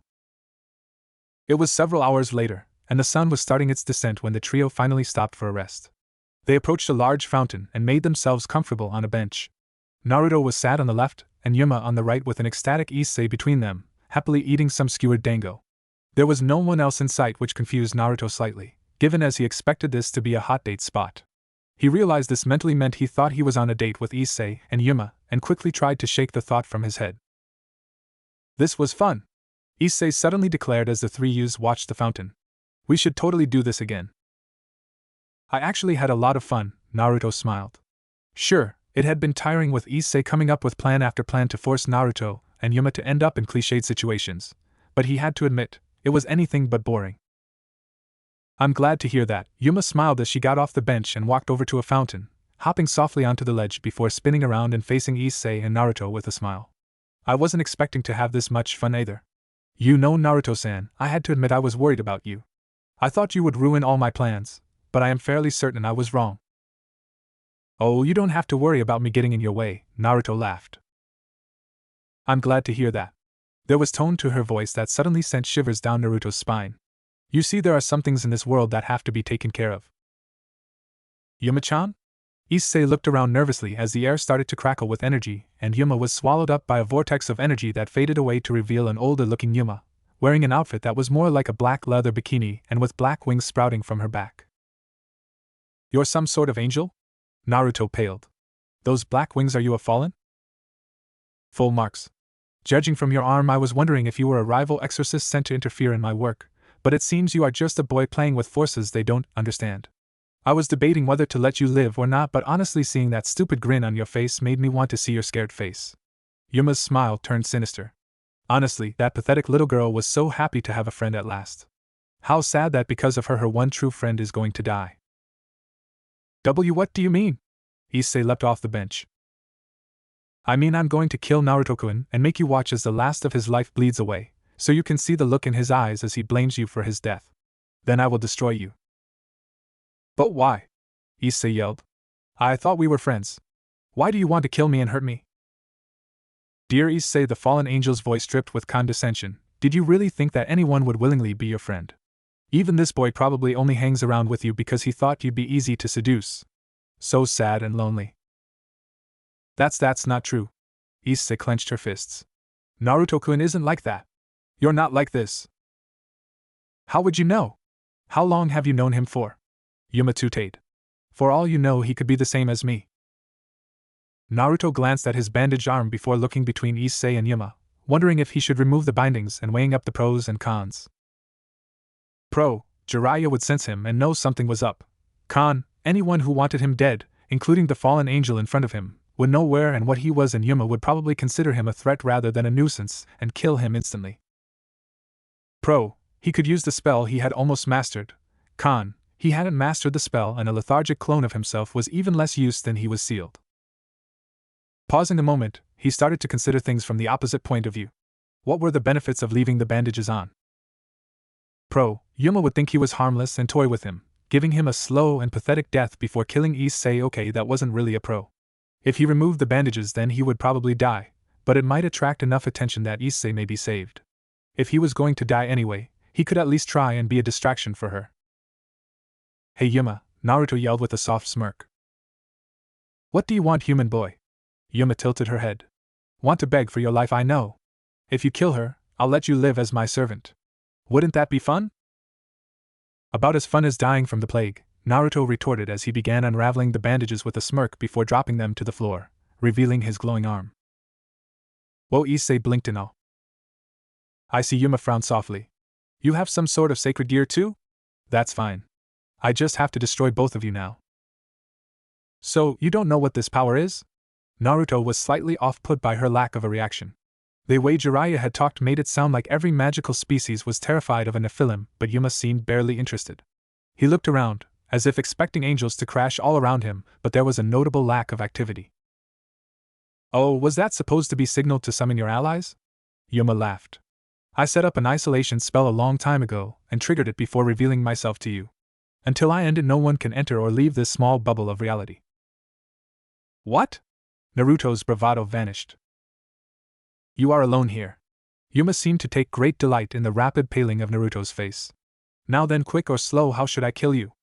It was several hours later, and the sun was starting its descent when the trio finally stopped for a rest. They approached a large fountain and made themselves comfortable on a bench. Naruto was sat on the left, and Yuma on the right, with an ecstatic Issei between them, happily eating some skewered dango. There was no one else in sight, which confused Naruto slightly, given as he expected this to be a hot date spot. He realized this mentally meant he thought he was on a date with Issei and Yuma, and quickly tried to shake the thought from his head. This was fun, Issei suddenly declared as the three youths watched the fountain. We should totally do this again. I actually had a lot of fun, Naruto smiled. Sure, it had been tiring with Issei coming up with plan after plan to force Naruto and Yuma to end up in cliched situations, but he had to admit, it was anything but boring. I'm glad to hear that, Yuma smiled as she got off the bench and walked over to a fountain, hopping softly onto the ledge before spinning around and facing Issei and Naruto with a smile. I wasn't expecting to have this much fun either. You know, Naruto-san, I had to admit I was worried about you. I thought you would ruin all my plans, but I am fairly certain I was wrong. Oh, you don't have to worry about me getting in your way, Naruto laughed. I'm glad to hear that. There was tone to her voice that suddenly sent shivers down Naruto's spine. You see, there are some things in this world that have to be taken care of. Yuma-chan? Issei looked around nervously as the air started to crackle with energy, and Yuma was swallowed up by a vortex of energy that faded away to reveal an older-looking Yuma, wearing an outfit that was more like a black leather bikini and with black wings sprouting from her back. You're some sort of angel? Naruto paled. Those black wings, are you a fallen? Full marks. Judging from your arm, I was wondering if you were a rival exorcist sent to interfere in my work, but it seems you are just a boy playing with forces they don't understand. I was debating whether to let you live or not, but honestly seeing that stupid grin on your face made me want to see your scared face. Yuma's smile turned sinister. Honestly, that pathetic little girl was so happy to have a friend at last. How sad that because of her, her one true friend is going to die. What do you mean? Issei leapt off the bench. I mean, I'm going to kill Naruto-kun and make you watch as the last of his life bleeds away, so you can see the look in his eyes as he blames you for his death. Then I will destroy you. But why? Issei yelled. I thought we were friends. Why do you want to kill me and hurt me? Dear Issei, the fallen angel's voice dripped with condescension, did you really think that anyone would willingly be your friend? Even this boy probably only hangs around with you because he thought you'd be easy to seduce. So sad and lonely. That's not true. Issei clenched her fists. Naruto-kun isn't like that. You're not like this. How would you know? How long have you known him for? Yuma tooted. For all you know, he could be the same as me. Naruto glanced at his bandaged arm before looking between Issei and Yuma, wondering if he should remove the bindings and weighing up the pros and cons. Pro, Jiraiya would sense him and know something was up. Con, anyone who wanted him dead, including the fallen angel in front of him, would know where and what he was, and Yuma would probably consider him a threat rather than a nuisance and kill him instantly. Pro, he could use the spell he had almost mastered. Con, he hadn't mastered the spell, and a lethargic clone of himself was even less use than he was sealed. Pausing a moment, he started to consider things from the opposite point of view. What were the benefits of leaving the bandages on? Pro, Yuma would think he was harmless and toy with him, giving him a slow and pathetic death before killing Issei. Okay, that wasn't really a pro. If he removed the bandages, then he would probably die, but it might attract enough attention that Issei may be saved. If he was going to die anyway, he could at least try and be a distraction for her. Hey Yuma, Naruto yelled with a soft smirk. What do you want, human boy? Yuma tilted her head. Want to beg for your life, I know. If you kill her, I'll let you live as my servant. Wouldn't that be fun? About as fun as dying from the plague, Naruto retorted as he began unraveling the bandages with a smirk before dropping them to the floor, revealing his glowing arm. Whoa, Issei blinked in awe. I see. Yuma frowned softly. You have some sort of sacred gear too? That's fine. I just have to destroy both of you now. So, you don't know what this power is? Naruto was slightly off-put by her lack of a reaction. The way Jiraiya had talked made it sound like every magical species was terrified of a Nephilim, but Yuma seemed barely interested. He looked around, as if expecting angels to crash all around him, but there was a notable lack of activity. Oh, was that supposed to be signaled to summon your allies? Yuma laughed. I set up an isolation spell a long time ago, and triggered it before revealing myself to you. Until I end it, no one can enter or leave this small bubble of reality. What? Naruto's bravado vanished. You are alone here. Yuma seemed to take great delight in the rapid paling of Naruto's face. Now then, quick or slow, how should I kill you?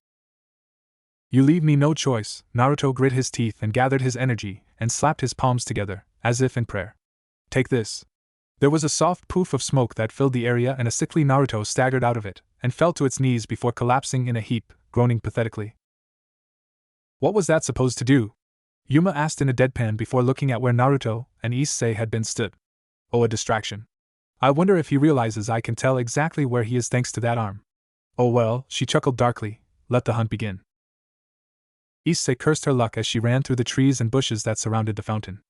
You leave me no choice. Naruto grit his teeth and gathered his energy, and slapped his palms together, as if in prayer. Take this. There was a soft poof of smoke that filled the area, and a sickly Naruto staggered out of it, and fell to its knees before collapsing in a heap, groaning pathetically. What was that supposed to do? Yuma asked in a deadpan before looking at where Naruto and Issei had been stood. Oh, a distraction. I wonder if he realizes I can tell exactly where he is thanks to that arm. Oh well, she chuckled darkly, let the hunt begin. Issei cursed her luck as she ran through the trees and bushes that surrounded the fountain.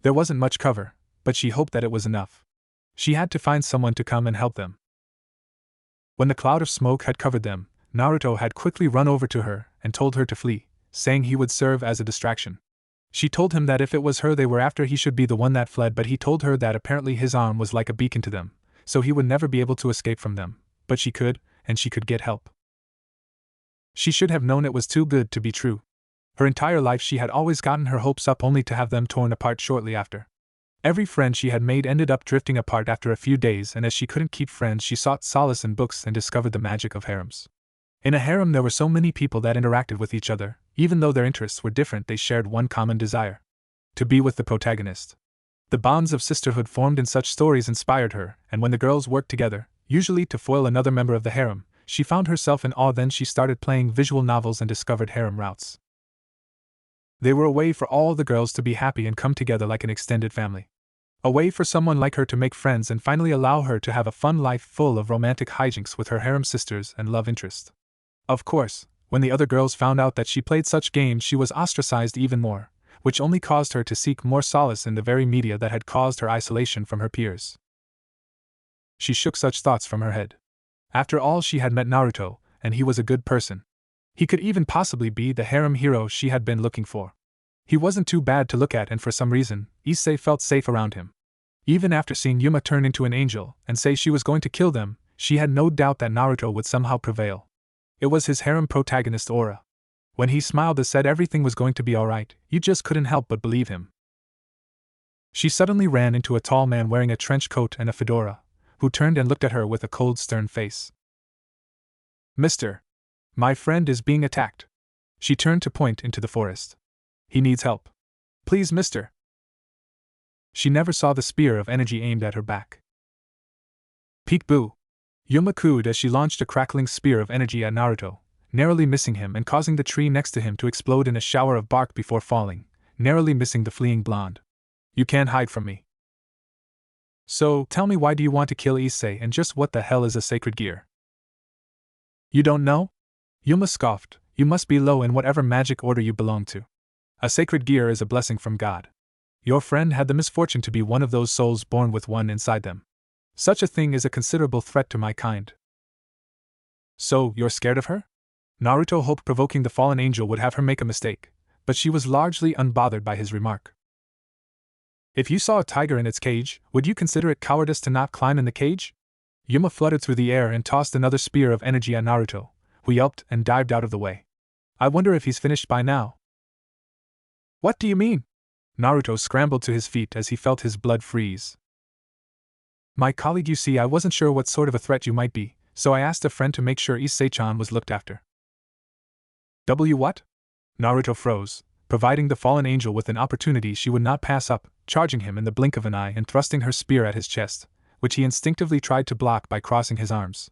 There wasn't much cover, but she hoped that it was enough. She had to find someone to come and help them. When the cloud of smoke had covered them, Naruto had quickly run over to her and told her to flee, saying he would serve as a distraction. She told him that if it was her they were after, he should be the one that fled, but he told her that apparently his arm was like a beacon to them, so he would never be able to escape from them, but she could, and she could get help. She should have known it was too good to be true. Her entire life she had always gotten her hopes up only to have them torn apart shortly after. Every friend she had made ended up drifting apart after a few days, and as she couldn't keep friends she sought solace in books and discovered the magic of harems. In a harem there were so many people that interacted with each other. Even though their interests were different, they shared one common desire: to be with the protagonist. The bonds of sisterhood formed in such stories inspired her, and when the girls worked together, usually to foil another member of the harem, she found herself in awe. Then she started playing visual novels and discovered harem routes. They were a way for all the girls to be happy and come together like an extended family. A way for someone like her to make friends and finally allow her to have a fun life full of romantic hijinks with her harem sisters and love interest. Of course, when the other girls found out that she played such games, she was ostracized even more, which only caused her to seek more solace in the very media that had caused her isolation from her peers. She shook such thoughts from her head. After all, she had met Naruto, and he was a good person. He could even possibly be the harem hero she had been looking for. He wasn't too bad to look at, and for some reason, Issei felt safe around him. Even after seeing Yuma turn into an angel and say she was going to kill them, she had no doubt that Naruto would somehow prevail. It was his harem protagonist aura. When he smiled and said everything was going to be alright, you just couldn't help but believe him. She suddenly ran into a tall man wearing a trench coat and a fedora, who turned and looked at her with a cold, stern face. "Mister, my friend is being attacked." She turned to point into the forest. "He needs help. Please, mister." She never saw the spear of energy aimed at her back. Peek-boo! Yuma cooed as she launched a crackling spear of energy at Naruto, narrowly missing him and causing the tree next to him to explode in a shower of bark before falling, narrowly missing the fleeing blonde. "You can't hide from me. So, tell me, why do you want to kill Issei, and just what the hell is a sacred gear?" "You don't know?" Yuma scoffed. "You must be low in whatever magic order you belong to. A sacred gear is a blessing from God. Your friend had the misfortune to be one of those souls born with one inside them. Such a thing is a considerable threat to my kind." "So, you're scared of her?" Naruto hoped provoking the fallen angel would have her make a mistake, but she was largely unbothered by his remark. "If you saw a tiger in its cage, would you consider it cowardice to not climb in the cage?" Yuma fluttered through the air and tossed another spear of energy at Naruto, who yelped and dived out of the way. "I wonder if he's finished by now." "What do you mean?" Naruto scrambled to his feet as he felt his blood freeze. "My colleague, you see, I wasn't sure what sort of a threat you might be, so I asked a friend to make sure Issei-chan was looked after." What? Naruto froze, providing the fallen angel with an opportunity she would not pass up, charging him in the blink of an eye and thrusting her spear at his chest, which he instinctively tried to block by crossing his arms.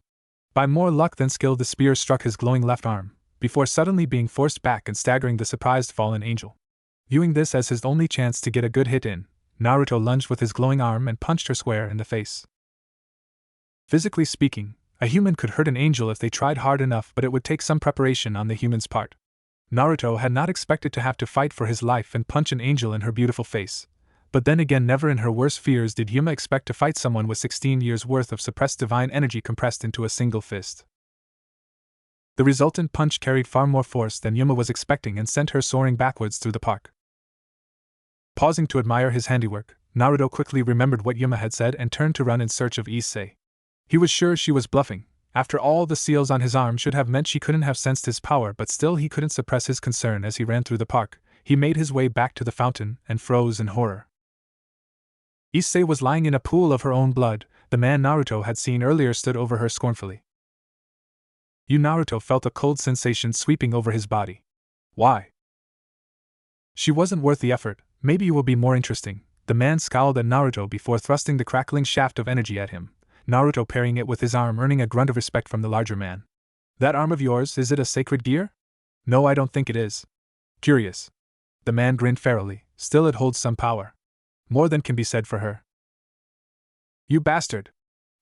By more luck than skill, the spear struck his glowing left arm, before suddenly being forced back and staggering the surprised fallen angel. Viewing this as his only chance to get a good hit in, Naruto lunged with his glowing arm and punched her square in the face. Physically speaking, a human could hurt an angel if they tried hard enough, but it would take some preparation on the human's part. Naruto had not expected to have to fight for his life and punch an angel in her beautiful face, but then again, never in her worst fears did Yuma expect to fight someone with 16 years' worth of suppressed divine energy compressed into a single fist. The resultant punch carried far more force than Yuma was expecting and sent her soaring backwards through the park. Pausing to admire his handiwork, Naruto quickly remembered what Yuma had said and turned to run in search of Issei. He was sure she was bluffing. After all, the seals on his arm should have meant she couldn't have sensed his power, but still he couldn't suppress his concern. As he ran through the park, he made his way back to the fountain and froze in horror. Issei was lying in a pool of her own blood. The man Naruto had seen earlier stood over her scornfully. Naruto felt a cold sensation sweeping over his body. "Why?" "She wasn't worth the effort. Maybe you will be more interesting." The man scowled at Naruto before thrusting the crackling shaft of energy at him, Naruto parrying it with his arm, earning a grunt of respect from the larger man. "That arm of yours, is it a sacred gear?" "No, I don't think it is." "Curious." The man grinned ferally. "Still, it holds some power. More than can be said for her." "You bastard!"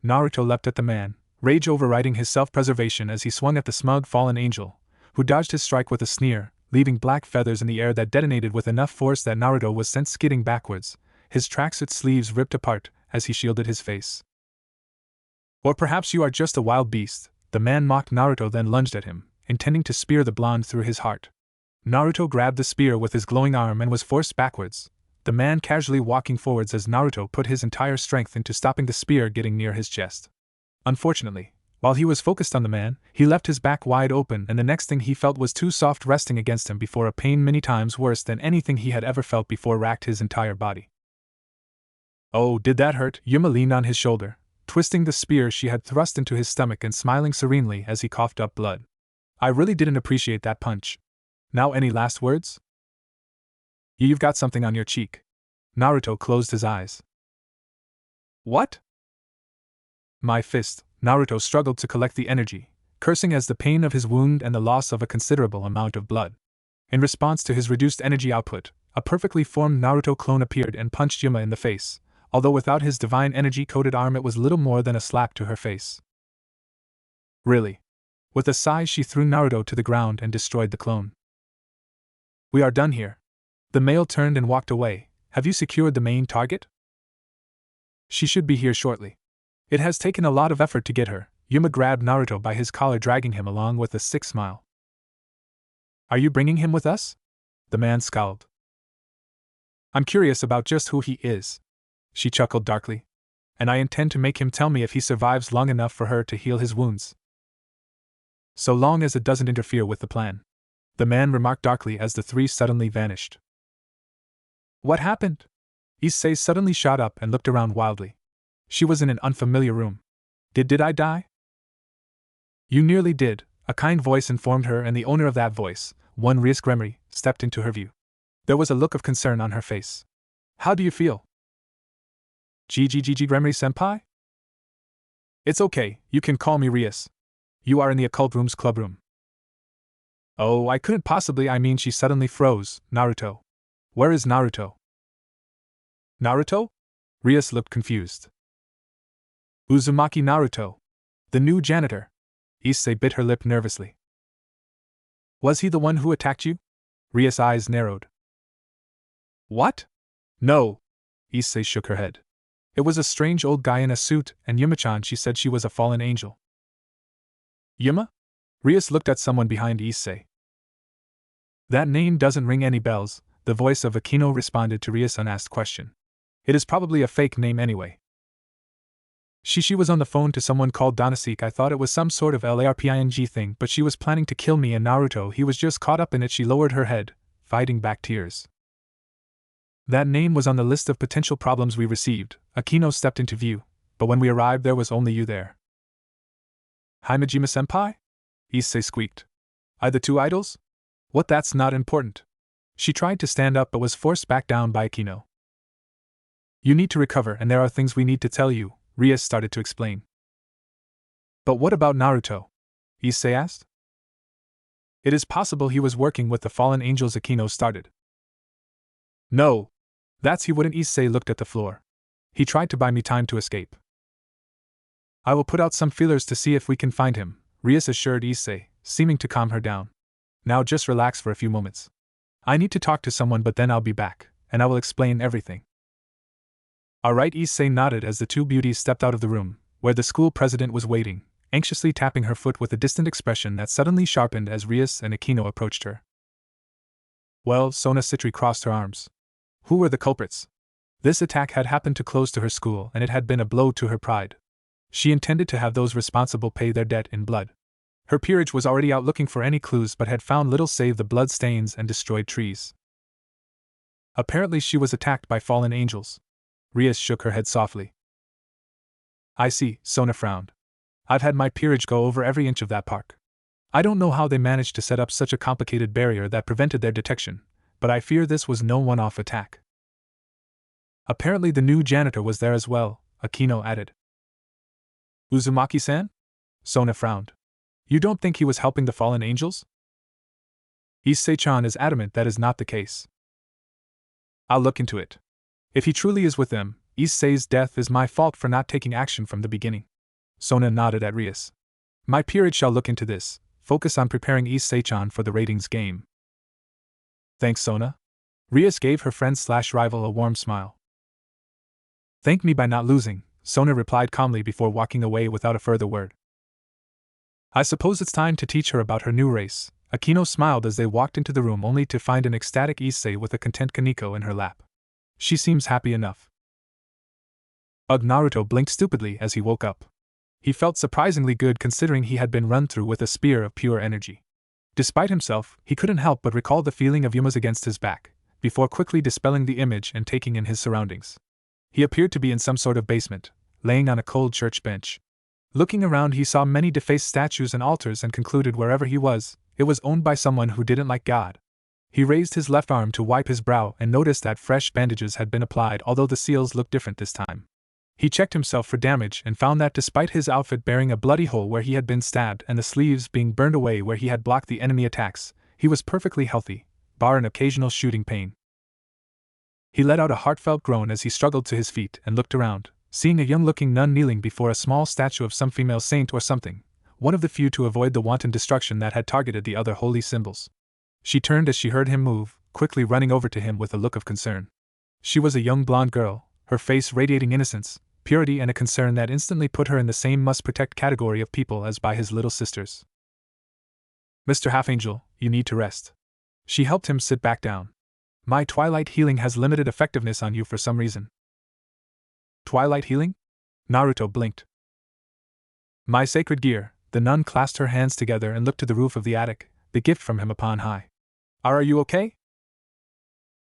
Naruto leapt at the man, rage overriding his self-preservation as he swung at the smug fallen angel, who dodged his strike with a sneer, leaving black feathers in the air that detonated with enough force that Naruto was sent skidding backwards, his tracksuit sleeves ripped apart as he shielded his face. Or perhaps you are just a wild beast, the man mocked Naruto, then lunged at him, intending to spear the blonde through his heart. Naruto grabbed the spear with his glowing arm and was forced backwards, the man casually walking forwards as Naruto put his entire strength into stopping the spear getting near his chest. Unfortunately, while he was focused on the man, he left his back wide open, and the next thing he felt was two soft resting against him before a pain many times worse than anything he had ever felt before racked his entire body. Oh, did that hurt? Yuma leaned on his shoulder, twisting the spear she had thrust into his stomach and smiling serenely as he coughed up blood. I really didn't appreciate that punch. Now, any last words? You've got something on your cheek. Naruto closed his eyes. What? My fist. Naruto struggled to collect the energy, cursing as the pain of his wound and the loss of a considerable amount of blood. In response to his reduced energy output, a perfectly formed Naruto clone appeared and punched Yuma in the face, although without his divine energy-coated arm it was little more than a slap to her face. Really? With a sigh she threw Naruto to the ground and destroyed the clone. We are done here. The male turned and walked away. Have you secured the main target? She should be here shortly. It has taken a lot of effort to get her. Yuma grabbed Naruto by his collar, dragging him along with a sick smile. Are you bringing him with us? The man scowled. I'm curious about just who he is. She chuckled darkly. And I intend to make him tell me if he survives long enough for her to heal his wounds. So long as it doesn't interfere with the plan. The man remarked darkly as the three suddenly vanished. What happened? Issei suddenly shot up and looked around wildly. She was in an unfamiliar room. Did I die? You nearly did, a kind voice informed her, and the owner of that voice, one Rias Gremory, stepped into her view. There was a look of concern on her face. How do you feel? Gremory-senpai? It's okay, you can call me Rias. You are in the occult room's club room. Oh, I couldn't possibly, she suddenly froze. Naruto. Where is Naruto? Naruto? Rias looked confused. Uzumaki Naruto. The new janitor. Issei bit her lip nervously. Was he the one who attacked you? Rias' eyes narrowed. What? No. Issei shook her head. It was a strange old guy in a suit, and Yuma-chan, she said she was a fallen angel. Yuma? Rias looked at someone behind Issei. That name doesn't ring any bells, the voice of Akino responded to Rias' unasked question. It is probably a fake name anyway. She was on the phone to someone called Donasek. I thought it was some sort of LARPING thing, but she was planning to kill me and Naruto. He was just caught up in it. She lowered her head, fighting back tears. That name was on the list of potential problems we received. Akino stepped into view, but when we arrived there was only you there. Himejima-senpai? Issei squeaked. Are the two idols? What, that's not important. She tried to stand up but was forced back down by Akino. You need to recover and there are things we need to tell you, Rias started to explain. But what about Naruto? Issei asked. It is possible he was working with the fallen angels, Akino started. No. He wouldn't. Issei looked at the floor. He tried to buy me time to escape. I will put out some feelers to see if we can find him, Rias assured Issei, seeming to calm her down. Now just relax for a few moments. I need to talk to someone, but then I'll be back, and I will explain everything. Alright, Issei nodded as the two beauties stepped out of the room, where the school president was waiting, anxiously tapping her foot with a distant expression that suddenly sharpened as Rias and Akino approached her. Well, Sona Citri crossed her arms. Who were the culprits? This attack had happened too close to her school, and it had been a blow to her pride. She intended to have those responsible pay their debt in blood. Her peerage was already out looking for any clues but had found little save the blood stains and destroyed trees. Apparently she was attacked by fallen angels. Rias shook her head softly. I see, Sona frowned. I've had my peerage go over every inch of that park. I don't know how they managed to set up such a complicated barrier that prevented their detection, but I fear this was no one-off attack. Apparently the new janitor was there as well, Akino added. Uzumaki-san? Sona frowned. You don't think he was helping the fallen angels? Issei-chan is adamant that is not the case. I'll look into it. If he truly is with them, Issei's death is my fault for not taking action from the beginning. Sona nodded at Rias. My peerage shall look into this, focus on preparing Issei-chan for the ratings game. Thanks, Sona. Rias gave her friend/rival a warm smile. Thank me by not losing, Sona replied calmly before walking away without a further word. I suppose it's time to teach her about her new race. Akino smiled as they walked into the room only to find an ecstatic Issei with a content Kaneko in her lap. She seems happy enough. Ugh, Naruto blinked stupidly as he woke up. He felt surprisingly good considering he had been run through with a spear of pure energy. Despite himself, he couldn't help but recall the feeling of Yuma's against his back, before quickly dispelling the image and taking in his surroundings. He appeared to be in some sort of basement, laying on a cold church bench. Looking around, he saw many defaced statues and altars and concluded wherever he was, it was owned by someone who didn't like God. He raised his left arm to wipe his brow and noticed that fresh bandages had been applied, although the seals looked different this time. He checked himself for damage and found that despite his outfit bearing a bloody hole where he had been stabbed and the sleeves being burned away where he had blocked the enemy attacks, he was perfectly healthy, bar an occasional shooting pain. He let out a heartfelt groan as he struggled to his feet and looked around, seeing a young-looking nun kneeling before a small statue of some female saint or something, one of the few to avoid the wanton destruction that had targeted the other holy symbols. She turned as she heard him move, quickly running over to him with a look of concern. She was a young blonde girl, her face radiating innocence, purity and a concern that instantly put her in the same must-protect category of people as by his little sisters. Mr. Half-Angel, you need to rest. She helped him sit back down. My twilight healing has limited effectiveness on you for some reason. Twilight healing? Naruto blinked. My sacred gear. The nun clasped her hands together and looked to the roof of the attic, the gift from him upon high. Are you okay?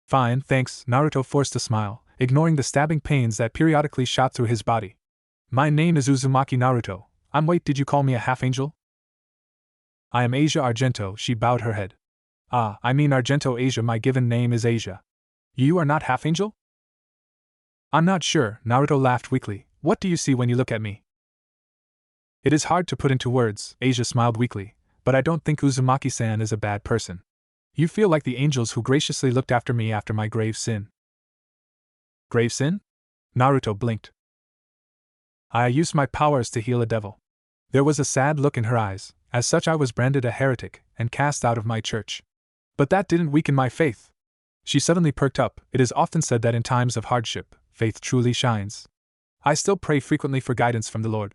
Fine, thanks. Naruto forced a smile, ignoring the stabbing pains that periodically shot through his body. My name is Uzumaki Naruto. Wait, did you call me a half-angel? I am Asia Argento, she bowed her head. Ah, I mean Argento Asia, my given name is Asia. You are not half-angel? I'm not sure, Naruto laughed weakly. What do you see when you look at me? It is hard to put into words, Asia smiled weakly, but I don't think Uzumaki-san is a bad person. You feel like the angels who graciously looked after me after my grave sin. Grave sin? Naruto blinked. I used my powers to heal a devil. There was a sad look in her eyes. As such, I was branded a heretic and cast out of my church. But that didn't weaken my faith. She suddenly perked up. It is often said that in times of hardship, faith truly shines. I still pray frequently for guidance from the Lord.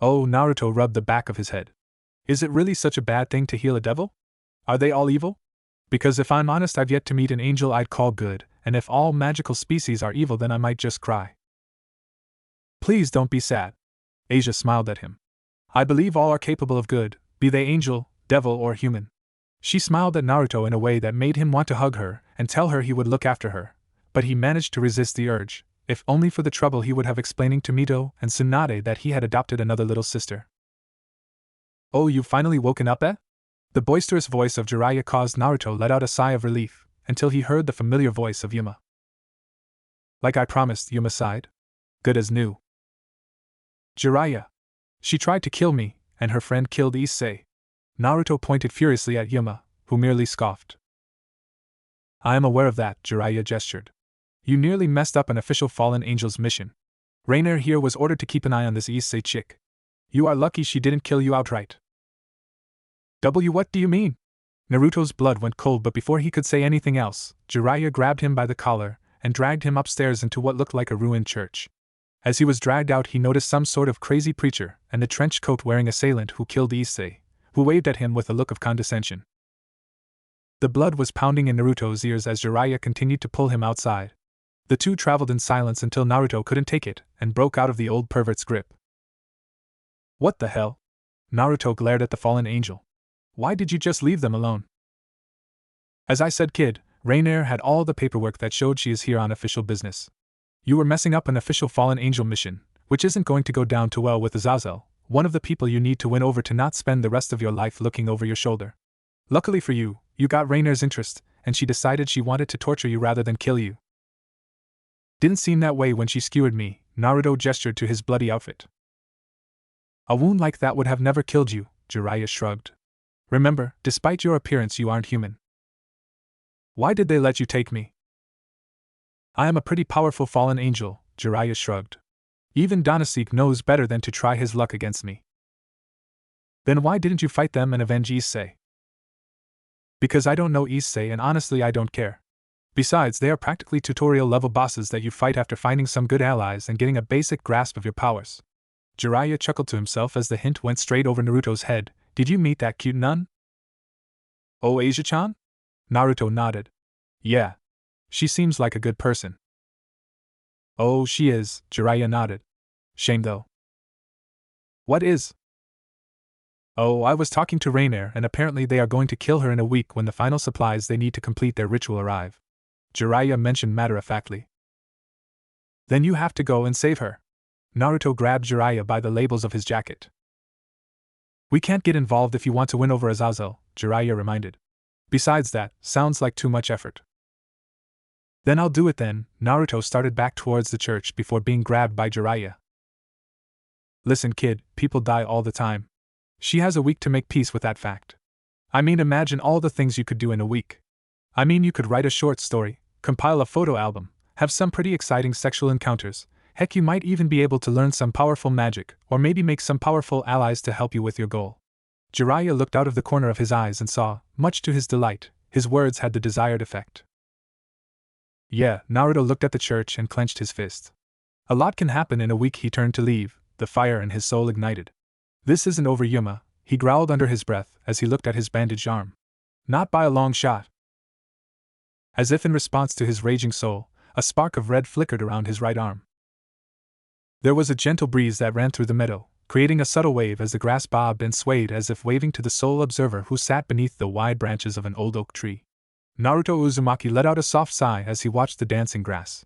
Oh, Naruto rubbed the back of his head. Is it really such a bad thing to heal a devil? Are they all evil? Because if I'm honest, I've yet to meet an angel I'd call good, and if all magical species are evil, then I might just cry. Please don't be sad. Asia smiled at him. I believe all are capable of good, be they angel, devil, or human. She smiled at Naruto in a way that made him want to hug her and tell her he would look after her, but he managed to resist the urge, if only for the trouble he would have explaining to Mito and Tsunade that he had adopted another little sister. Oh, you've finally woken up, eh? The boisterous voice of Jiraiya caused Naruto let out a sigh of relief, until he heard the familiar voice of Yuma. Like I promised, Yuma sighed. Good as new. Jiraiya. She tried to kill me, and her friend killed Issei. Naruto pointed furiously at Yuma, who merely scoffed. I am aware of that, Jiraiya gestured. You nearly messed up an official fallen angel's mission. Rainer here was ordered to keep an eye on this Issei chick. You are lucky she didn't kill you outright. What do you mean? Naruto's blood went cold, but before he could say anything else, Jiraiya grabbed him by the collar and dragged him upstairs into what looked like a ruined church. As he was dragged out, he noticed some sort of crazy preacher and the trench coat wearing assailant who killed Issei, who waved at him with a look of condescension. The blood was pounding in Naruto's ears as Jiraiya continued to pull him outside. The two traveled in silence until Naruto couldn't take it and broke out of the old pervert's grip. What the hell? Naruto glared at the fallen angel. Why did you just leave them alone? As I said, kid, Rainer had all the paperwork that showed she is here on official business. You were messing up an official fallen angel mission, which isn't going to go down too well with Azazel, one of the people you need to win over to not spend the rest of your life looking over your shoulder. Luckily for you, you got Rainer's interest, and she decided she wanted to torture you rather than kill you. Didn't seem that way when she skewered me, Naruto gestured to his bloody outfit. A wound like that would have never killed you, Jiraiya shrugged. Remember, despite your appearance you aren't human. Why did they let you take me? I am a pretty powerful fallen angel, Jiraiya shrugged. Even Donasek knows better than to try his luck against me. Then why didn't you fight them and avenge Issei? Because I don't know Issei and honestly I don't care. Besides, they are practically tutorial level bosses that you fight after finding some good allies and getting a basic grasp of your powers. Jiraiya chuckled to himself as the hint went straight over Naruto's head. Did you meet that cute nun? Oh, Asia-chan? Naruto nodded. Yeah. She seems like a good person. Oh, she is, Jiraiya nodded. Shame though. What is? Oh, I was talking to Rainier and apparently they are going to kill her in a week when the final supplies they need to complete their ritual arrive. Jiraiya mentioned matter-of-factly. Then you have to go and save her. Naruto grabbed Jiraiya by the labels of his jacket. We can't get involved if you want to win over Azazel, Jiraiya reminded. Besides that, sounds like too much effort. Then I'll do it then. Naruto started back towards the church before being grabbed by Jiraiya. Listen kid, people die all the time. She has a week to make peace with that fact. I mean, imagine all the things you could do in a week. I mean, you could write a short story, compile a photo album, have some pretty exciting sexual encounters, heck, you might even be able to learn some powerful magic, or maybe make some powerful allies to help you with your goal. Jiraiya looked out of the corner of his eyes and saw, much to his delight, his words had the desired effect. Yeah, Naruto looked at the church and clenched his fist. A lot can happen in a week. He turned to leave, the fire in his soul ignited. This isn't over, Yuma, he growled under his breath as he looked at his bandaged arm. Not by a long shot. As if in response to his raging soul, a spark of red flickered around his right arm. There was a gentle breeze that ran through the meadow, creating a subtle wave as the grass bobbed and swayed as if waving to the sole observer who sat beneath the wide branches of an old oak tree. Naruto Uzumaki let out a soft sigh as he watched the dancing grass.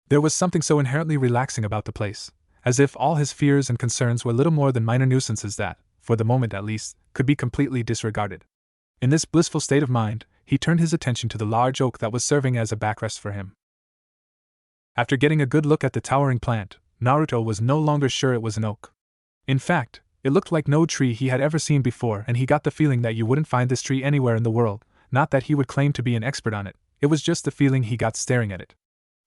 There was something so inherently relaxing about the place, as if all his fears and concerns were little more than minor nuisances that, for the moment at least, could be completely disregarded. In this blissful state of mind, he turned his attention to the large oak that was serving as a backrest for him. After getting a good look at the towering plant, Naruto was no longer sure it was an oak. In fact, it looked like no tree he had ever seen before, and he got the feeling that you wouldn't find this tree anywhere in the world, not that he would claim to be an expert on it, it was just the feeling he got staring at it.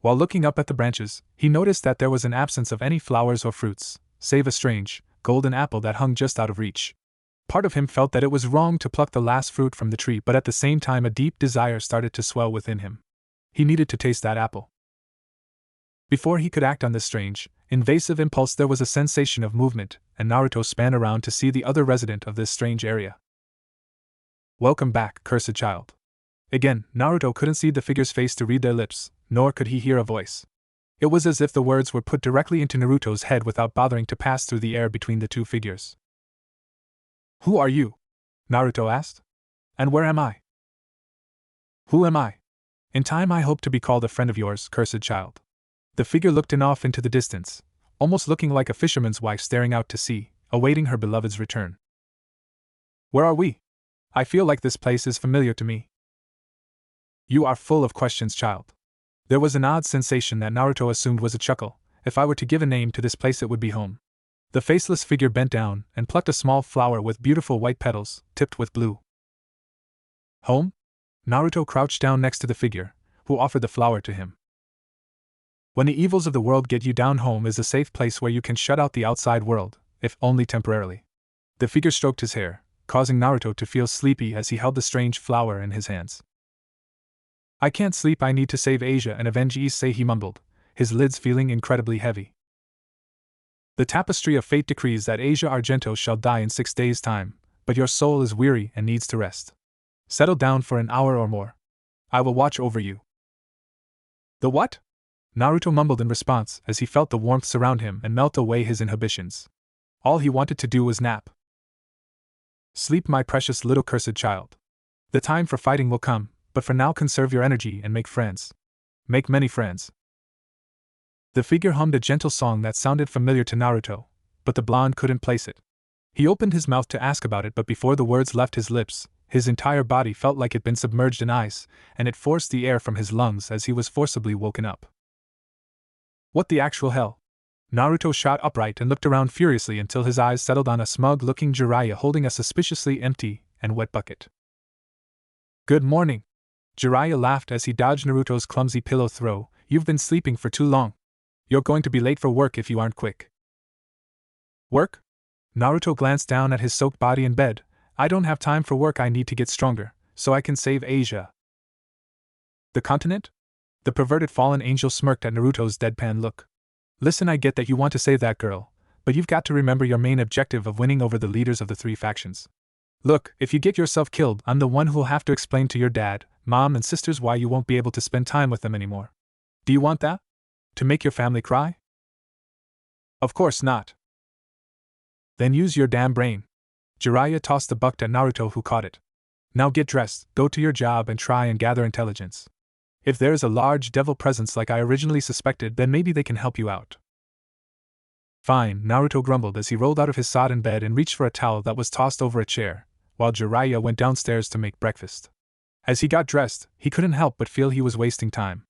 While looking up at the branches, he noticed that there was an absence of any flowers or fruits, save a strange, golden apple that hung just out of reach. Part of him felt that it was wrong to pluck the last fruit from the tree, but at the same time a deep desire started to swell within him. He needed to taste that apple. Before he could act on this strange, invasive impulse, there was a sensation of movement, and Naruto span around to see the other resident of this strange area. Welcome back, cursed child. Again, Naruto couldn't see the figure's face to read their lips, nor could he hear a voice. It was as if the words were put directly into Naruto's head without bothering to pass through the air between the two figures. Who are you? Naruto asked. And where am I? Who am I? In time I hope to be called a friend of yours, cursed child. The figure looked off into the distance, almost looking like a fisherman's wife staring out to sea, awaiting her beloved's return. Where are we? I feel like this place is familiar to me. You are full of questions, child. There was an odd sensation that Naruto assumed was a chuckle. If I were to give a name to this place, it would be home. The faceless figure bent down and plucked a small flower with beautiful white petals, tipped with blue. Home? Naruto crouched down next to the figure, who offered the flower to him. When the evils of the world get you down, home is a safe place where you can shut out the outside world, if only temporarily. The figure stroked his hair, causing Naruto to feel sleepy as he held the strange flower in his hands. I can't sleep, I need to save Asia and avenge Issei, he mumbled, his lids feeling incredibly heavy. The tapestry of fate decrees that Asia Argento shall die in 6 days' time, but your soul is weary and needs to rest. Settle down for an hour or more. I will watch over you. The what? Naruto mumbled in response as he felt the warmth surround him and melt away his inhibitions. All he wanted to do was nap. Sleep, my precious little cursed child. The time for fighting will come, but for now conserve your energy and make friends. Make many friends. The figure hummed a gentle song that sounded familiar to Naruto, but the blonde couldn't place it. He opened his mouth to ask about it, but before the words left his lips, his entire body felt like it'd been submerged in ice, and it forced the air from his lungs as he was forcibly woken up. What the actual hell? Naruto shot upright and looked around furiously until his eyes settled on a smug-looking Jiraiya holding a suspiciously empty and wet bucket. Good morning. Jiraiya laughed as he dodged Naruto's clumsy pillow throw. You've been sleeping for too long. You're going to be late for work if you aren't quick. Work? Naruto glanced down at his soaked body in bed. I don't have time for work, I need to get stronger. so I can save Asia. The continent? The perverted fallen angel smirked at Naruto's deadpan look. Listen, I get that you want to save that girl, but you've got to remember your main objective of winning over the leaders of the 3 factions. Look, if you get yourself killed, I'm the one who'll have to explain to your dad, mom, and sisters why you won't be able to spend time with them anymore. Do you want that? To make your family cry? Of course not. Then use your damn brain. Jiraiya tossed the buck at Naruto, who caught it. Now get dressed, go to your job, and try and gather intelligence. If there's a large devil presence like I originally suspected, then maybe they can help you out. Fine, Naruto grumbled as he rolled out of his sodden bed and reached for a towel that was tossed over a chair, while Jiraiya went downstairs to make breakfast. As he got dressed, he couldn't help but feel he was wasting time.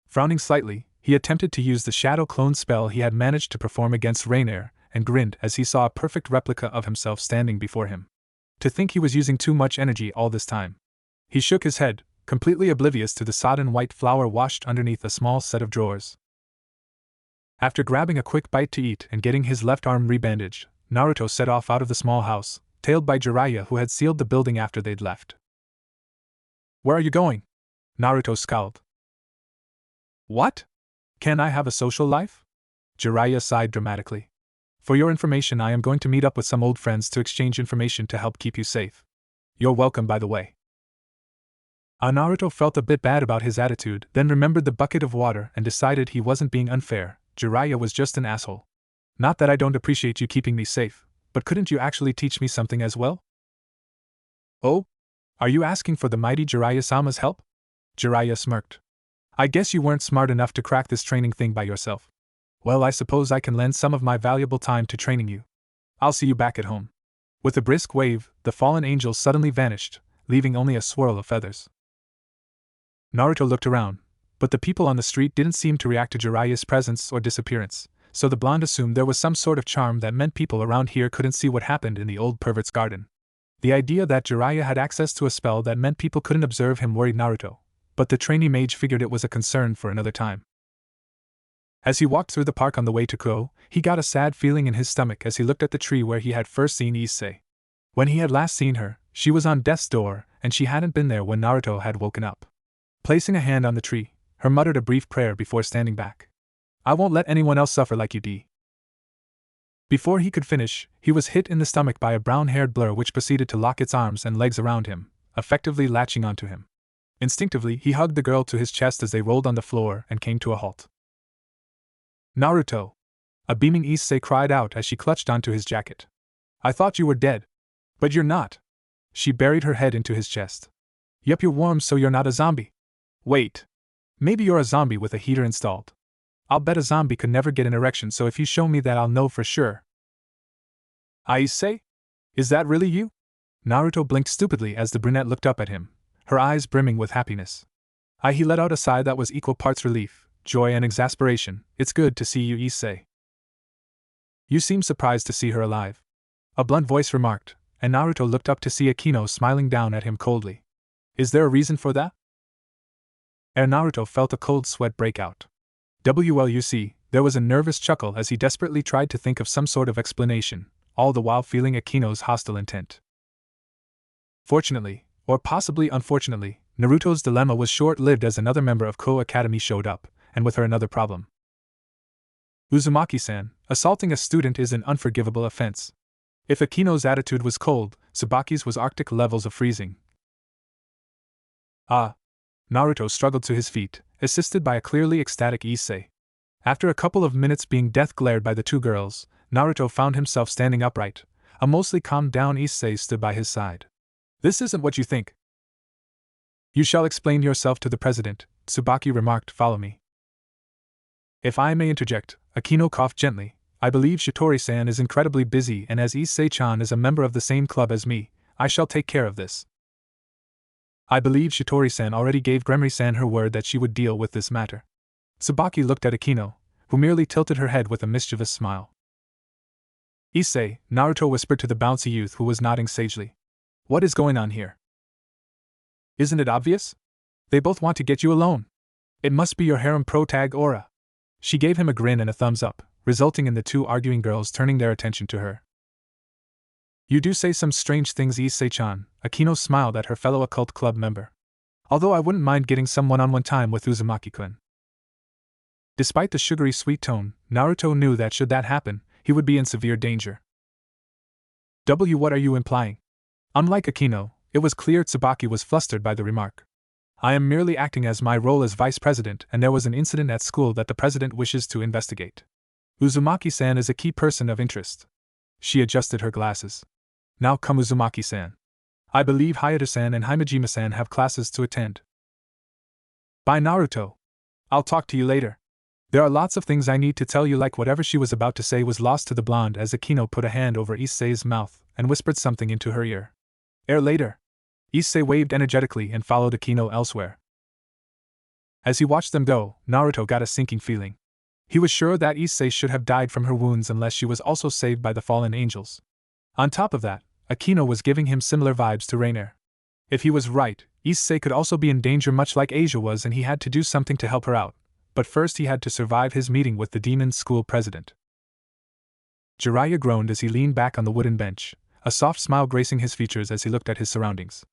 Frowning slightly, he attempted to use the shadow clone spell he had managed to perform against Rainier, and grinned as he saw a perfect replica of himself standing before him. To think he was using too much energy all this time. He shook his head, completely oblivious to the sodden white flour washed underneath a small set of drawers. After grabbing a quick bite to eat and getting his left arm rebandaged, Naruto set off out of the small house, tailed by Jiraiya, who had sealed the building after they'd left. Where are you going? Naruto scowled. What? Can I have a social life? Jiraiya sighed dramatically. For your information, I am going to meet up with some old friends to exchange information to help keep you safe. You're welcome, by the way. Naruto felt a bit bad about his attitude, then remembered the bucket of water and decided he wasn't being unfair. Jiraiya was just an asshole. Not that I don't appreciate you keeping me safe, but couldn't you actually teach me something as well? Oh? Are you asking for the mighty Jiraiya-sama's help? Jiraiya smirked. I guess you weren't smart enough to crack this training thing by yourself. Well, I suppose I can lend some of my valuable time to training you. I'll see you back at home. With a brisk wave, the fallen angel suddenly vanished, leaving only a swirl of feathers. Naruto looked around, but the people on the street didn't seem to react to Jiraiya's presence or disappearance, so the blonde assumed there was some sort of charm that meant people around here couldn't see what happened in the old pervert's garden. The idea that Jiraiya had access to a spell that meant people couldn't observe him worried Naruto, but the trainee mage figured it was a concern for another time. As he walked through the park on the way to Ko, he got a sad feeling in his stomach as he looked at the tree where he had first seen Issei. When he had last seen her, she was on death's door, and she hadn't been there when Naruto had woken up. Placing a hand on the tree, her muttered a brief prayer before standing back. I won't let anyone else suffer like you, D. Before he could finish, he was hit in the stomach by a brown-haired blur which proceeded to lock its arms and legs around him, effectively latching onto him. Instinctively, he hugged the girl to his chest as they rolled on the floor and came to a halt. Naruto! A beaming Issei cried out as she clutched onto his jacket. I thought you were dead. But you're not. She buried her head into his chest. Yup, you're warm, so you're not a zombie. Wait. Maybe you're a zombie with a heater installed. I'll bet a zombie could never get an erection, so if you show me that, I'll know for sure. Issei? Is that really you? Naruto blinked stupidly as the brunette looked up at him, her eyes brimming with happiness. He let out a sigh that was equal parts relief, joy, and exasperation. It's good to see you, Issei. You seem surprised to see her alive. A blunt voice remarked, and Naruto looked up to see Akino smiling down at him coldly. Is there a reason for that? Naruto felt a cold sweat break out. There was a nervous chuckle as he desperately tried to think of some sort of explanation, all the while feeling Akino's hostile intent. Fortunately, or possibly unfortunately, Naruto's dilemma was short-lived as another member of Ko Academy showed up, and with her another problem. Uzumaki-san, assaulting a student is an unforgivable offense. If Akino's attitude was cold, Tsubaki's was Arctic levels of freezing. Naruto struggled to his feet, assisted by a clearly ecstatic Issei. After a couple of minutes being death-glared by the two girls, Naruto found himself standing upright. A mostly calmed-down Issei stood by his side. This isn't what you think. You shall explain yourself to the president, Tsubaki remarked. Follow me. If I may interject, Akino coughed gently. I believe Shitori-san is incredibly busy, and as Issei-chan is a member of the same club as me, I shall take care of this. I believe Shitori-san already gave Gremory-san her word that she would deal with this matter. Tsubaki looked at Akino, who merely tilted her head with a mischievous smile. Issei, Naruto whispered to the bouncy youth who was nodding sagely. What is going on here? Isn't it obvious? They both want to get you alone. It must be your harem protag aura. She gave him a grin and a thumbs up, resulting in the two arguing girls turning their attention to her. You do say some strange things, Issei-chan, Akino smiled at her fellow occult club member. Although I wouldn't mind getting some one-on-one time with Uzumaki-kun. Despite the sugary sweet tone, Naruto knew that should that happen, he would be in severe danger. What are you implying? Unlike Akino, it was clear Tsubaki was flustered by the remark. I am merely acting as my role as vice president, and there was an incident at school that the president wishes to investigate. Uzumaki-san is a key person of interest. She adjusted her glasses. Now come, Uzumaki-san. I believe Hayato-san and Himejima-san have classes to attend. Bye, Naruto. I'll talk to you later. There are lots of things I need to tell you, like whatever she was about to say was lost to the blonde as Akino put a hand over Issei's mouth and whispered something into her ear. Later. Issei waved energetically and followed Akino elsewhere. As he watched them go, Naruto got a sinking feeling. He was sure that Issei should have died from her wounds unless she was also saved by the fallen angels. On top of that, Akino was giving him similar vibes to Rainier. If he was right, Issei could also be in danger much like Asia was, and he had to do something to help her out. But first he had to survive his meeting with the demon school president. Jiraiya groaned as he leaned back on the wooden bench, a soft smile gracing his features as he looked at his surroundings.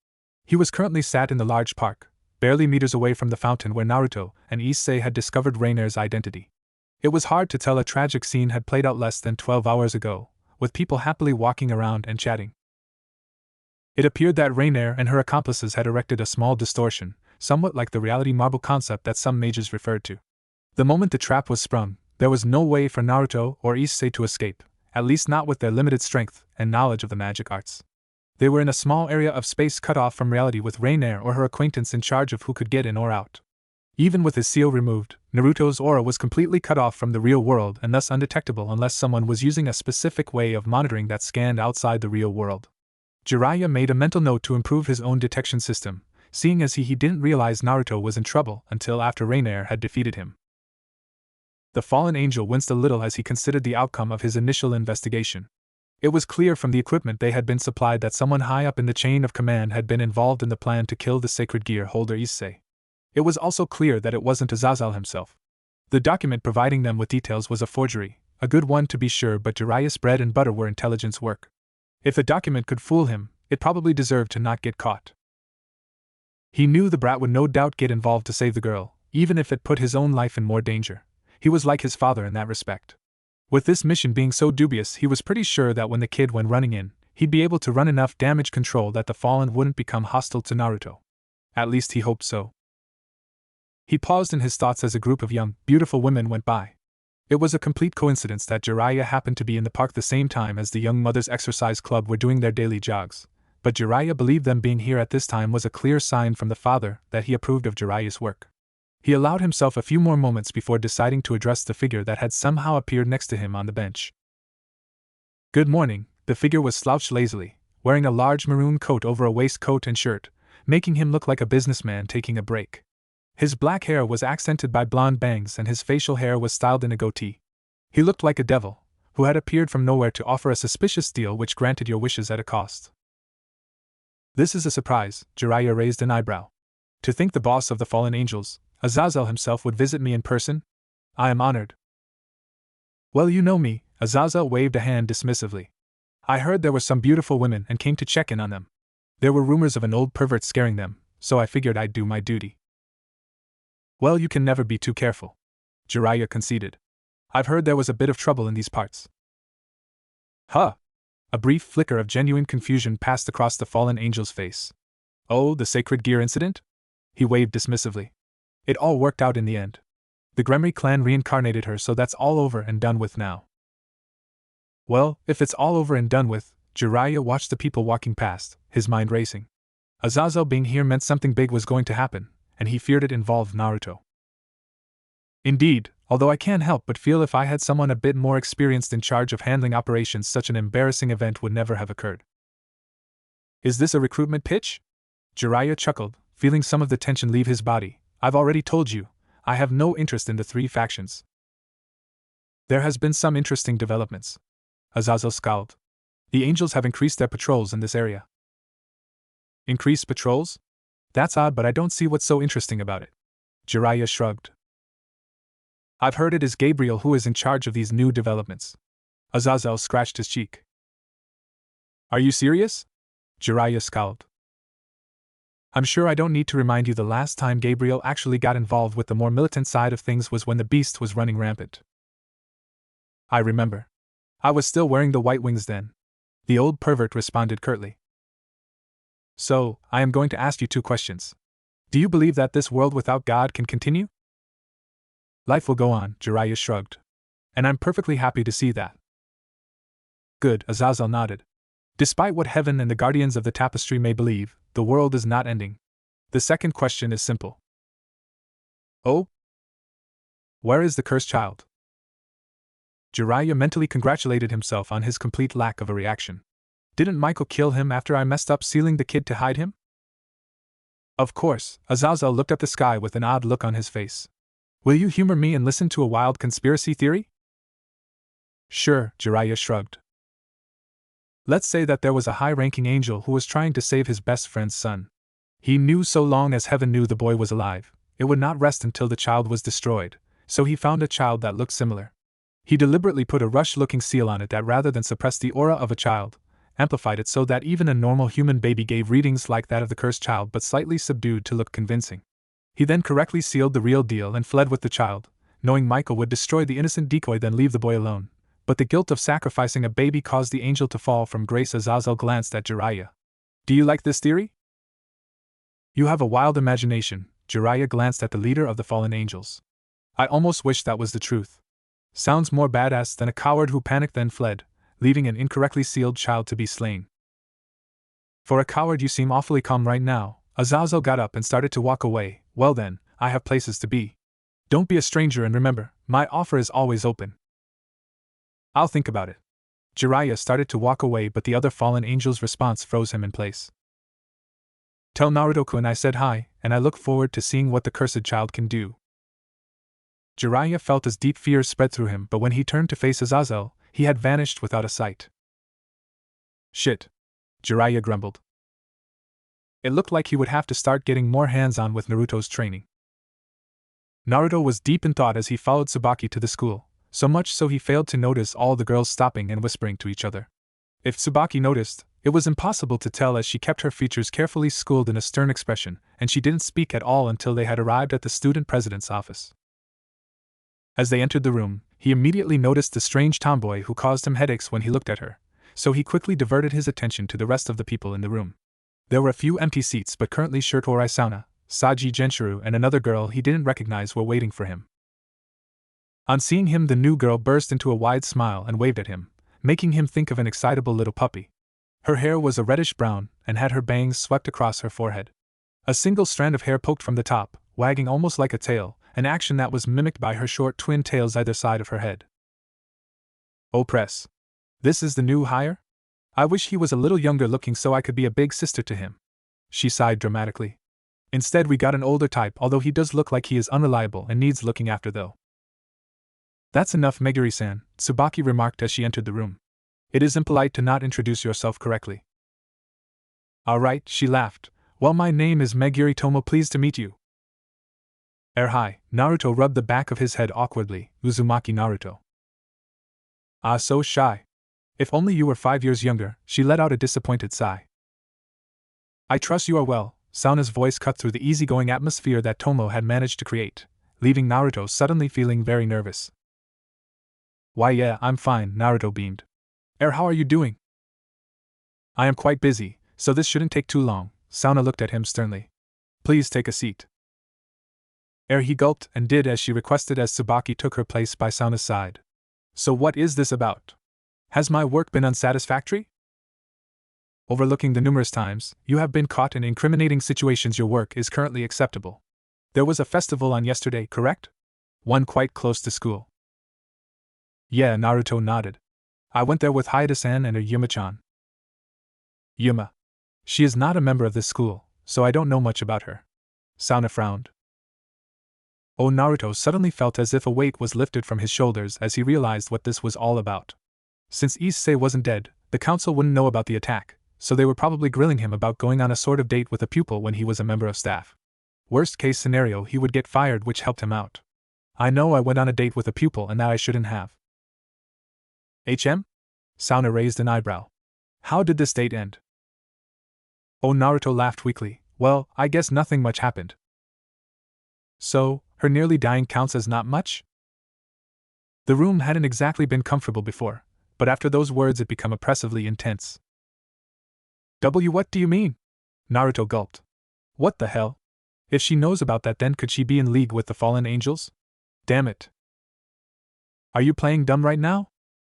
He was currently sat in the large park, barely meters away from the fountain where Naruto and Issei had discovered Rainier's identity. It was hard to tell a tragic scene had played out less than 12 hours ago, with people happily walking around and chatting. It appeared that Rainier and her accomplices had erected a small distortion, somewhat like the reality marble concept that some mages referred to. The moment the trap was sprung, there was no way for Naruto or Issei to escape, at least not with their limited strength and knowledge of the magic arts. They were in a small area of space cut off from reality, with Rainier or her acquaintance in charge of who could get in or out. Even with his seal removed, Naruto's aura was completely cut off from the real world and thus undetectable unless someone was using a specific way of monitoring that scanned outside the real world. Jiraiya made a mental note to improve his own detection system, seeing as he didn't realize Naruto was in trouble until after Rainier had defeated him. The fallen angel winced a little as he considered the outcome of his initial investigation. It was clear from the equipment they had been supplied that someone high up in the chain of command had been involved in the plan to kill the sacred gear holder Issei. It was also clear that it wasn't Azazel himself. The document providing them with details was a forgery, a good one to be sure, but Jiraiya's bread and butter were intelligence work. If the document could fool him, it probably deserved to not get caught. He knew the brat would no doubt get involved to save the girl, even if it put his own life in more danger. He was like his father in that respect. With this mission being so dubious, he was pretty sure that when the kid went running in, he'd be able to run enough damage control that the fallen wouldn't become hostile to Naruto. At least he hoped so. He paused in his thoughts as a group of young, beautiful women went by. It was a complete coincidence that Jiraiya happened to be in the park the same time as the Young Mothers Exercise Club were doing their daily jogs, but Jiraiya believed them being here at this time was a clear sign from the father that he approved of Jiraiya's work. He allowed himself a few more moments before deciding to address the figure that had somehow appeared next to him on the bench. Good morning. The figure was slouched lazily, wearing a large maroon coat over a waistcoat and shirt, making him look like a businessman taking a break. His black hair was accented by blonde bangs and his facial hair was styled in a goatee. He looked like a devil, who had appeared from nowhere to offer a suspicious deal which granted your wishes at a cost. This is a surprise, Jiraiya raised an eyebrow. To think the boss of the fallen angels, Azazel himself, would visit me in person? I am honored. Well, you know me, Azazel waved a hand dismissively. I heard there were some beautiful women and came to check in on them. There were rumors of an old pervert scaring them, so I figured I'd do my duty. Well, you can never be too careful, Jiraiya conceded. I've heard there was a bit of trouble in these parts. Huh? A brief flicker of genuine confusion passed across the fallen angel's face. Oh, the sacred gear incident? He waved dismissively. It all worked out in the end. The Gremry clan reincarnated her, so that's all over and done with now. Well, if it's all over and done with, Jiraiya watched the people walking past, his mind racing. Azazel being here meant something big was going to happen, and he feared it involved Naruto. Indeed, although I can't help but feel if I had someone a bit more experienced in charge of handling operations, such an embarrassing event would never have occurred. Is this a recruitment pitch? Jiraiya chuckled, feeling some of the tension leave his body. I've already told you, I have no interest in the three factions. There has been some interesting developments. Azazel scowled. The angels have increased their patrols in this area. Increased patrols? That's odd, but I don't see what's so interesting about it. Jiraiya shrugged. I've heard it is Gabriel who is in charge of these new developments. Azazel scratched his cheek. Are you serious? Jiraiya scowled. I'm sure I don't need to remind you the last time Gabriel actually got involved with the more militant side of things was when the beast was running rampant. I remember. I was still wearing the white wings then. The old pervert responded curtly. So, I am going to ask you 2 questions. Do you believe that this world without God can continue? Life will go on, Jiraiya shrugged. And I'm perfectly happy to see that. Good, Azazel nodded. Despite what heaven and the guardians of the tapestry may believe, the world is not ending. The second question is simple. Oh? Where is the cursed child? Jiraiya mentally congratulated himself on his complete lack of a reaction. Didn't Michael kill him after I messed up sealing the kid to hide him? Of course, Azazel looked at the sky with an odd look on his face. Will you humor me and listen to a wild conspiracy theory? Sure, Jiraiya shrugged. Let's say that there was a high-ranking angel who was trying to save his best friend's son. He knew so long as heaven knew the boy was alive, it would not rest until the child was destroyed, so he found a child that looked similar. He deliberately put a rush-looking seal on it that rather than suppress the aura of a child, amplified it so that even a normal human baby gave readings like that of the cursed child but slightly subdued to look convincing. He then correctly sealed the real deal and fled with the child, knowing Michael would destroy the innocent decoy then leave the boy alone. But the guilt of sacrificing a baby caused the angel to fall from grace. Azazel glanced at Jiraiya. Do you like this theory? You have a wild imagination, Jiraiya glanced at the leader of the fallen angels. I almost wish that was the truth. Sounds more badass than a coward who panicked then fled, leaving an incorrectly sealed child to be slain. For a coward you seem awfully calm right now. Azazel got up and started to walk away. Well then, I have places to be. Don't be a stranger and remember, my offer is always open. I'll think about it. Jiraiya started to walk away but the other fallen angel's response froze him in place. Tell Naruto-kun I said hi, and I look forward to seeing what the cursed child can do. Jiraiya felt as deep fear spread through him but when he turned to face Azazel, he had vanished without a sight. Shit. Jiraiya grumbled. It looked like he would have to start getting more hands-on with Naruto's training. Naruto was deep in thought as he followed Tsubaki to the school. So much so he failed to notice all the girls stopping and whispering to each other. If Tsubaki noticed, it was impossible to tell as she kept her features carefully schooled in a stern expression, and she didn't speak at all until they had arrived at the student president's office. As they entered the room, he immediately noticed the strange tomboy who caused him headaches when he looked at her, so he quickly diverted his attention to the rest of the people in the room. There were a few empty seats but currently Shirtori Sauna, Saji Genshiro and another girl he didn't recognize were waiting for him. On seeing him, the new girl burst into a wide smile and waved at him, making him think of an excitable little puppy. Her hair was a reddish-brown and had her bangs swept across her forehead. A single strand of hair poked from the top, wagging almost like a tail, an action that was mimicked by her short twin tails either side of her head. Oh press. This is the new hire? I wish he was a little younger looking so I could be a big sister to him. She sighed dramatically. Instead we got an older type, although he does look like he is unreliable and needs looking after though. That's enough, Meguri-san, Tsubaki remarked as she entered the room. It is impolite to not introduce yourself correctly. Alright, she laughed. Well, my name is Meguri Tomo, pleased to meet you. Hi, Naruto rubbed the back of his head awkwardly. Uzumaki Naruto. Ah, so shy. If only you were 5 years younger, she let out a disappointed sigh. I trust you are well, Sauna's voice cut through the easygoing atmosphere that Tomo had managed to create, leaving Naruto suddenly feeling very nervous. Why yeah, I'm fine, Naruto beamed. How are you doing? I am quite busy, so this shouldn't take too long, Sauna looked at him sternly. Please take a seat. He gulped and did as she requested as Tsubaki took her place by Sauna's side. So what is this about? Has my work been unsatisfactory? Overlooking the numerous times you have been caught in incriminating situations, your work is currently acceptable. There was a festival on yesterday, correct? One quite close to school. Yeah, Naruto nodded. I went there with Haida-san and her Yuma-chan. Yuma. She is not a member of this school, so I don't know much about her. Sauna frowned. Oh, Naruto suddenly felt as if a weight was lifted from his shoulders as he realized what this was all about. Since Issei wasn't dead, the council wouldn't know about the attack, so they were probably grilling him about going on a sort of date with a pupil when he was a member of staff. Worst case scenario, he would get fired, which helped him out. I know I went on a date with a pupil and that I shouldn't have. HM? Sauna raised an eyebrow. How did this date end? Oh, Naruto laughed weakly. Well, I guess nothing much happened. So, her nearly dying counts as not much? The room hadn't exactly been comfortable before, but after those words it became oppressively intense. What do you mean? Naruto gulped. What the hell? If she knows about that, then could she be in league with the fallen angels? Damn it. Are you playing dumb right now?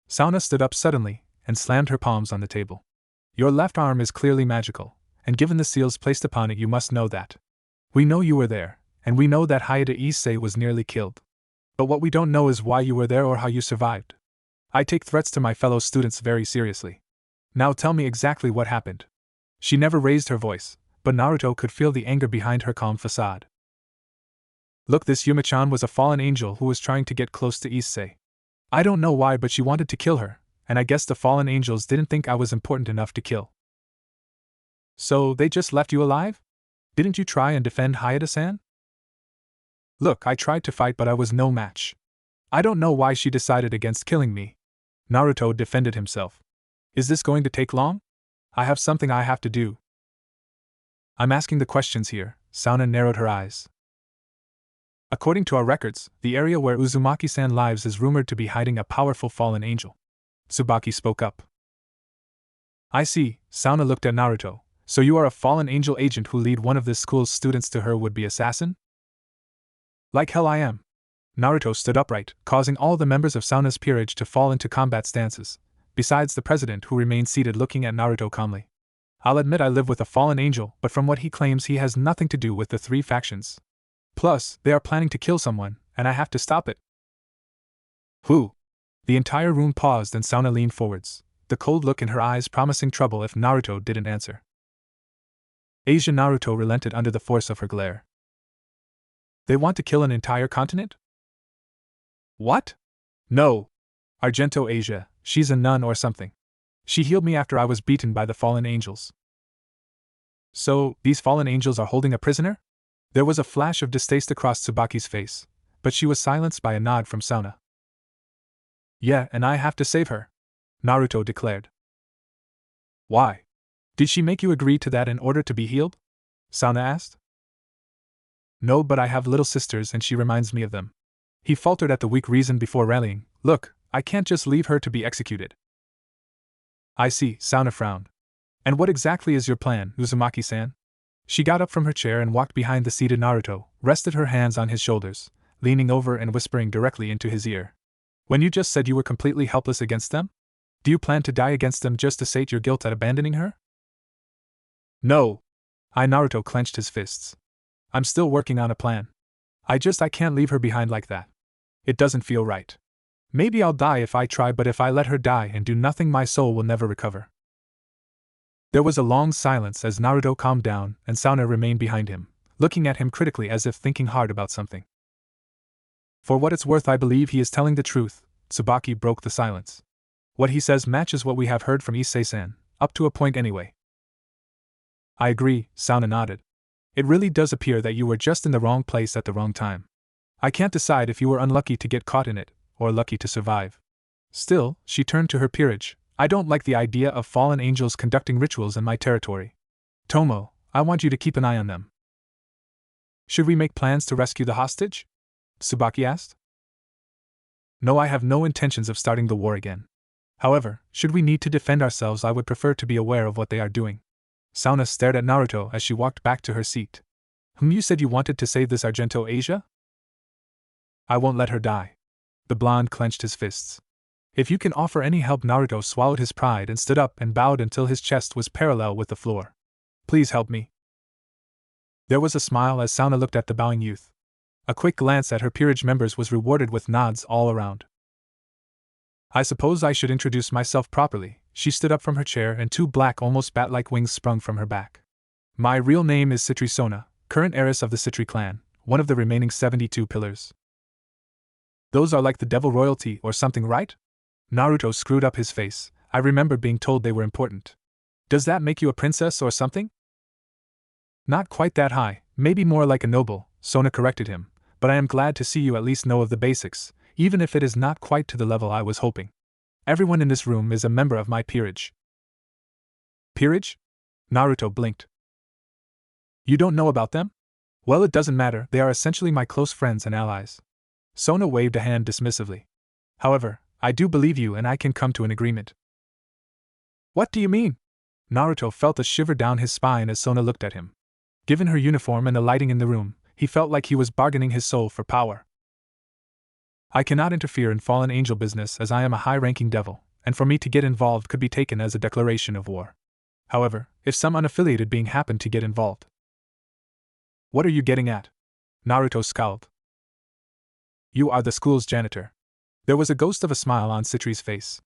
Sauna stood up suddenly and slammed her palms on the table. Your left arm is clearly magical, and given the seals placed upon it, you must know that. We know you were there, and we know that Hayate Issei was nearly killed. But what we don't know is why you were there or how you survived. I take threats to my fellow students very seriously. Now tell me exactly what happened. She never raised her voice, but Naruto could feel the anger behind her calm facade. Look, this Yuma-chan was a fallen angel who was trying to get close to Issei. I don't know why, but she wanted to kill her, and I guess the fallen angels didn't think I was important enough to kill. So they just left you alive? Didn't you try and defend Hayate-san? Look, I tried to fight, but I was no match. I don't know why she decided against killing me. Naruto defended himself. Is this going to take long? I have something I have to do. I'm asking the questions here. Sauna narrowed her eyes. According to our records, the area where Uzumaki-san lives is rumored to be hiding a powerful fallen angel. Tsubaki spoke up. I see, Sauna looked at Naruto. So you are a fallen angel agent who lead one of this school's students to her would-be assassin? Like hell I am. Naruto stood upright, causing all the members of Sauna's peerage to fall into combat stances, besides the president, who remained seated looking at Naruto calmly. I'll admit I live with a fallen angel, but from what he claims, he has nothing to do with the three factions. Plus, they are planning to kill someone, and I have to stop it. Who? The entire room paused and Sauna leaned forwards, the cold look in her eyes promising trouble if Naruto didn't answer. Asia. Naruto relented under the force of her glare. They want to kill an entire continent? What? No. Argento Asia, she's a nun or something. She healed me after I was beaten by the fallen angels. So, these fallen angels are holding a prisoner? There was a flash of distaste across Tsubaki's face, but she was silenced by a nod from Sauna. Yeah, and I have to save her, Naruto declared. Why? Did she make you agree to that in order to be healed? Sauna asked. No, but I have little sisters and she reminds me of them. He faltered at the weak reason before rallying. Look, I can't just leave her to be executed. I see, Sauna frowned. And what exactly is your plan, Uzumaki-san? She got up from her chair and walked behind the seated Naruto, rested her hands on his shoulders, leaning over and whispering directly into his ear. When you just said you were completely helpless against them? Do you plan to die against them just to sate your guilt at abandoning her? No. Naruto clenched his fists. I'm still working on a plan. I can't leave her behind like that. It doesn't feel right. Maybe I'll die if I try, but if I let her die and do nothing, my soul will never recover. There was a long silence as Naruto calmed down and Sauna remained behind him, looking at him critically as if thinking hard about something. For what it's worth, I believe he is telling the truth, Tsubaki broke the silence. What he says matches what we have heard from Issei-san, up to a point anyway. I agree, Sauna nodded. It really does appear that you were just in the wrong place at the wrong time. I can't decide if you were unlucky to get caught in it, or lucky to survive. Still, she turned to her peerage, I don't like the idea of fallen angels conducting rituals in my territory. Tomo, I want you to keep an eye on them. Should we make plans to rescue the hostage? Tsubaki asked. No, I have no intentions of starting the war again. However, should we need to defend ourselves, I would prefer to be aware of what they are doing. Sauna stared at Naruto as she walked back to her seat. You said you wanted to save this Argento Asia? I won't let her die. The blonde clenched his fists. If you can offer any help, Naruto swallowed his pride and stood up and bowed until his chest was parallel with the floor. Please help me. There was a smile as Sauna looked at the bowing youth. A quick glance at her peerage members was rewarded with nods all around. I suppose I should introduce myself properly. She stood up from her chair and two black, almost bat-like wings sprung from her back. My real name is Citri Sona, current heiress of the Citri clan, one of the remaining 72 pillars. Those are like the devil royalty or something, right? Naruto screwed up his face. I remember being told they were important. Does that make you a princess or something? Not quite that high, maybe more like a noble, Sona corrected him, but I am glad to see you at least know of the basics, even if it is not quite to the level I was hoping. Everyone in this room is a member of my peerage. Peerage? Naruto blinked. You don't know about them? Well, it doesn't matter, they are essentially my close friends and allies. Sona waved a hand dismissively. However, I do believe you and I can come to an agreement. What do you mean? Naruto felt a shiver down his spine as Sona looked at him. Given her uniform and the lighting in the room, he felt like he was bargaining his soul for power. I cannot interfere in fallen angel business as I am a high-ranking devil, and for me to get involved could be taken as a declaration of war. However, if some unaffiliated being happened to get involved. What are you getting at? Naruto scowled. You are the school's janitor. There was a ghost of a smile on Citri's face.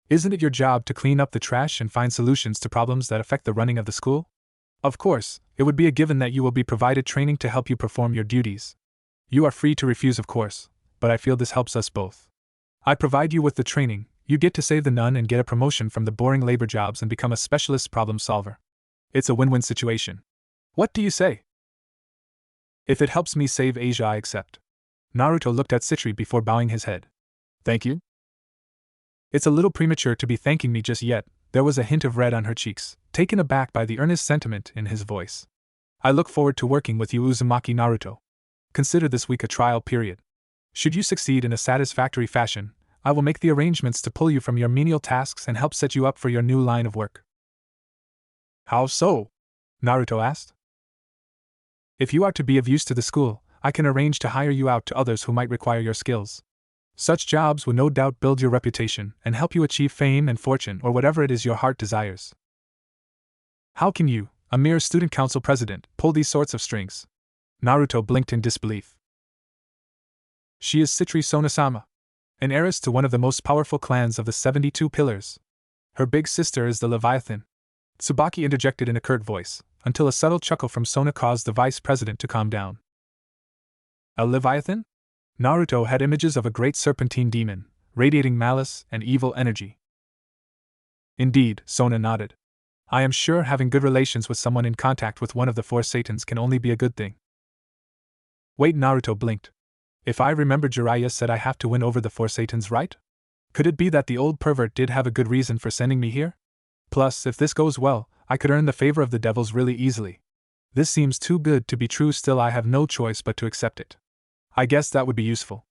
Isn't it your job to clean up the trash and find solutions to problems that affect the running of the school? Of course, it would be a given that you will be provided training to help you perform your duties. You are free to refuse, of course, but I feel this helps us both. I provide you with the training, you get to save the nun and get a promotion from the boring labor jobs and become a specialist problem solver. It's a win-win situation. What do you say? If it helps me save Asia, I accept. Naruto looked at Citri before bowing his head. Thank you? It's a little premature to be thanking me just yet. There was a hint of red on her cheeks, taken aback by the earnest sentiment in his voice. I look forward to working with you, Uzumaki Naruto. Consider this week a trial period. Should you succeed in a satisfactory fashion, I will make the arrangements to pull you from your menial tasks and help set you up for your new line of work. How so? Naruto asked. If you are to be of use to the school, I can arrange to hire you out to others who might require your skills. Such jobs will no doubt build your reputation and help you achieve fame and fortune or whatever it is your heart desires. How can you, a mere student council president, pull these sorts of strings? Naruto blinked in disbelief. She is Citri Sonosama, an heiress to one of the most powerful clans of the 72 Pillars. Her big sister is the Leviathan. Tsubaki interjected in a curt voice, until a subtle chuckle from Sona caused the vice president to calm down. A Leviathan? Naruto had images of a great serpentine demon, radiating malice and evil energy. Indeed, Sona nodded. I am sure having good relations with someone in contact with one of the four Satans can only be a good thing. Wait, Naruto blinked. If I remember, Jiraiya said I have to win over the four Satans, right? Could it be that the old pervert did have a good reason for sending me here? Plus, if this goes well, I could earn the favor of the devils really easily. This seems too good to be true, still I have no choice but to accept it. I guess that would be useful.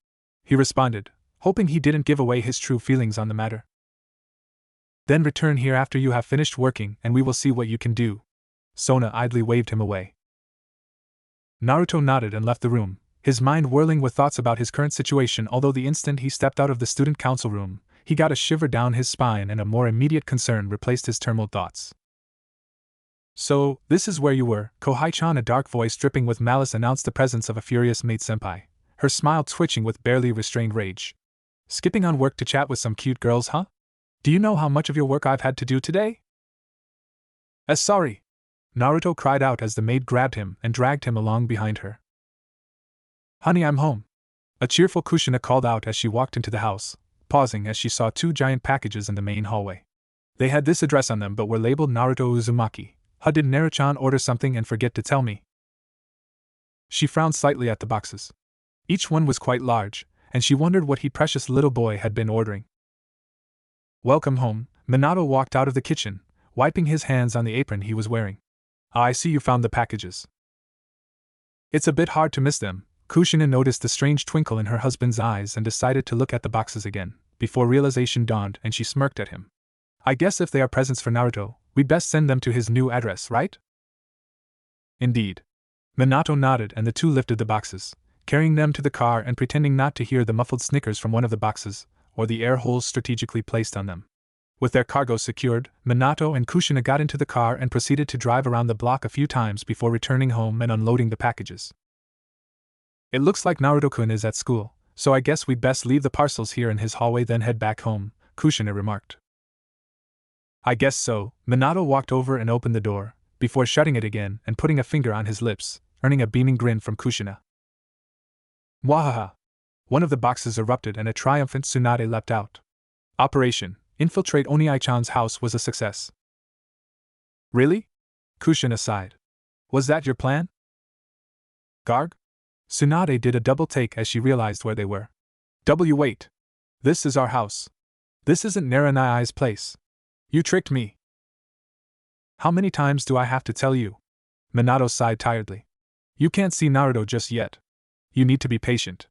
He responded, hoping he didn't give away his true feelings on the matter. Then return here after you have finished working and we will see what you can do. Sona idly waved him away. Naruto nodded and left the room, his mind whirling with thoughts about his current situation. Although the instant he stepped out of the student council room, he got a shiver down his spine and a more immediate concern replaced his turmoiled thoughts. So, this is where you were, Kohai-chan, a dark voice dripping with malice announced the presence of a furious maid-senpai, her smile twitching with barely restrained rage. Skipping on work to chat with some cute girls, huh? Do you know how much of your work I've had to do today? Sorry! Naruto cried out as the maid grabbed him and dragged him along behind her. Honey, I'm home. A cheerful Kushina called out as she walked into the house, pausing as she saw two giant packages in the main hallway. They had this address on them but were labeled Naruto Uzumaki. Did Naruto-chan order something and forget to tell me? She frowned slightly at the boxes. Each one was quite large, and she wondered what he precious little boy had been ordering. Welcome home, Minato walked out of the kitchen, wiping his hands on the apron he was wearing. I see you found the packages. It's a bit hard to miss them. Kushina noticed the strange twinkle in her husband's eyes and decided to look at the boxes again, before realization dawned and she smirked at him. I guess if they are presents for Naruto, we'd best send them to his new address, right? Indeed. Minato nodded and the two lifted the boxes, carrying them to the car and pretending not to hear the muffled snickers from one of the boxes, or the air holes strategically placed on them. With their cargo secured, Minato and Kushina got into the car and proceeded to drive around the block a few times before returning home and unloading the packages. It looks like Naruto-kun is at school, so I guess we'd best leave the parcels here in his hallway then head back home, Kushina remarked. I guess so. Minato walked over and opened the door, before shutting it again and putting a finger on his lips, earning a beaming grin from Kushina. Wahaha! One of the boxes erupted and a triumphant Tsunade leapt out. Operation Infiltrate Oniai-chan's house was a success. Really? Kushina sighed. Was that your plan? Garg? Tsunade did a double take as she realized where they were. Wait. This is our house. This isn't Naranai's place. You tricked me. How many times do I have to tell you? Minato sighed tiredly. You can't see Naruto just yet. You need to be patient.